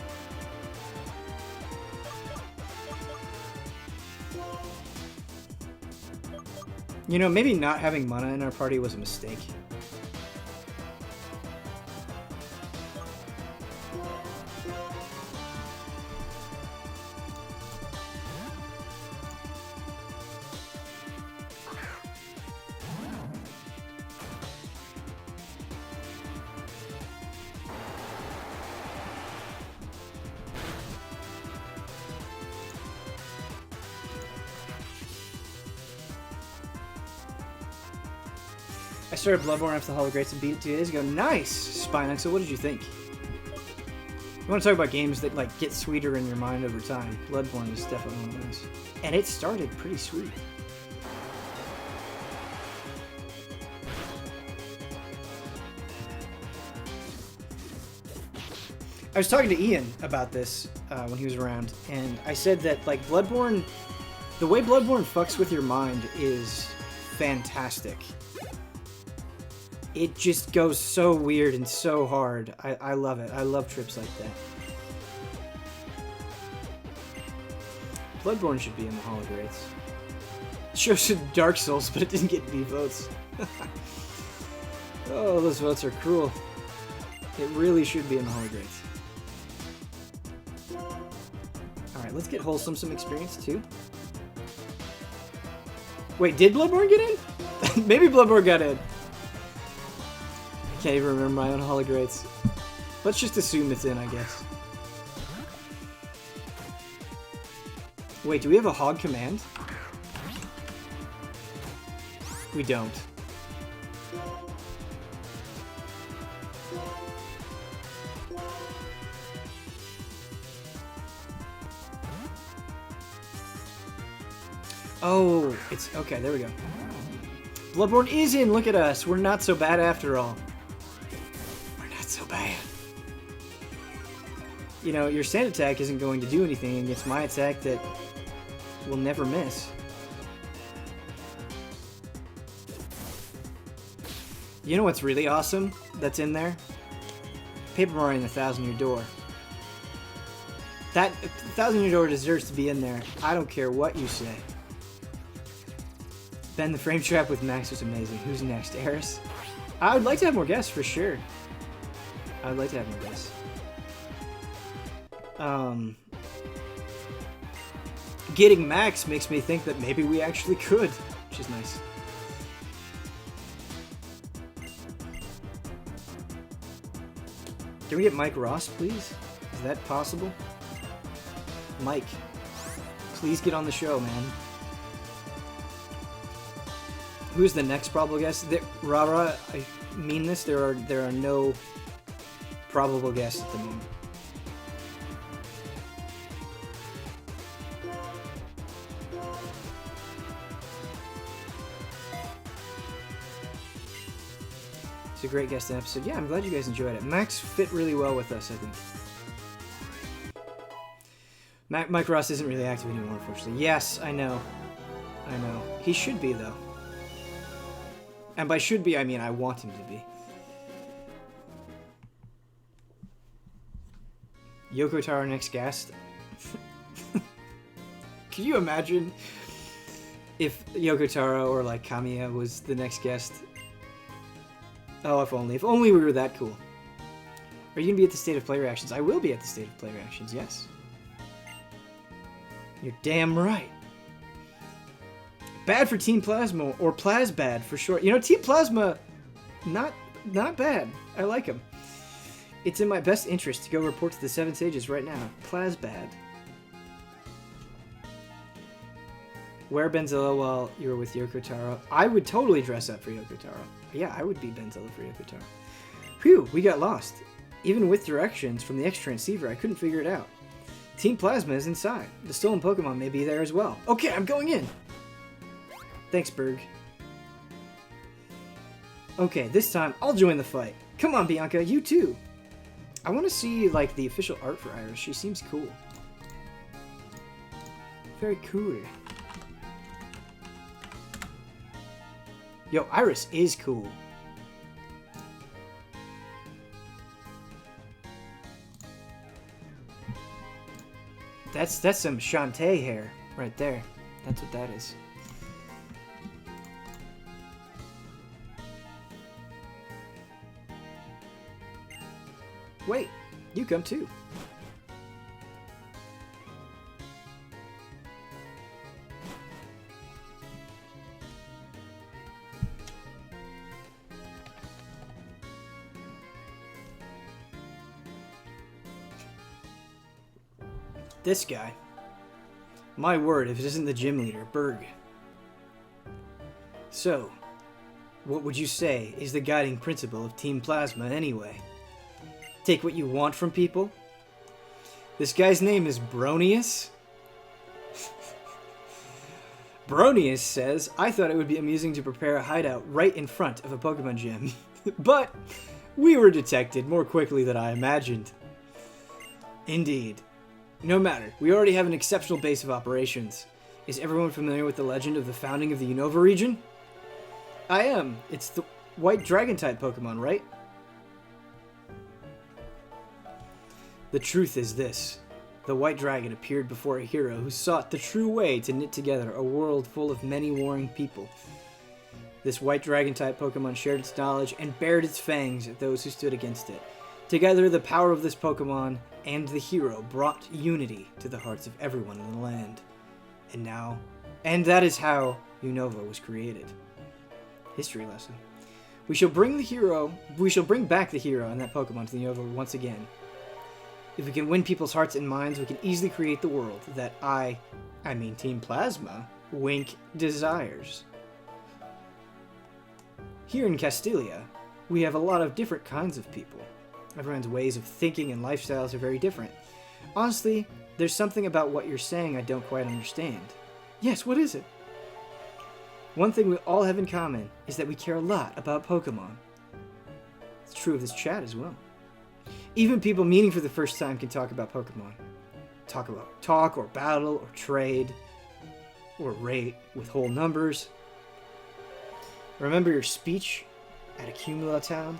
You know, maybe not having Mana in our party was a mistake. I started Bloodborne after the Hologrades and beat it 2 days ago. Nice! Spinaxle, what did you think? You want to talk about games that like get sweeter in your mind over time. Bloodborne is definitely one of those. And it started pretty sweet. I was talking to Ian about this when he was around, and I said that like Bloodborne, the way Bloodborne fucks with your mind is fantastic. It just goes so weird and so hard. I love it. I love trips like that. Bloodborne should be in the Hologrades. It shows Dark Souls, but it didn't get any votes. Oh, those votes are cruel. It really should be in the Hologrades. Alright, let's get Wholesome some experience too. Wait, did Bloodborne get in? Maybe Bloodborne got in. I can't even remember my own Hologrades. Let's just assume it's in, I guess. Wait, do we have a hog command? We don't. Oh, it's... Okay, there we go. Bloodborne is in! Look at us! We're not so bad after all. We're not so bad. You know, your sand attack isn't going to do anything against my attack that will never miss. You know what's really awesome that's in there? Paper Mario and the 1,000-Year Door. That 1,000-Year Door deserves to be in there. I don't care what you say. Ben, the frame trap with Max was amazing. Who's next? Eris? I would like to have more guests, for sure. I would like to have more guests. Getting Max makes me think that maybe we actually could, which is nice. Can we get Mike Ross, please? Is that possible? Mike, please get on the show, man. Who's the next probable guest? Rara, I mean this. There are no probable guests at the moment. It's a great guest episode. Yeah, I'm glad you guys enjoyed it. Max fit really well with us, I think. Mike Ross isn't really active anymore, unfortunately. Yes, I know. I know. He should be, though. And by should be, I mean I want him to be. Yoko Taro next guest. Can you imagine if Yoko Taro or like Kamiya was the next guest? Oh, if only. If only we were that cool. Are you going to be at the State of Play reactions? I will be at the State of Play reactions, yes. You're damn right. Bad for Team Plasma, or Plasbad for short. You know, Team Plasma, not bad. I like him. It's in my best interest to go report to the 7 Sages right now. Plasbad. Wear Benzilla while you were with Yoko Taro. I would totally dress up for Yoko Taro. Yeah, I would be Benzilla for Yoko Taro. Phew, we got lost. Even with directions from the X-Transceiver, I couldn't figure it out. Team Plasma is inside. The stolen Pokemon may be there as well. Okay, I'm going in! Thanks, Berg. Okay, this time I'll join the fight. Come on, Bianca, you too. I want to see, like, the official art for Iris. She seems cool. Very cool. Yo, Iris is cool. That's some Shantae hair right there. That's what that is. Wait, you come too. This guy. My word, if it isn't the gym leader, Berg. So, what would you say is the guiding principle of Team Plasma anyway? Take what you want from people? This guy's name is Bronius? Bronius says, I thought it would be amusing to prepare a hideout right in front of a Pokemon gym. But we were detected more quickly than I imagined. Indeed. No matter, we already have an exceptional base of operations. Is everyone familiar with the legend of the founding of the Unova region? I am. It's the white dragon-type Pokemon, right? The truth is this. The White Dragon appeared before a hero who sought the true way to knit together a world full of many warring people. This White Dragon-type Pokemon shared its knowledge and bared its fangs at those who stood against it. Together, the power of this Pokemon and the hero brought unity to the hearts of everyone in the land. And that is how Unova was created. History lesson. We shall bring back the hero and that Pokemon to the Unova once again. If we can win people's hearts and minds, we can easily create the world that I mean Team Plasma, Wink desires. Here in Castilia, we have a lot of different kinds of people. Everyone's ways of thinking and lifestyles are very different. Honestly, there's something about what you're saying I don't quite understand. Yes, what is it? One thing we all have in common is that we care a lot about Pokemon. It's true of this chat as well. Even people meeting for the first time can talk about Pokemon. Talk or battle or trade or rate with whole numbers. Remember your speech at Accumula Town?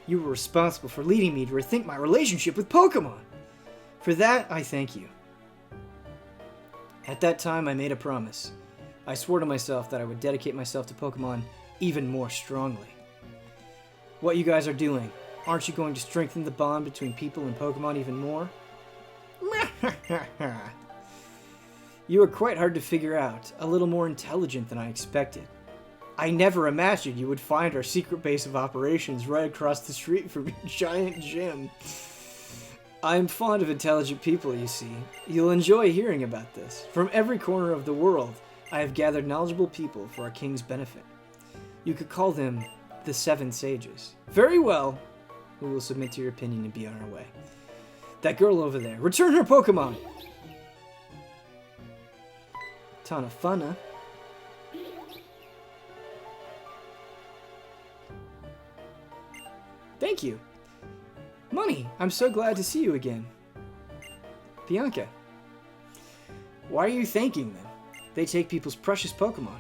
You were responsible for leading me to rethink my relationship with Pokemon. For that, I thank you. At that time, I made a promise. I swore to myself that I would dedicate myself to Pokemon even more strongly. What you guys are doing, aren't you going to strengthen the bond between people and Pokemon even more? You are quite hard to figure out, a little more intelligent than I expected. I never imagined you would find our secret base of operations right across the street from your giant gym. I am fond of intelligent people, you see. You'll enjoy hearing about this. From every corner of the world, I have gathered knowledgeable people for our king's benefit. You could call them the Seven Sages. Very well. We will submit to your opinion and be on our way. That girl over there, return her Pokemon! Ton of fun, huh? Thank you. Money, I'm so glad to see you again. Bianca. Why are you thanking them? They take people's precious Pokemon.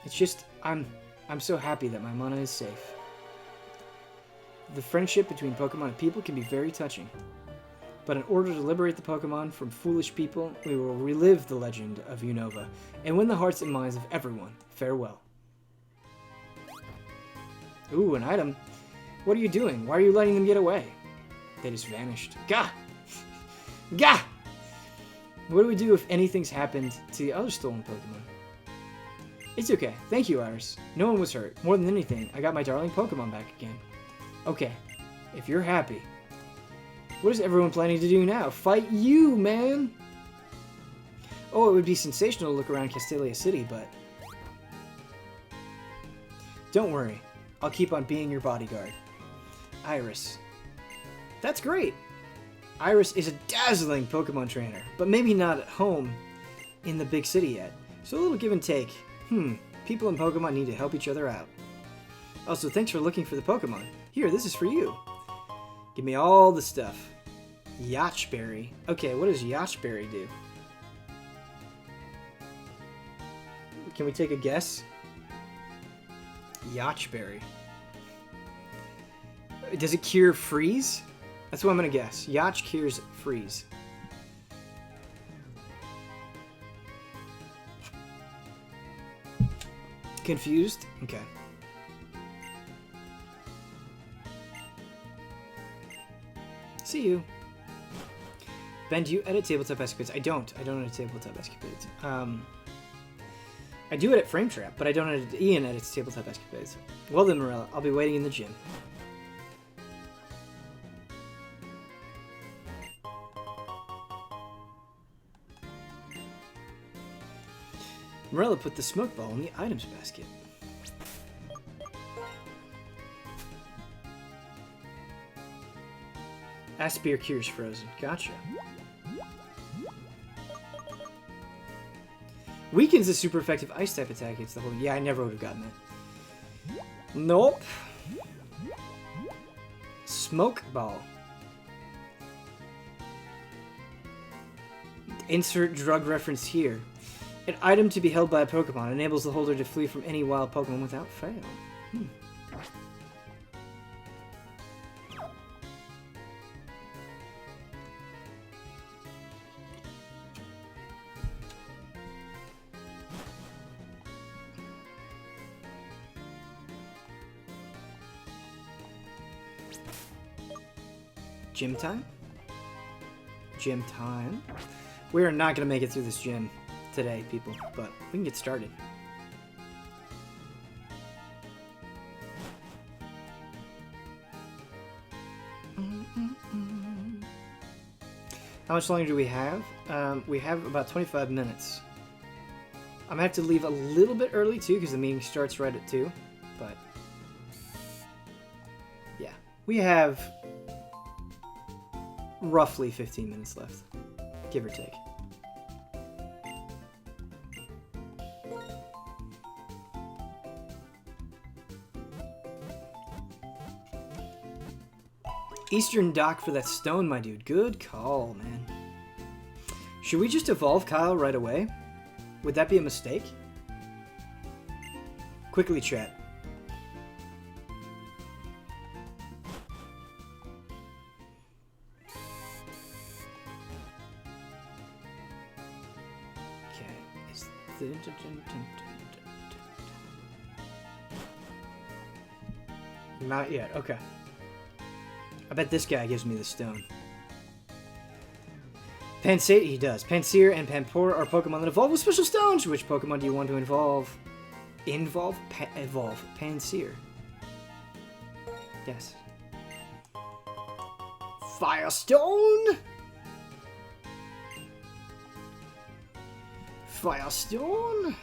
It's just, I'm so happy that my mana is safe. The friendship between Pokemon and people can be very touching. But in order to liberate the Pokemon from foolish people, we will relive the legend of Unova and win the hearts and minds of everyone. Farewell. Ooh, an item. What are you doing? Why are you letting them get away? They just vanished. Gah! Gah! What do we do if anything's happened to the other stolen Pokemon? It's okay. Thank you, Iris. No one was hurt. More than anything, I got my darling Pokemon back again. Okay. If you're happy. What is everyone planning to do now? Fight you, man! Oh, it would be sensational to look around Castelia City, but... Don't worry. I'll keep on being your bodyguard. Iris. That's great! Iris is a dazzling Pokemon trainer, but maybe not at home in the big city yet. So a little give and take. People and Pokemon need to help each other out. Also, thanks for looking for the Pokemon. Here, this is for you. Give me all the stuff. Yachtberry. Okay, what does Yachtberry do? Can we take a guess? Yachtberry. Does it cure freeze? That's what I'm gonna guess. Yacht cures freeze. Confused? Okay. See you. Ben, do you edit Tabletop Escapades? I don't. I don't edit Tabletop Escapades. I do edit Frame Trap, but I don't edit. Ian edits Tabletop Escapades. Well then, Morella, I'll be waiting in the gym. Morella put the smoke ball in the items basket. Aspir cures frozen. Gotcha. Weakens a super effective ice type attack. It's the whole. Yeah, I never would have gotten that. Nope. Smoke ball. Insert drug reference here. An item to be held by a Pokemon enables the holder to flee from any wild Pokemon without fail. Gym time? Gym time? We are not going to make it through this gym today, people, but we can get started. How much longer do we have? We have about 25 minutes. I'm gonna have to leave a little bit early too because the meeting starts right at 2. But yeah, we have roughly 15 minutes left, give or take. Eastern Dock for that stone, my dude. Good call, man. Should we just evolve Kyle right away? Would that be a mistake? Quickly, chat. Okay. Not yet. Okay. I bet this guy gives me the stone. Pansear, he does. Pansear and Pampor are Pokemon that evolve with special stones. Which Pokemon do you want to evolve? Evolve? Pansear. Yes. Firestone? Firestone?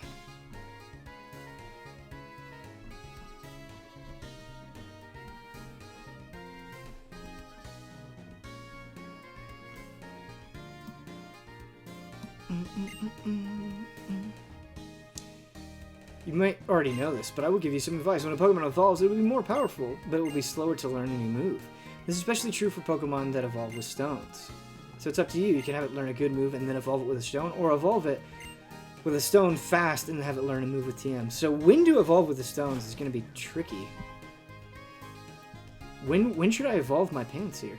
You might already know this, but I will give you some advice. When a Pokemon evolves, it will be more powerful, but it will be slower to learn a new move. This is especially true for Pokemon that evolve with stones. So it's up to you. You can have it learn a good move and then evolve it with a stone, or evolve it with a stone fast and have it learn a move with TM. So when to evolve with the stones is going to be tricky. When should I evolve my Pansear?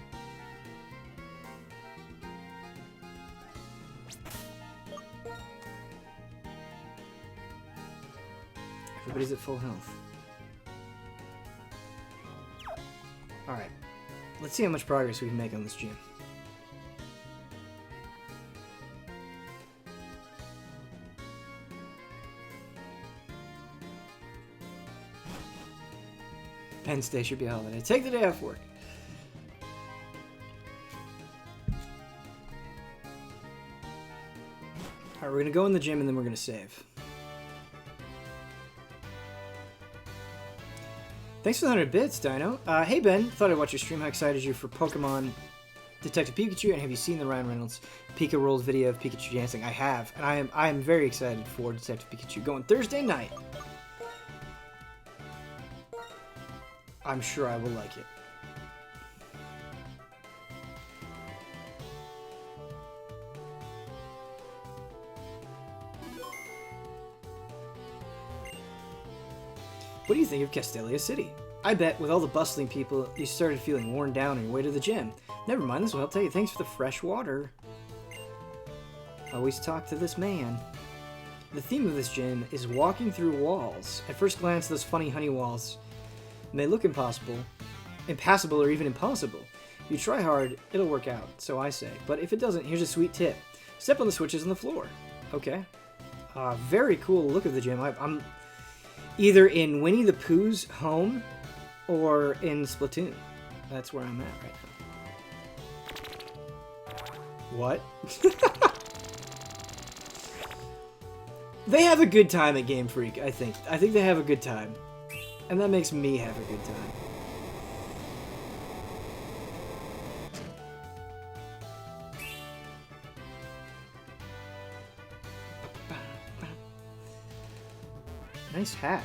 Everybody's at full health. Alright. Let's see how much progress we can make on this gym. Penn State should be a holiday. Take the day off work. Alright, we're gonna go in the gym and then we're gonna save. Thanks for the 100 bits, Dino. Hey Ben, thought I'd watch your stream. How excited are you for Pokemon Detective Pikachu? And have you seen the Ryan Reynolds Pika Rolled video of Pikachu dancing? I have, and I am very excited for Detective Pikachu going Thursday night. I'm sure I will like it. What do you think of Castelia City? I bet with all the bustling people, you started feeling worn down on your way to the gym. Never mind, this will help tell you. Thanks for the fresh water. Always talk to this man. The theme of this gym is walking through walls. At first glance, those funny honey walls may look impassable or even impossible. If you try hard, it'll work out, so I say. But if it doesn't, here's a sweet tip. Step on the switches on the floor. Okay. Very cool look of the gym. I'm either in Winnie the Pooh's home or in Splatoon. That's where I'm at right now. What? They have a good time at Game Freak, I think. I think they have a good time. And that makes me have a good time. Nice hat.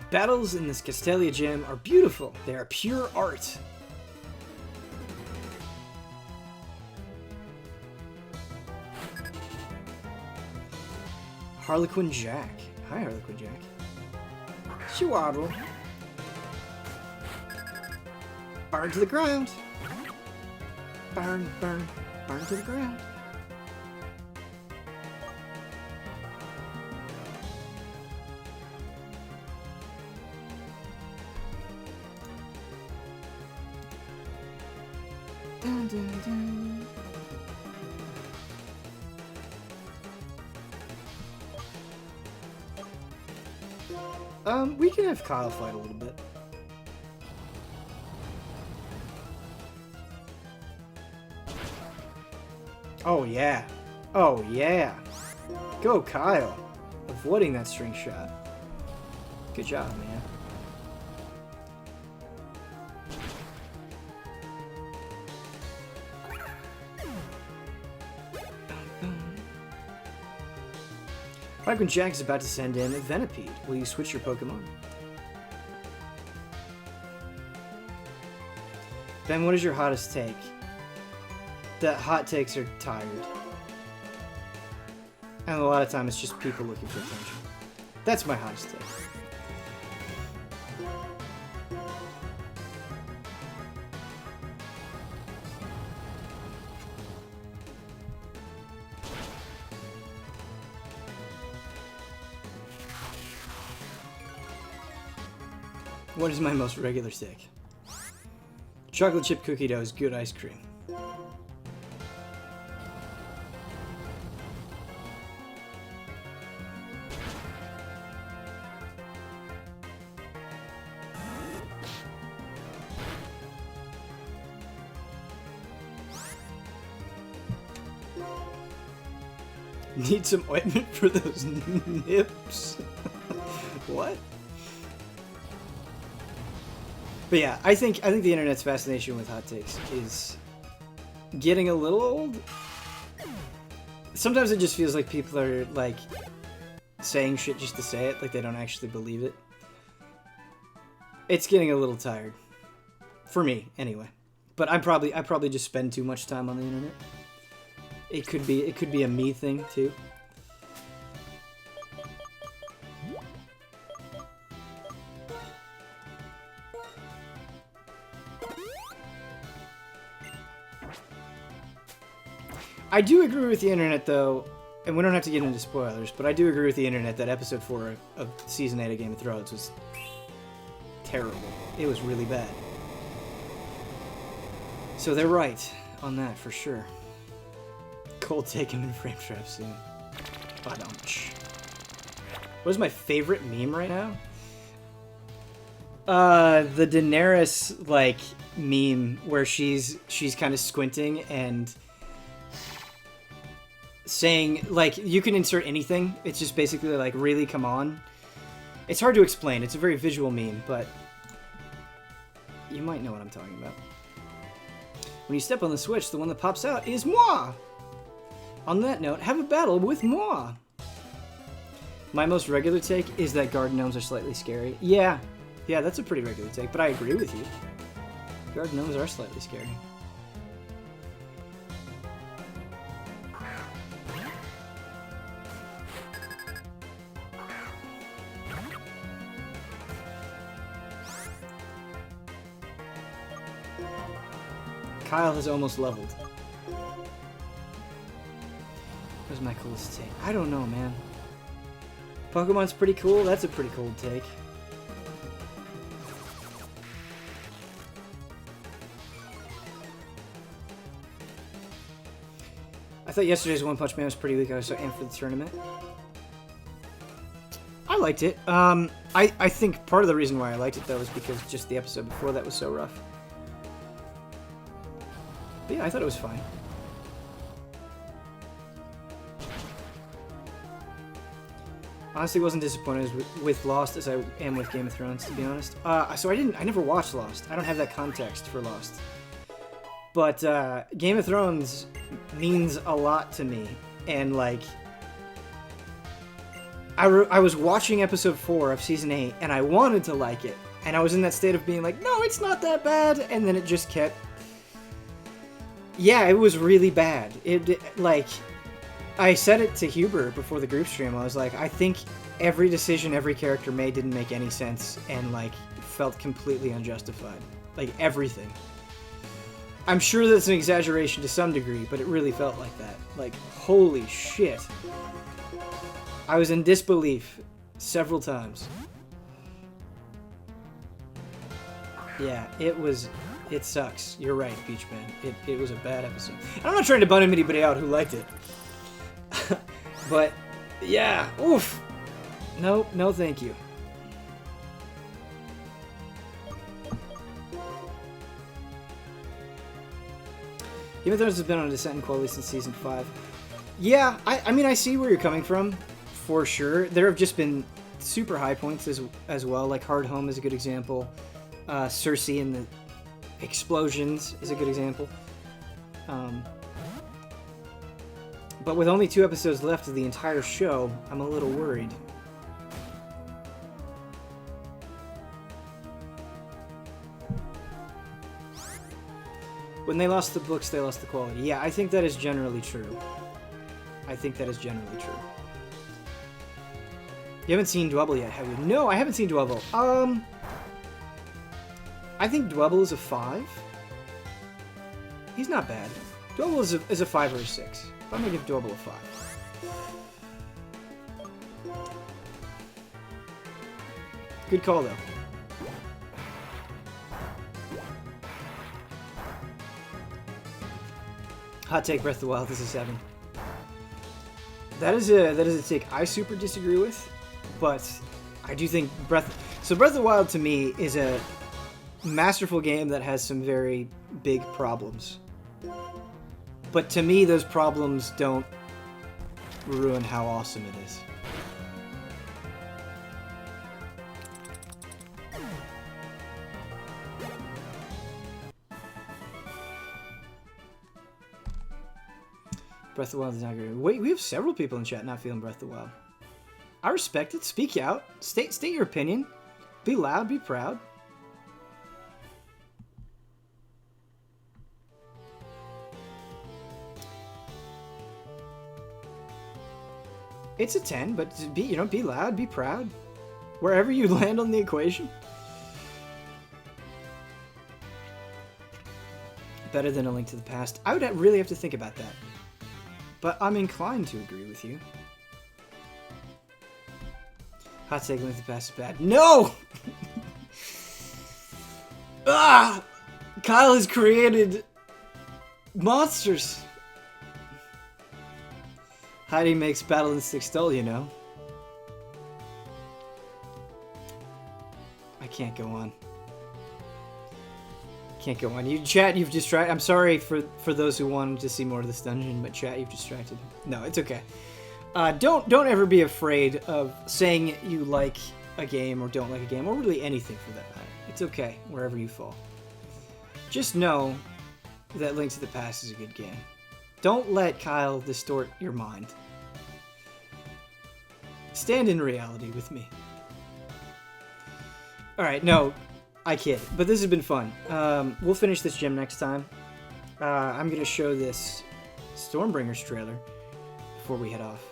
Battles in this Castelia gym are beautiful. They are pure art. Harlequin Jack. Hi, Harlequin Jack. Chihuahua. Burn to the ground. Burn, burn, burn to the ground. Dun, dun, dun. We can have Kyle fight a little bit. Oh, yeah. Oh, yeah. Go, Kyle. Avoiding that string shot. Good job, man. Right when Jack is about to send in a Venipede, will you switch your Pokemon? Ben, what is your hottest take? The hot takes are tired. And a lot of time it's just people looking for attention. That's my hottest take. What is my most regular take? Chocolate chip cookie dough is good ice cream. Need some ointment for those nips? What? But yeah, I think the internet's fascination with hot takes is getting a little old. Sometimes it just feels like people are like saying shit just to say it, like they don't actually believe it. It's getting a little tired. For me, anyway. But I probably just spend too much time on the internet. It could be a me thing too. I do agree with the internet, though, and we don't have to get into spoilers, but I do agree with the internet that episode 4 of Season 8 of Game of Thrones was terrible. It was really bad. So they're right on that, for sure. Cole, take him in frame trap soon. Ba-dum-tsh. What is my favorite meme right now? The Daenerys, like, meme where she's kind of squinting and saying, like, you can insert anything. It's just basically like, really, come on. It's hard to explain. It's a very visual meme, but you might know what I'm talking about. When you step on the switch, the one that pops out is moi! On that note, have a battle with moi! My most regular take is that garden gnomes are slightly scary. Yeah, that's a pretty regular take, but I agree with you. Garden gnomes are slightly scary. Kyle has almost leveled. What's my coolest take? I don't know, man. Pokemon's pretty cool. That's a pretty cool take. I thought yesterday's One Punch Man was pretty weak. I was so amped for the tournament. I liked it. I think part of the reason why I liked it, though, is because just the episode before that was so rough. But yeah, I thought it was fine. Honestly, wasn't disappointed with Lost as I am with Game of Thrones, to be honest. So I never watched Lost. I don't have that context for Lost. But Game of Thrones means a lot to me, and like, I was watching episode 4 of season 8, and I wanted to like it, and I was in that state of being like, no, it's not that bad, and then it just kept. Yeah, it was really bad. Like, I said it to Huber before the group stream. I was like, I think every decision every character made didn't make any sense and, like, felt completely unjustified. Like, everything. I'm sure that's an exaggeration to some degree, but it really felt like that. Like, holy shit. I was in disbelief several times. Yeah, it sucks. You're right, Peachman. It was a bad episode. I'm not trying to bun anybody out who liked it. But, yeah, oof. No thank you. Game of Thrones has been on a descent in quality since season 5. Yeah, I mean, I see where you're coming from, for sure. There have just been super high points as well, like Hard Home is a good example. Cersei and the explosions is a good example. But with only 2 episodes left of the entire show, I'm a little worried. When they lost the books, they lost the quality. Yeah, I think that is generally true. I think that is generally true. You haven't seen Dwebble yet, have you? No, I haven't seen Dwebble. I think Dwebble is a 5. He's not bad. Dwebble is a 5 or a 6. I'm gonna give Dwebble a 5. Good call, though. Hot take, Breath of the Wild is a 7. That is a take I super disagree with, but I do think Breath of the Wild to me is a masterful game that has some very big problems. But to me, those problems don't ruin how awesome it is. Breath of the Wild is not great. Wait, we have several people in chat not feeling Breath of the Wild. I respect it. Speak out. State your opinion. Be loud. Be proud. It's a 10, but be loud. Be proud. Wherever you land on the equation. Better than A Link to the Past. I would really have to think about that. But I'm inclined to agree with you. Hot take, Link to the Past is bad. No! Ah! Kyle has created monsters. Heidi makes Battle Instinct Still, you know. I can't go on. Can't go on. You've distracted. I'm sorry for those who wanted to see more of this dungeon, but chat, you've distracted. No, it's okay. Don't ever be afraid of saying you like a game or don't like a game, or really anything for that matter. It's okay, wherever you fall. Just know that Link to the Past is a good game. Don't let Kyle distort your mind. Stand in reality with me. Alright, no, I kid. But this has been fun. We'll finish this gym next time. I'm going to show this Stormbringers trailer before we head off.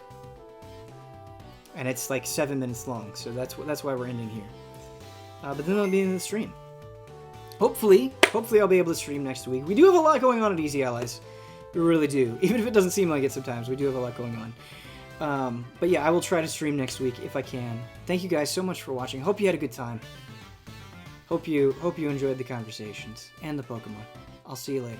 And it's like 7 minutes long, so that's why we're ending here. But then I'll be in the stream. Hopefully I'll be able to stream next week. We do have a lot going on at Easy Allies. We really do. Even if it doesn't seem like it sometimes, we do have a lot going on. But yeah, I will try to stream next week if I can. Thank you guys so much for watching. Hope you had a good time. Hope you enjoyed the conversations and the Pokemon. I'll see you later.